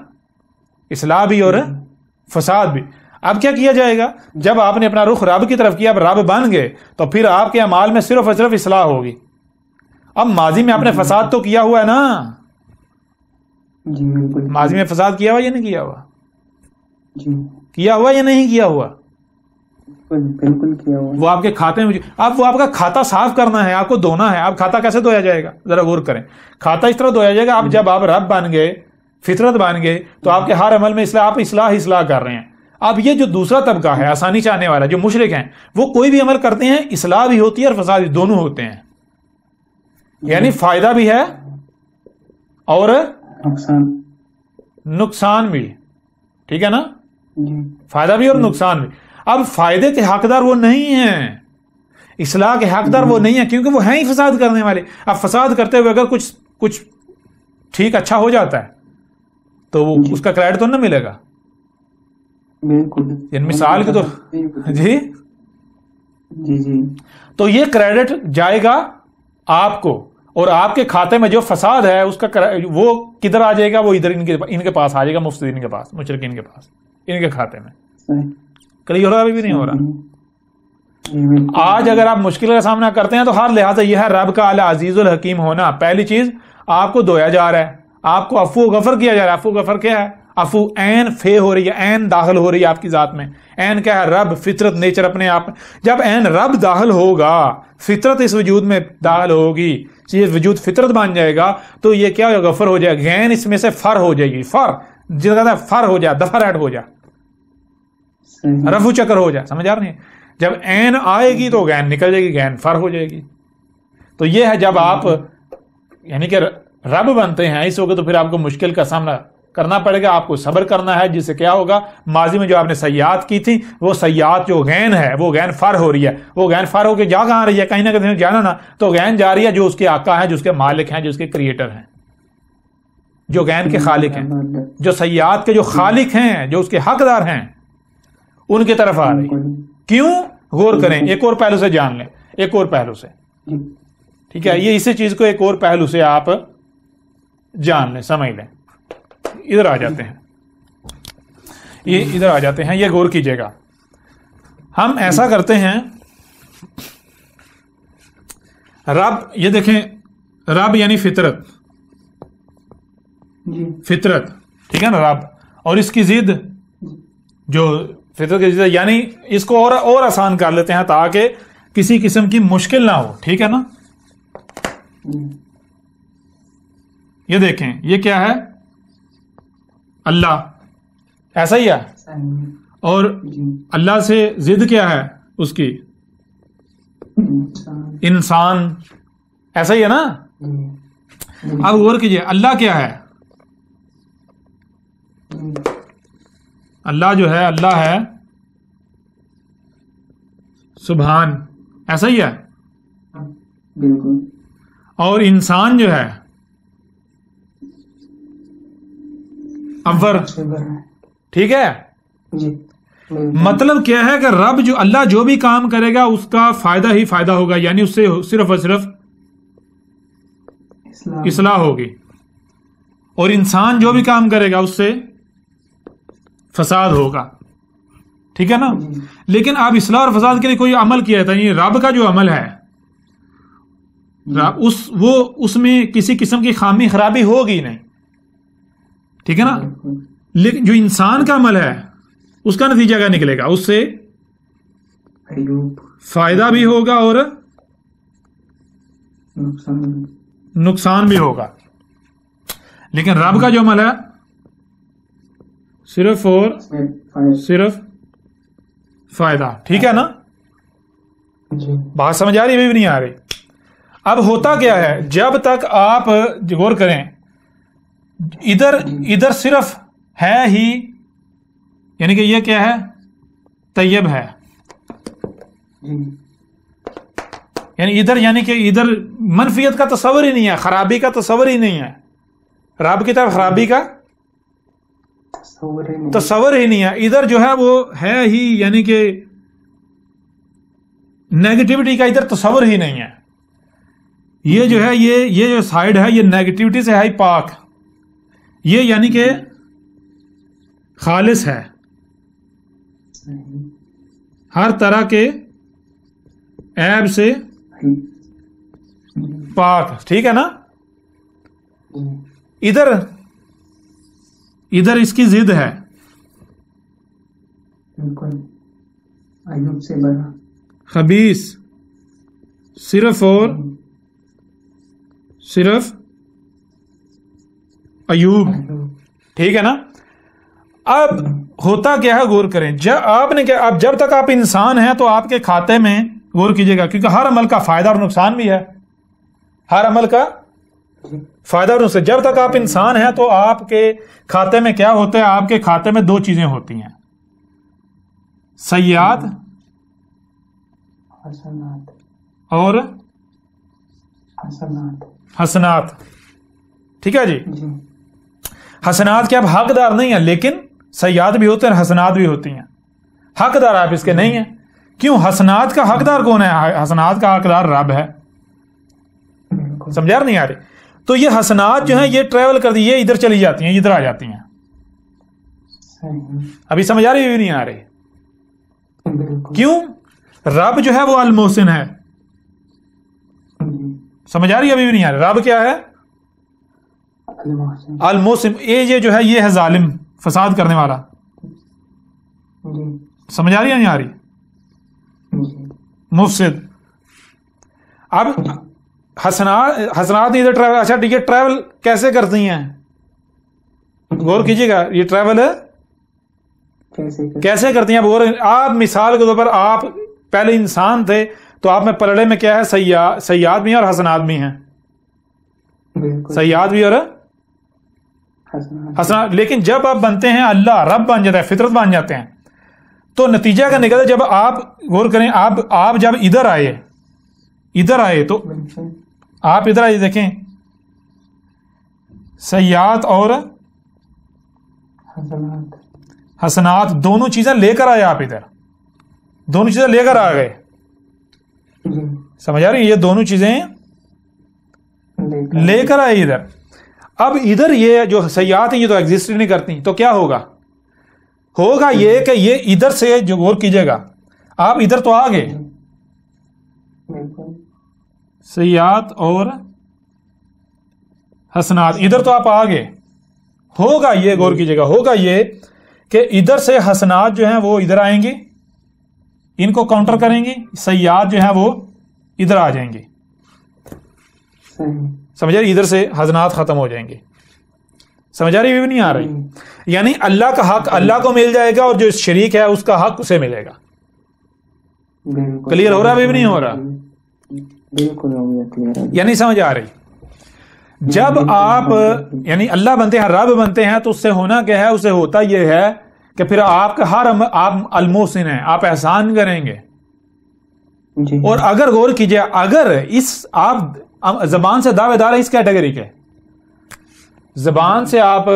Speaker 1: اصلاح بھی اور فساد بھی. اب کیا کیا جائے گا؟ جب آپ نے اپنا رخ رب کی طرف کیا، اب رب بن گئے تو پھر آپ کے اعمال میں صرف اور صرف اصلاح ہوگی. اب ماضی میں آپ نے فساد تو کیا ہوا ہے نا؟ ماضی میں فساد کیا ہوا یا نہیں کیا ہوا؟ کیا ہوا یا نہیں کیا ہوا؟
Speaker 2: بالکل کیا ہوا.
Speaker 1: وہ آپ کے کھاتے میں، اب وہ آپ کا کھاتا صاف کرنا ہے، آپ کو دھونا ہے. اب کھاتا کیسے دھویا جائے گا؟ ذرا غور کریں. کھاتا اس طرح دھویا جائے گا، اب جب آپ رب بن گئے، فطرت بن گئے، تو آپ کے ہر عمل میں آپ اصلاح کر رہے ہیں. اب یہ جو دوسرا طبقہ ہے آسانی چاہنے والا، جو مشرک ہیں، وہ کوئی بھی عمل کرتے ہیں اصلاح بھی ہوتی ہے اور فساد بھی، دونوں ہوتے ہیں. یعنی فائدہ بھی ہے اور نقصان بھی. ٹھیک ہے نا, فائدہ بھی اور نقصان بھی. اب فائدے کے حقدار وہ نہیں ہیں, اصلاح کے حقدار وہ نہیں ہیں, کیونکہ وہ ہیں ہی فساد کرنے والے. اب فساد کرتے ہوئے اگر کچھ ٹھیک اچھا ہو جاتا ہے تو وہ اس کا کریڈٹ تو نہ ملے گا.
Speaker 2: بالکل
Speaker 1: مثال کے طور جی
Speaker 2: جی
Speaker 1: تو یہ کریڈٹ جائے گا آپ کو, اور آپ کے کھاتے میں جو فساد ہے اس کا وہ کدھر آ جائے گا, وہ ادھر ان کے پاس آ جائے گا, مفسدین کے پاس, مشرکین کے پاس, ان کے کھاتے میں. کلی ہو رہا ابھی بھی نہیں ہو رہا. آج اگر آپ مشکل کا سامنا کرتے ہیں تو ہر لحاظ یہ ہے رب کا اعلی عزیز الحکیم ہونا. پہلی چیز آپ کو دھویا جا رہا ہے, آپ کو عفو غفر کیا جا رہا ہے. عفو غفر کیا ہے؟ عفو عین فے ہو رہی ہے, عین داخل ہو رہی ہے آپ کی ذات میں. عین کیا ہے؟ رب, فطرت, نیچر اپنے آپ. جب عین رب داخل ہوگا, فطرت اس وجود میں داخل ہوگی, یہ وجود فطرت بن جائے گا, تو یہ کیا ہوگا؟ غفر ہو جائے گا. غین اس میں سے فر ہو جائے گی, فر جس کا فر ہو جائے, دفع ریٹ ہو جائے, رفو چکر ہو جائے. سمجھ آ رہی ہے؟ جب عین آئے گی تو غین نکل جائے گی, غین فر ہو جائے گی. تو یہ ہے جب آپ یعنی کہ رب بنتے ہیں اس وقت, تو پھر آپ کو مشکل کا سامنا کرنا پڑے گا, آپ کو صبر کرنا ہے, جس سے کیا ہوگا ماضی میں جو آپ نے سیئات کی تھی وہ سیئات جو غین ہے وہ غین فر ہو رہی ہے. وہ غین فر ہو کے جا کہاں رہی ہے؟ کہیں نہ کہیں جانا نا, تو غین جا رہی ہے جو اس کے آقا ہیں, جو اس کے مالک ہیں, جو اس کے کریٹر ہیں, جو غین کے خالق ہیں, جو سیئات کے جو خالق ہیں, جو اس کے حقدار ہیں, ان کی طرف آ رہی. کیوں؟ غور کریں, ایک اور پہلو سے جان لیں, ایک اور پہلو سے. ٹھیک ہے, یہ اسی چیز کو ایک اور پہلو سے آپ جان لیں, سمجھ لیں. ادھر آ جاتے ہیں, یہ ادھر آ جاتے ہیں, یہ غور کیجئے گا. ہم ایسا کرتے ہیں, رب, یہ دیکھیں, رب یعنی فطرت, فطرت, ٹھیک ہے نا, رب, اور اس کی ضد جو فطرت کی ضد, یعنی اس کو اور آسان کر لیتے ہیں تاکہ کسی قسم کی مشکل نہ ہو. ٹھیک ہے نا, یہ دیکھیں, یہ کیا ہے؟ اللہ, ایسا ہی ہے. اور اللہ سے ضد کیا ہے اس کی؟ انسان, ایسا ہی ہے نا. اب غور کیجئے, اللہ کیا ہے؟ اللہ جو ہے, اللہ ہے سبحان, ایسا ہی ہے. اور انسان جو ہے اول. ٹھیک ہے, مطلب کیا ہے کہ رب جو, اللہ جو بھی کام کرے گا اس کا فائدہ ہی فائدہ ہوگا, یعنی اس سے صرف اور صرف اصلاح ہوگی. اور انسان جو بھی کام کرے گا اس سے فساد ہوگا. ٹھیک ہے نا. لیکن آپ اصلاح اور فساد کے لیے کوئی عمل کیا تھا, یعنی رب کا جو عمل ہے اس میں کسی قسم کی خامی خرابی ہوگی نہیں. ٹھیک ہے نا. لیکن جو انسان کا عمل ہے اس کا نتیجہ کیا نکلے گا؟ اس سے فائدہ بھی ہوگا اور نقصان بھی ہوگا. لیکن رب کا جو عمل ہے صرف اور صرف فائدہ. ٹھیک ہے نا. بات سمجھ آ رہی ہے؟ بھی نہیں آ رہی. اب ہوتا کیا ہے, جب تک آپ غور کریں, ادھر صرف ہے ہی, یعنی کہ یہ کیا ہے؟ طیب ہے. یعنی ادھر منفیت کا تصور ہی نہیں ہے, خرابی کا تصور ہی نہیں ہے. رب کی طرف خرابی کا تصور ہی نہیں ہے. ادھر جو ہے وہ ہے ہی, یعنی کہ نیگیٹیوٹی کا ادھر تصور ہی نہیں ہے. یہ جو ہے یہ جو سائیڈ ہے یہ نیگیٹیوٹی سے ہے پاک. یہ یعنی کہ خالص ہے, ہر طرح کے عیب سے پاک. ٹھیک ہے نا. ادھر اس کی ضد ہے, خبیث, صرف اور صرف ایوب. ٹھیک ہے نا. اب ہوتا کیا ہے, غور کریں, اب جب تک آپ انسان ہیں تو آپ کے کھاتے میں غور کیجئے گا, کیونکہ ہر عمل کا فائدہ اور نقصان بھی ہے. ہر عمل کا فائدہ اور نقصان. جب تک آپ انسان ہیں تو آپ کے کھاتے میں کیا ہوتا ہے؟ آپ کے کھاتے میں دو چیزیں ہوتی ہیں، سیئات اور حسنات. ٹھیک ہے جی. حسنات کے آپ حقدار نہیں ہیں، لیکن سیئات بھی ہوتے ہیں، حسنات بھی ہوتی ہیں. حقدار آپ اس کے نہیں ہیں. کیوں؟ حسنات کا حقدار کون ہے؟ حسنات کا حقدار رب ہے. سمجھا نہیں آ رہی؟ تو یہ حسنات جو ہیں یہ ٹریول کر دی، یہ ادھر چلی جاتی ہیں، ادھر آ جاتی ہیں. ابھی سمجھ آ رہی؟ بھی نہیں آ رہی. کیوں؟ رب جو ہے وہ المحسن ہے. سمجھ آ رہی؟ ابھی بھی نہیں آ رہی. رب کیا ہے؟ المحسن. یہ جو ہے یہ ہے ظالم، فساد کرنے والا. سمجھ آ رہی یا نہیں آ رہی؟ مفسد. اب حسنات ادھر ٹریول. اچھا ٹھیک ہے، ٹریول کیسے کرتی ہیں؟ غور کیجیے گا، یہ ٹریول کیسے کرتی ہیں؟ آپ مثال کے طور پر آپ پہلے انسان تھے تو آپ میں پلڑے میں کیا ہے؟ سیئات بھی ہیں اور حسنات بھی ہیں. سیئات بھی اور حسنات. لیکن جب آپ بنتے ہیں اللہ، رب بن جاتا ہے، فطرت بن جاتے ہیں، تو نتیجہ کا نکلتا ہے. جب آپ غور کریں، آپ جب ادھر آئے تو آپ ادھر آئیے، دیکھیں سیئات اور حسنات دونوں چیزیں لے کر آئے. آپ ادھر دونوں چیزیں لے کر آ گئے. سمجھ آ رہی؟ یہ دونوں چیزیں لے کر آئے ادھر. اب ادھر یہ جو سیئات ہیں یہ تو ایگزسٹ نہیں کرتی، تو کیا ہوگا یہ کہ یہ ادھر سے جو غور کیجئے گا، آپ ادھر تو آ گئے، سیئات اور حسنات ادھر تو آپ آ گئے. ہوگا یہ، غور کیجئے گا، ہوگا یہ کہ ادھر سے حسنات جو ہیں وہ ادھر آئیں گی، ان کو کاؤنٹر کریں گی. سیئات جو ہیں وہ ادھر آ جائیں گی. سمجھ رہی؟ ادھر سے حسنات ختم ہو جائیں گے. سمجھ آ رہی؟ بھی نہیں آ رہی؟ یعنی اللہ کا حق اللہ کو مل جائے گا اور جو شریک ہے اس کا حق اسے ملے گا. کلیئر ہو رہا ہے؟ بھی نہیں ہو رہا؟ یعنی سمجھ آ رہی؟ جب آپ یعنی اللہ بنتے ہیں، رب بنتے ہیں، تو اس سے ہونا کیا ہے؟ اسے ہوتا یہ ہے کہ پھر آپ کا آپ المحسن ہیں، آپ احسان کریں گے. اور اگر غور کیجئے، اگر آپ زبان سے دعوے دار ہیں اس کیٹیگری کے، زبان سے آپ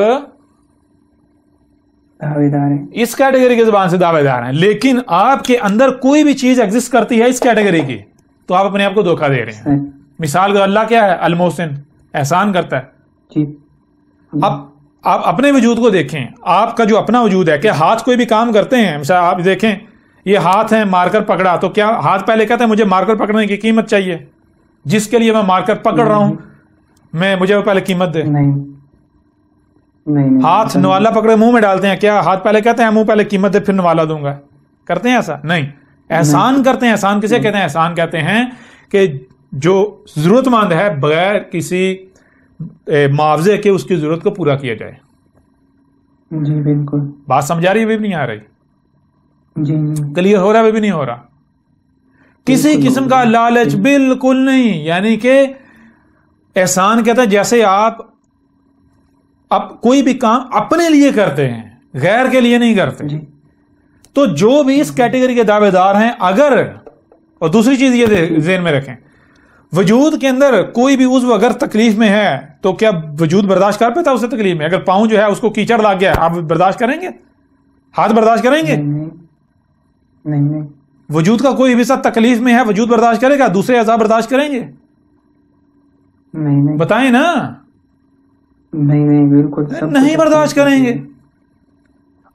Speaker 1: اس کیٹیگری کے زبان سے دعوے دار ہیں، لیکن آپ کے اندر کوئی بھی چیز ایگزسٹ کرتی ہے اس کیٹیگری کی، تو آپ اپنے آپ کو دھوکہ دے رہے ہیں. مثال کا اللہ کیا ہے؟ المحسن، احسان کرتا ہے. اب آپ اپنے وجود کو دیکھیں، آپ کا جو اپنا وجود ہے، کہ ہاتھ کوئی بھی کام کرتے ہیں، مثال آپ دیکھیں یہ ہاتھ ہیں، مار کر پکڑا، تو کیا ہاتھ پہلے کہتے ہیں مجھے مار کر پکڑنے کی قیمت چاہیے؟ جس کے لیے میں مار کر پکڑ رہا ہوں مجھے وہ پہلے قیمت دے. ہاتھ نوالا پکڑے منہ میں ڈالتے ہیں، کیا ہاتھ پہلے کہتے ہیں منہ پہلے قیمت دے پھر نوالا دوں گا؟ کرتے ہیں ایسا؟ نہیں. احسان کرتے ہیں. احسان کسے کہتے ہیں؟ احسان کہتے ہیں کہ جو ضرورت مند ہے بغیر کسی معاوضے کے اس کی ضرورت کو پورا کیا جائے.
Speaker 2: جی بالکل.
Speaker 1: بات سمجھا رہی ہے؟ بھی نہیں آ رہی؟
Speaker 2: جی
Speaker 1: کلیئر ہو رہا ہے؟ بھی نہیں ہو رہا؟ کسی قسم کا لالچ بالکل نہیں. یعنی کہ احسان کہتا ہے جیسے آپ کوئی بھی کام اپنے لیے کرتے ہیں، غیر کے لیے نہیں کرتے. تو جو بھی اس کیٹیگری کے دعوے دار ہیں، اگر، اور دوسری چیز یہ ذہن میں رکھیں، وجود کے اندر کوئی بھی عضو اگر تکلیف میں ہے تو کیا وجود برداشت کر پاتا اسے تکلیف میں؟ اگر پاؤں جو ہے اس کو کیچڑ لگ گیا، آپ برداشت کریں گے؟ ہاتھ برداشت کریں گے؟
Speaker 2: نہیں.
Speaker 1: وجود کا کوئی حصہ تکلیف میں ہے، وجود برداشت کرے گا؟ دوسرے اعضاء برداشت کریں گے؟
Speaker 2: نہیں.
Speaker 1: بتائیں نا.
Speaker 2: نہیں بالکل
Speaker 1: نہیں برداشت کریں گے.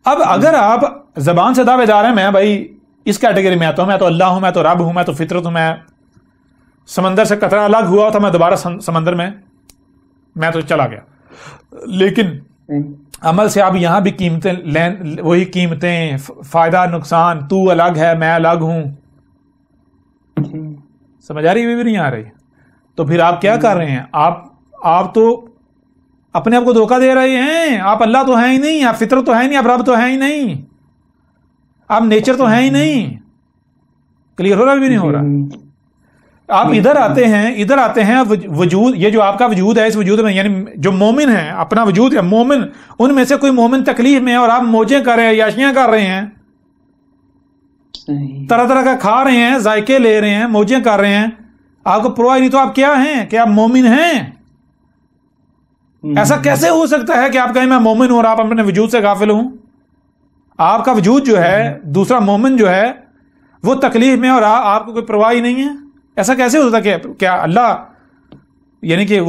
Speaker 1: اب اگر آپ زبان سے دعوے دار ہیں میں بھائی اس کیٹیگری میں آتا ہوں، میں تو اللہ ہوں، میں تو رب ہوں، میں تو فطرت ہوں، میں سمندر سے قطرہ الگ ہوا تھا، میں دوبارہ سمندر میں تو چلا گیا، لیکن عمل سے آپ یہاں بھی قیمتیں وہی قیمتیں، فائدہ نقصان، تو الگ ہے میں الگ ہوں. سمجھ آ رہی بھی نہیں آ رہی؟ تو پھر آپ کیا کر رہے ہیں؟ آپ تو اپنے آپ کو دھوکہ دے رہے ہیں. آپ اللہ تو ہیں ہی نہیں، آپ فطرت تو ہے ہی نہیں، آپ رب تو ہے ہی نہیں، آپ نیچر تو ہے ہی نہیں. کلیئر ہو رہا بھی نہیں ہو رہا؟ آپ ادھر آتے ہیں وجود، یہ جو آپ کا وجود ہے، اس وجود میں یعنی جو مومن ہیں، اپنا وجود ہے مومن، ان میں سے کوئی مومن تکلیف میں ہے اور آپ موجیں کر رہے ہیں، یاشیاں کر رہے ہیں، طرح طرح کا کھا رہے ہیں، ذائقے لے رہے ہیں، موجیں کر رہے ہیں، آپ کو پرواہ نہیں، تو آپ کیا ہیں کہ آپ مومن ہیں؟ ایسا کیسے ہو سکتا ہے کہ آپ کہیں میں مومن ہوں اور آپ اپنے وجود سے غافل ہوں؟ آپ کا وجود جو ہے، دوسرا مومن جو ہے، وہ تکلیف میں اور آپ کو کوئی پرواہ ہی نہیں ہے؟ ایسا کیسے ہو سکتا ہے؟ کیا اللہ یعنی کہ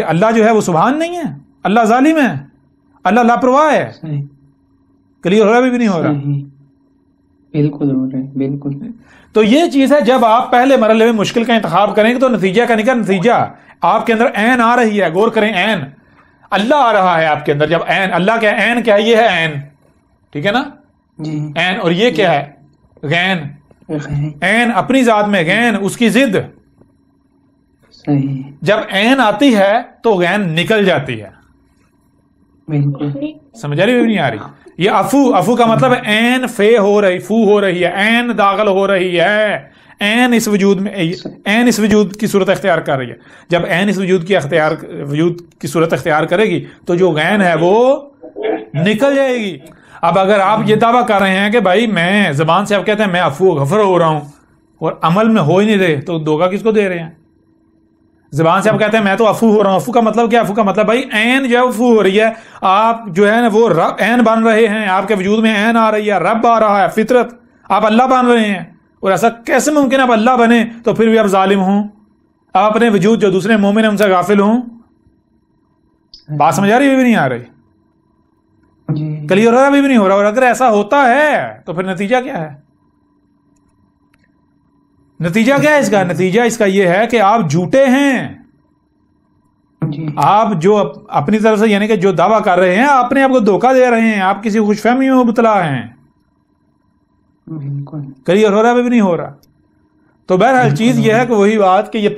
Speaker 1: اللہ جو ہے وہ سبحان نہیں ہے؟ اللہ ظالم ہے؟ اللہ لاپرواہ ہے؟ کلیئر ہو رہا بھی نہیں ہو رہا؟
Speaker 2: بالکل ہو رہا ہے، بالکل.
Speaker 1: تو یہ چیز ہے، جب آپ پہلے مرحلے میں مشکل کا انتخاب کریں گے تو نتیجہ کا نتیجہ آپ کے اندر عین آ رہی ہے. غور کریں، عین اللہ آ رہا ہے آپ کے اندر. جب عین اللہ کیا ہے؟ عین کیا ہے؟ یہ ہے عین، ٹھیک ہے نا
Speaker 2: جی.
Speaker 1: عین. اور یہ کیا ہے؟ غین. عین اپنی ذات میں، غین اس کی ضد.
Speaker 2: صحیح.
Speaker 1: جب عین آتی ہے تو غین نکل جاتی ہے.
Speaker 2: بالکل
Speaker 1: سمجھ آ رہی ہے؟ نہیں آ رہی؟ یہ افو کا مطلب ہے عین فے ہو رہی، فو ہو رہی ہے، عین داخل ہو رہی ہے، عین اس وجود میں، عین اس وجود کی صورت اختیار کر رہی ہے. جب عین اس وجود کی صورت اختیار کرے گی تو جو غین ہے وہ نکل جائے گی. اب اگر آپ یہ دعویٰ کر رہے ہیں کہ بھائی میں زبان سے آپ کہتے ہیں میں عفو غفر ہو رہا ہوں اور عمل میں ہو ہی نہیں رہے، تو دھوکہ کس کو دے رہے ہیں؟ زبان سے آپ کہتے ہیں میں تو عفو ہو رہا ہوں، عفو کا مطلب کیا؟ عفو کا مطلب بھائی عین جو ہے عفو ہو رہی ہے، آپ جو ہے نا وہ رب عین بن رہے ہیں، آپ کے وجود میں عین آ رہی ہے، رب آ رہا ہے، فطرت، آپ اللہ بن رہے ہیں. اور ایسا کیسے ممکن ہے آپ اللہ بنے تو پھر بھی آپ ظالم ہوں، آپ اپنے وجود جو دوسرے مومن ہیں ان سے غافل ہوں؟ بات سمجھ آ رہی ہے بھی نہیں آ رہی؟ کلیئر ہو رہا بھی نہیں ہو رہا؟ اور اگر ایسا ہوتا ہے تو پھر نتیجہ کیا ہے؟ نتیجہ کیا ہے اس کا؟ نتیجہ اس کا یہ ہے کہ آپ جھوٹے ہیں. آپ جو اپنی طرف سے یعنی کہ جو دعویٰ کر رہے ہیں اپنے آپ کو دھوکہ دے رہے ہیں، آپ کسی خوش فہمی میں مبتلا ہیں. کلیئر ہو رہا بھی نہیں ہو رہا؟ تو بہرحال چیز یہ ہے کہ وہی بات کہ یہ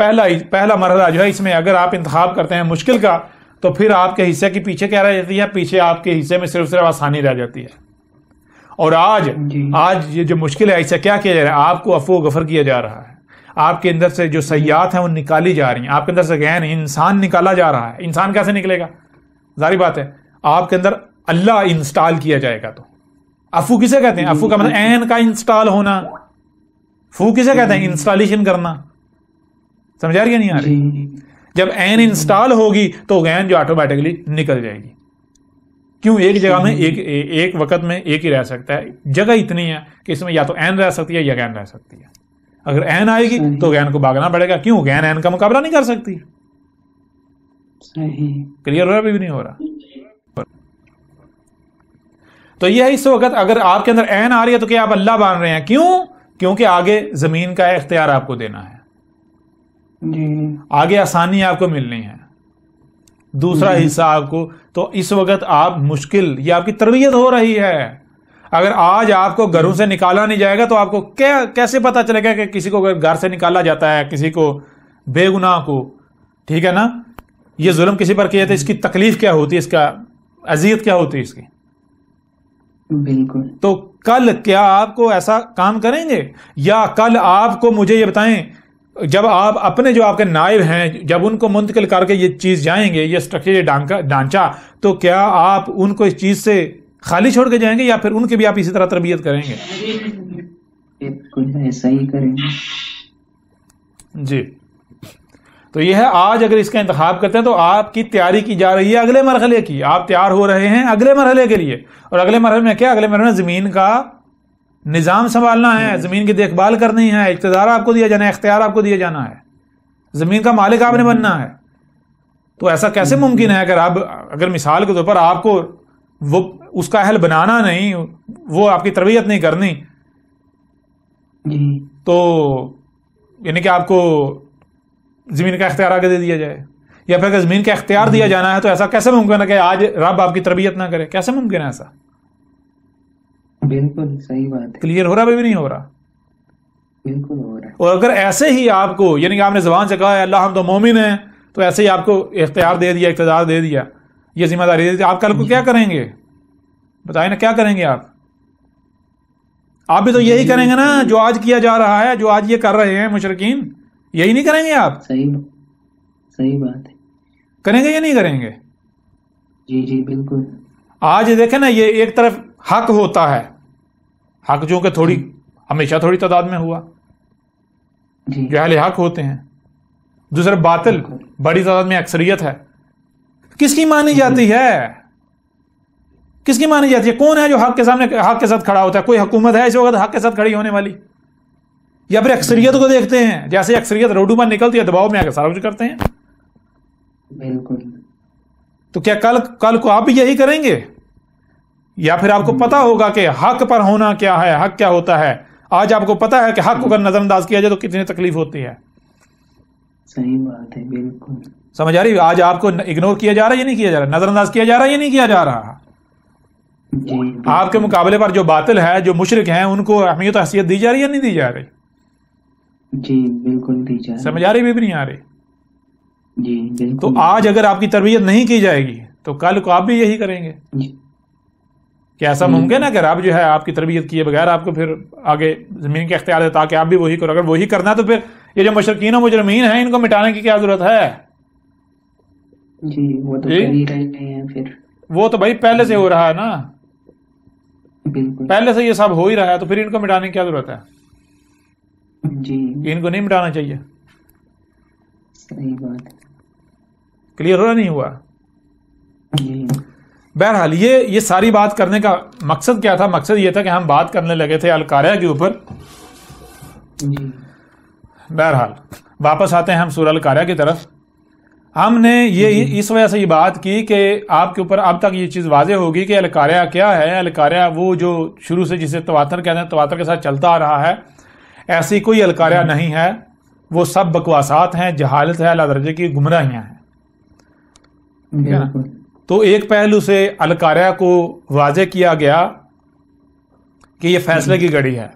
Speaker 1: پہلا مرحلہ جو ہے، اس میں اگر آپ انتخاب کرتے ہیں مشکل کا تو پھر آپ کے حصے کے پیچھے کیا رہ جاتی ہے؟ پیچھے آپ کے حصے میں صرف آسانی رہ جاتی ہے. اور آج یہ جو مشکل ہے، اس سے کیا کیا جا رہا ہے؟ آپ کو عفو و غفر کیا جا رہا ہے. آپ کے اندر سے جو سیئات ہیں وہ نکالی جا رہی ہیں، آپ کے اندر سے غین انسان نکالا جا رہا ہے. انسان کیسے نکلے گا؟ ظاہری بات ہے آپ کے اندر اللہ انسٹال کیا جائے گا. تو عفو کسے کہتے ہیں؟ عفو کا مطلب عین کا انسٹال ہونا. فو کسے کہتے ہیں؟ انسٹالیشن کرنا. سمجھ آ رہی ہے نہیں آ رہی؟ جب عین انسٹال ہوگی تو غین جو آٹومیٹکلی نکل جائے گی. کیوں؟ ایک جگہ میں ایک وقت میں ایک ہی رہ سکتا ہے، جگہ اتنی ہے کہ اس میں یا تو عین رہ سکتی ہے یا غین رہ سکتی ہے. اگر عین آئے گی تو غین کو بھاگنا پڑے گا. کیوں؟ غین عین کا مقابلہ نہیں کر سکتی. کلیئر ہو رہا بھی نہیں ہو رہا؟ تو یہ ہے اس وقت اگر آپ کے اندر عین آ رہی ہے تو کیا آپ اللہ بان رہے ہیں؟ کیوں؟ کیونکہ آگے زمین کا اختیار آپ کو دینا ہے، آگے آسانی آپ کو ملنی ہے، دوسرا حصہ آپ کو. تو اس وقت آپ مشکل، یہ آپ کی تربیت ہو رہی ہے. اگر آج آپ کو گھروں سے نکالا نہیں جائے گا تو آپ کو کیسے پتا چلے گا کہ کسی کو گھر سے نکالا جاتا ہے، کسی کو بے گناہ کو، ٹھیک ہے نا، یہ ظلم کسی پر کیا تھا، اس کی تکلیف کیا ہوتی ہے، اس کا اذیت کیا ہوتی ہے اس کی.
Speaker 2: بالکل.
Speaker 1: تو کل کیا آپ کو ایسا کام کریں گے؟ یا کل آپ کو مجھے یہ بتائیں، جب آپ اپنے جو آپ کے نائب ہیں جب ان کو منتقل کر کے یہ چیز جائیں گے، یہ اسٹرکچر، یہ ڈھانچہ، تو کیا آپ ان کو اس چیز سے خالی چھوڑ کے جائیں گے یا پھر ان کی بھی آپ اسی طرح تربیت کریں گے؟
Speaker 2: بالکل ایسا ہی کریں گے.
Speaker 1: جی. تو یہ ہے، آج اگر اس کا انتخاب کرتے ہیں تو آپ کی تیاری کی جا رہی ہے اگلے مرحلے کی. آپ تیار ہو رہے ہیں اگلے مرحلے کے لیے. اور اگلے مرحلے میں کیا؟ اگلے مرحلے میں زمین کا نظام سنبھالنا ہے، زمین کی دیکھ بھال کرنی ہے، اقتدار آپ کو دیا جانا ہے، اختیار آپ کو دیا جانا ہے، زمین کا مالک آپ نے بننا ہے. تو ایسا کیسے ممکن ہے اگر مثال کے طور پر آپ کو وہ اس کا اہل بنانا نہیں، وہ آپ کی تربیت نہیں کرنی، تو یعنی کہ آپ کو زمین کا اختیار آگے دے دیا جائے، یا پھر اگر زمین کا اختیار دیا جانا ہے تو ایسا کیسے ممکن ہے کہ آج رب آپ کی تربیت نہ کرے؟ کیسے ممکن ہے ایسا؟
Speaker 2: بالکل صحیح بات ہے.
Speaker 1: کلیئر ہو رہا بھی نہیں ہو رہا؟
Speaker 2: بالکل ہو رہا ہے.
Speaker 1: اور اگر ایسے ہی آپ کو یعنی کہ آپ نے زبان سے کہا ہے اللہ ہم تو مومن ہیں، تو ایسے ہی آپ کو اختیار دے دیا، اقتدار دے دیا، یہ ذمہ داری دے دی، آپ کل کو کیا کریں گے؟ بتائیں نا، کیا کریں گے آپ بھی تو یہی کریں گے نا جو آج کیا جا رہا ہے، جو آج یہ کر رہے ہیں مشرکین، یہی نہیں کریں گے آپ؟
Speaker 2: صحیح بات ہے.
Speaker 1: کریں گے یا نہیں کریں گے؟
Speaker 2: جی بالکل.
Speaker 1: آج دیکھیں نا، یہ ایک طرف حق ہوتا ہے، حق جو کہ تھوڑی ہمیشہ تھوڑی تعداد میں ہوا
Speaker 2: جی
Speaker 1: جو اہل حق ہوتے ہیں، دوسرا باطل بڑی تعداد میں اکثریت ہے. کس کی مانی جاتی ہے؟ کس کی مانی جاتی ہے؟ کون ہے جو حق کے سامنے حق کے ساتھ کھڑا ہوتا ہے؟ کوئی حکومت ہے اس وقت حق کے ساتھ کھڑی ہونے والی؟ یا پھر اکثریت کو دیکھتے ہیں، جیسے اکثریت روڈوں پر نکلتی ہے دباؤ میں آ کے سارا کچھ کرتے ہیں.
Speaker 2: بالکل.
Speaker 1: تو کیا کل کو آپ بھی یہی کریں گے؟ یا پھر آپ کو پتا ہوگا کہ حق پر ہونا کیا ہے، حق کیا ہوتا ہے؟ آج آپ کو پتا ہے کہ حق کو اگر نظر انداز کیا جائے تو کتنی تکلیف ہوتی ہے.
Speaker 2: صحیح بات ہے. بالکل
Speaker 1: سمجھ آ رہی؟ آج آپ کو اگنور کیا جا رہا ہے یا نہیں کیا جا رہا؟ نظر انداز کیا جا رہا ہے یا نہیں کیا جا رہا؟
Speaker 2: جی.
Speaker 1: آپ کے مقابلے پر جو باطل ہے، جو مشرک ہیں، ان کو اہمیت و حیثیت دی جا رہی ہے یا نہیں دی جا رہی؟
Speaker 2: جی بالکل دی جا رہی.
Speaker 1: سمجھ آ رہی بھی نہیں آ رہی؟
Speaker 2: جی بالکل.
Speaker 1: تو آج اگر آپ کی تربیت نہیں کی جائے گی تو کل کو آپ بھی یہی کریں گے. کیا ایسا ممکن ہے کہ رب جو ہے آپ کی تربیت کیے بغیر آپ کو پھر آگے زمین کے اختیار دے تاکہ آپ بھی وہی کرو؟ اگر وہی کرنا ہے تو پھر یہ جو مشرکین و مجرمین ہیں ان کو مٹانے کی کیا ضرورت ہے؟
Speaker 2: جی وہ تو کر ہی رہے ہیں. پھر
Speaker 1: وہ تو بھائی پہلے سے ہو رہا ہے نا،
Speaker 2: بالکل
Speaker 1: پہلے سے یہ سب ہو ہی رہا ہے، تو پھر ان کو مٹانے کی کیا ضرورت ہے؟
Speaker 2: جی
Speaker 1: ان کو نہیں مٹانا چاہیے.
Speaker 2: صحیح بات ہے.
Speaker 1: کلیئر ہو رہا نہیں ہوا؟
Speaker 2: جی
Speaker 1: بہرحال یہ ساری بات کرنے کا مقصد کیا تھا؟ مقصد یہ تھا کہ ہم بات کرنے لگے تھے القاریہ کے اوپر.
Speaker 2: جی
Speaker 1: بہرحال واپس آتے ہیں ہم سورہ القاریہ کی طرف. ہم نے یہ اس وجہ سے یہ بات کی کہ آپ کے اوپر اب تک یہ چیز واضح ہوگی کہ القاریہ کیا ہے. القاریہ وہ جو شروع سے جسے تواتر کہتے ہیں، تواتر کے ساتھ چلتا آ رہا ہے، ایسی کوئی القاریہ نہیں ہے. وہ سب بکواسات ہیں، جہالت ہے، اعلیٰ درجے کی گمراہیاں ہیں.
Speaker 2: بالکل.
Speaker 1: تو ایک پہلو سے القاریہ کو واضح کیا گیا کہ یہ فیصلے کی گھڑی ہے.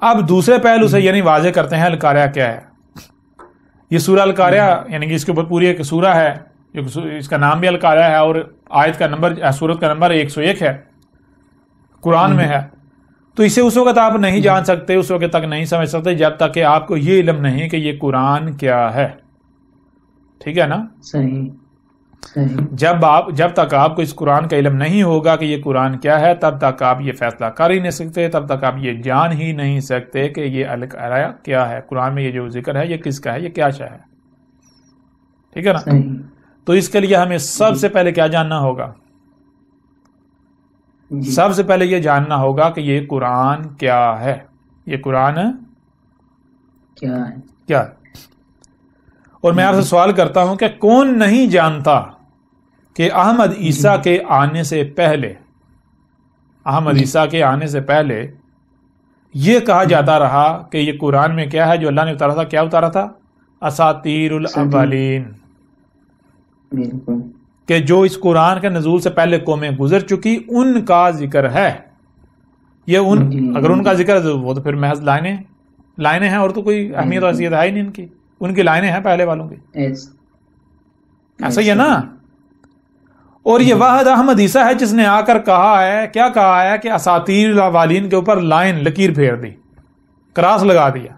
Speaker 1: اب دوسرے پہلو سے یعنی واضح کرتے ہیں القاریہ کیا ہے. یہ سورہ القاریہ یعنی کہ اس کے اوپر پوری ایک سورہ ہے، جو اس کا نام بھی القاریہ ہے اور آیت کا نمبر، سورت کا نمبر 101 ہے، قرآن میں ہے. تو اسے اس وقت آپ نہیں جان سکتے، اس وقت تک نہیں سمجھ سکتے جب تک کہ آپ کو یہ علم نہیں کہ یہ قرآن کیا ہے. ٹھیک ہے نا؟
Speaker 2: صحیح.
Speaker 1: جب تک آپ کو اس قرآن کا علم نہیں ہوگا کہ یہ قرآن کیا ہے، تب تک آپ یہ فیصلہ کر ہی نہیں سکتے، تب تک آپ یہ جان ہی نہیں سکتے کہ یہ القاریہ کیا ہے. قرآن میں یہ جو ذکر ہے یہ کس کا ہے، یہ کیا شے ہے. ٹھیک ہے نا؟
Speaker 2: صحیح.
Speaker 1: تو اس کے لیے ہمیں سب سے پہلے کیا جاننا ہوگا؟ سب سے پہلے یہ جاننا ہوگا کہ یہ قرآن کیا ہے. یہ قرآن کیا ہے. اور میں آپ سے سوال کرتا ہوں کہ کون نہیں جانتا کہ احمد عیسیٰ کے آنے سے پہلے، احمد عیسیٰ کے آنے سے پہلے یہ کہا جاتا رہا کہ یہ قرآن میں کیا ہے جو اللہ نے اتارا تھا؟ کیا اتارا تھا؟ اساطیر الاولین.
Speaker 2: بالکل.
Speaker 1: کہ جو اس قرآن کے نزول سے پہلے قومیں گزر چکی ان کا ذکر ہے. یہ اگر ان کا ذکر ہے وہ تو پھر محض لائنیں ہیں اور تو کوئی اہمیت و حیثیت ہے ہی نہیں. ان کی لائنیں ہیں پہلے والوں کی. ایسا ہی ہے نا؟ اور یہ واحد احمد عیسیٰ ہے جس نے آ کر کہا ہے، کیا کہا ہے کہ اساطیر الاولین کے اوپر لائن لکیر پھیر دی، کراس لگا دیا.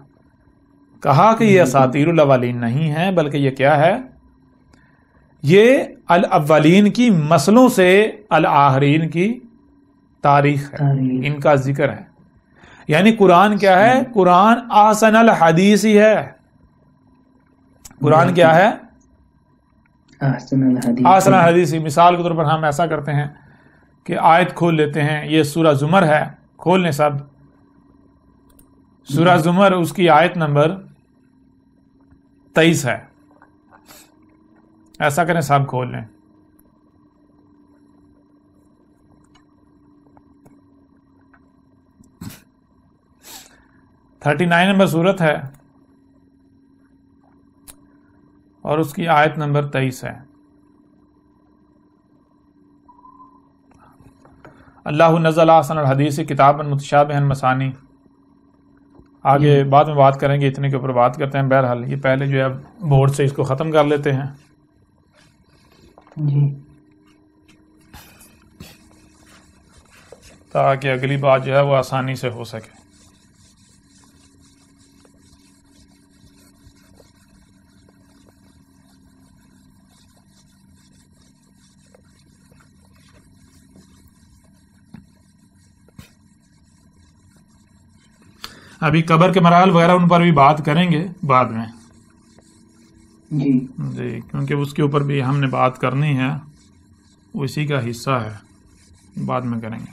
Speaker 1: کہا کہ یہ اساطیر الاولین نہیں ہے بلکہ یہ کیا ہے؟ یہ الاولین کی مسلوں سے الآخرین کی تاریخ ہے، ان کا ذکر ہے. یعنی قرآن کیا ہے؟ قرآن احسن الحدیث ہی ہے. قرآن کیا ہے؟ احسن الحدیث. مثال کے طور پر ہم ایسا کرتے ہیں کہ آیت کھول لیتے ہیں. یہ سورہ زمر ہے، کھول لیں سب. سورہ زمر اس کی آیت نمبر 23 ہے. ایسا کریں سب کھول لیں. تھرٹی 39 نمبر سورت ہے اور اس کی آیت نمبر 23 ہے. اللہ نزل احسن الحدیث کتابا متشابہا مثانی. آگے بعد میں بات کریں گے، اتنے کے اوپر بات کرتے ہیں. بہرحال یہ پہلے جو ہے بورڈ سے اس کو ختم کر لیتے ہیں.
Speaker 2: جی
Speaker 1: تاکہ اگلی بات جو ہے وہ آسانی سے ہو سکے. ابھی قبر کے مراحل وغیرہ ان پر بھی بات کریں گے بعد میں
Speaker 2: جی
Speaker 1: جی، کیونکہ اس کے اوپر بھی ہم نے بات کرنی ہے، وہ اسی کا حصہ ہے، بعد میں کریں گے.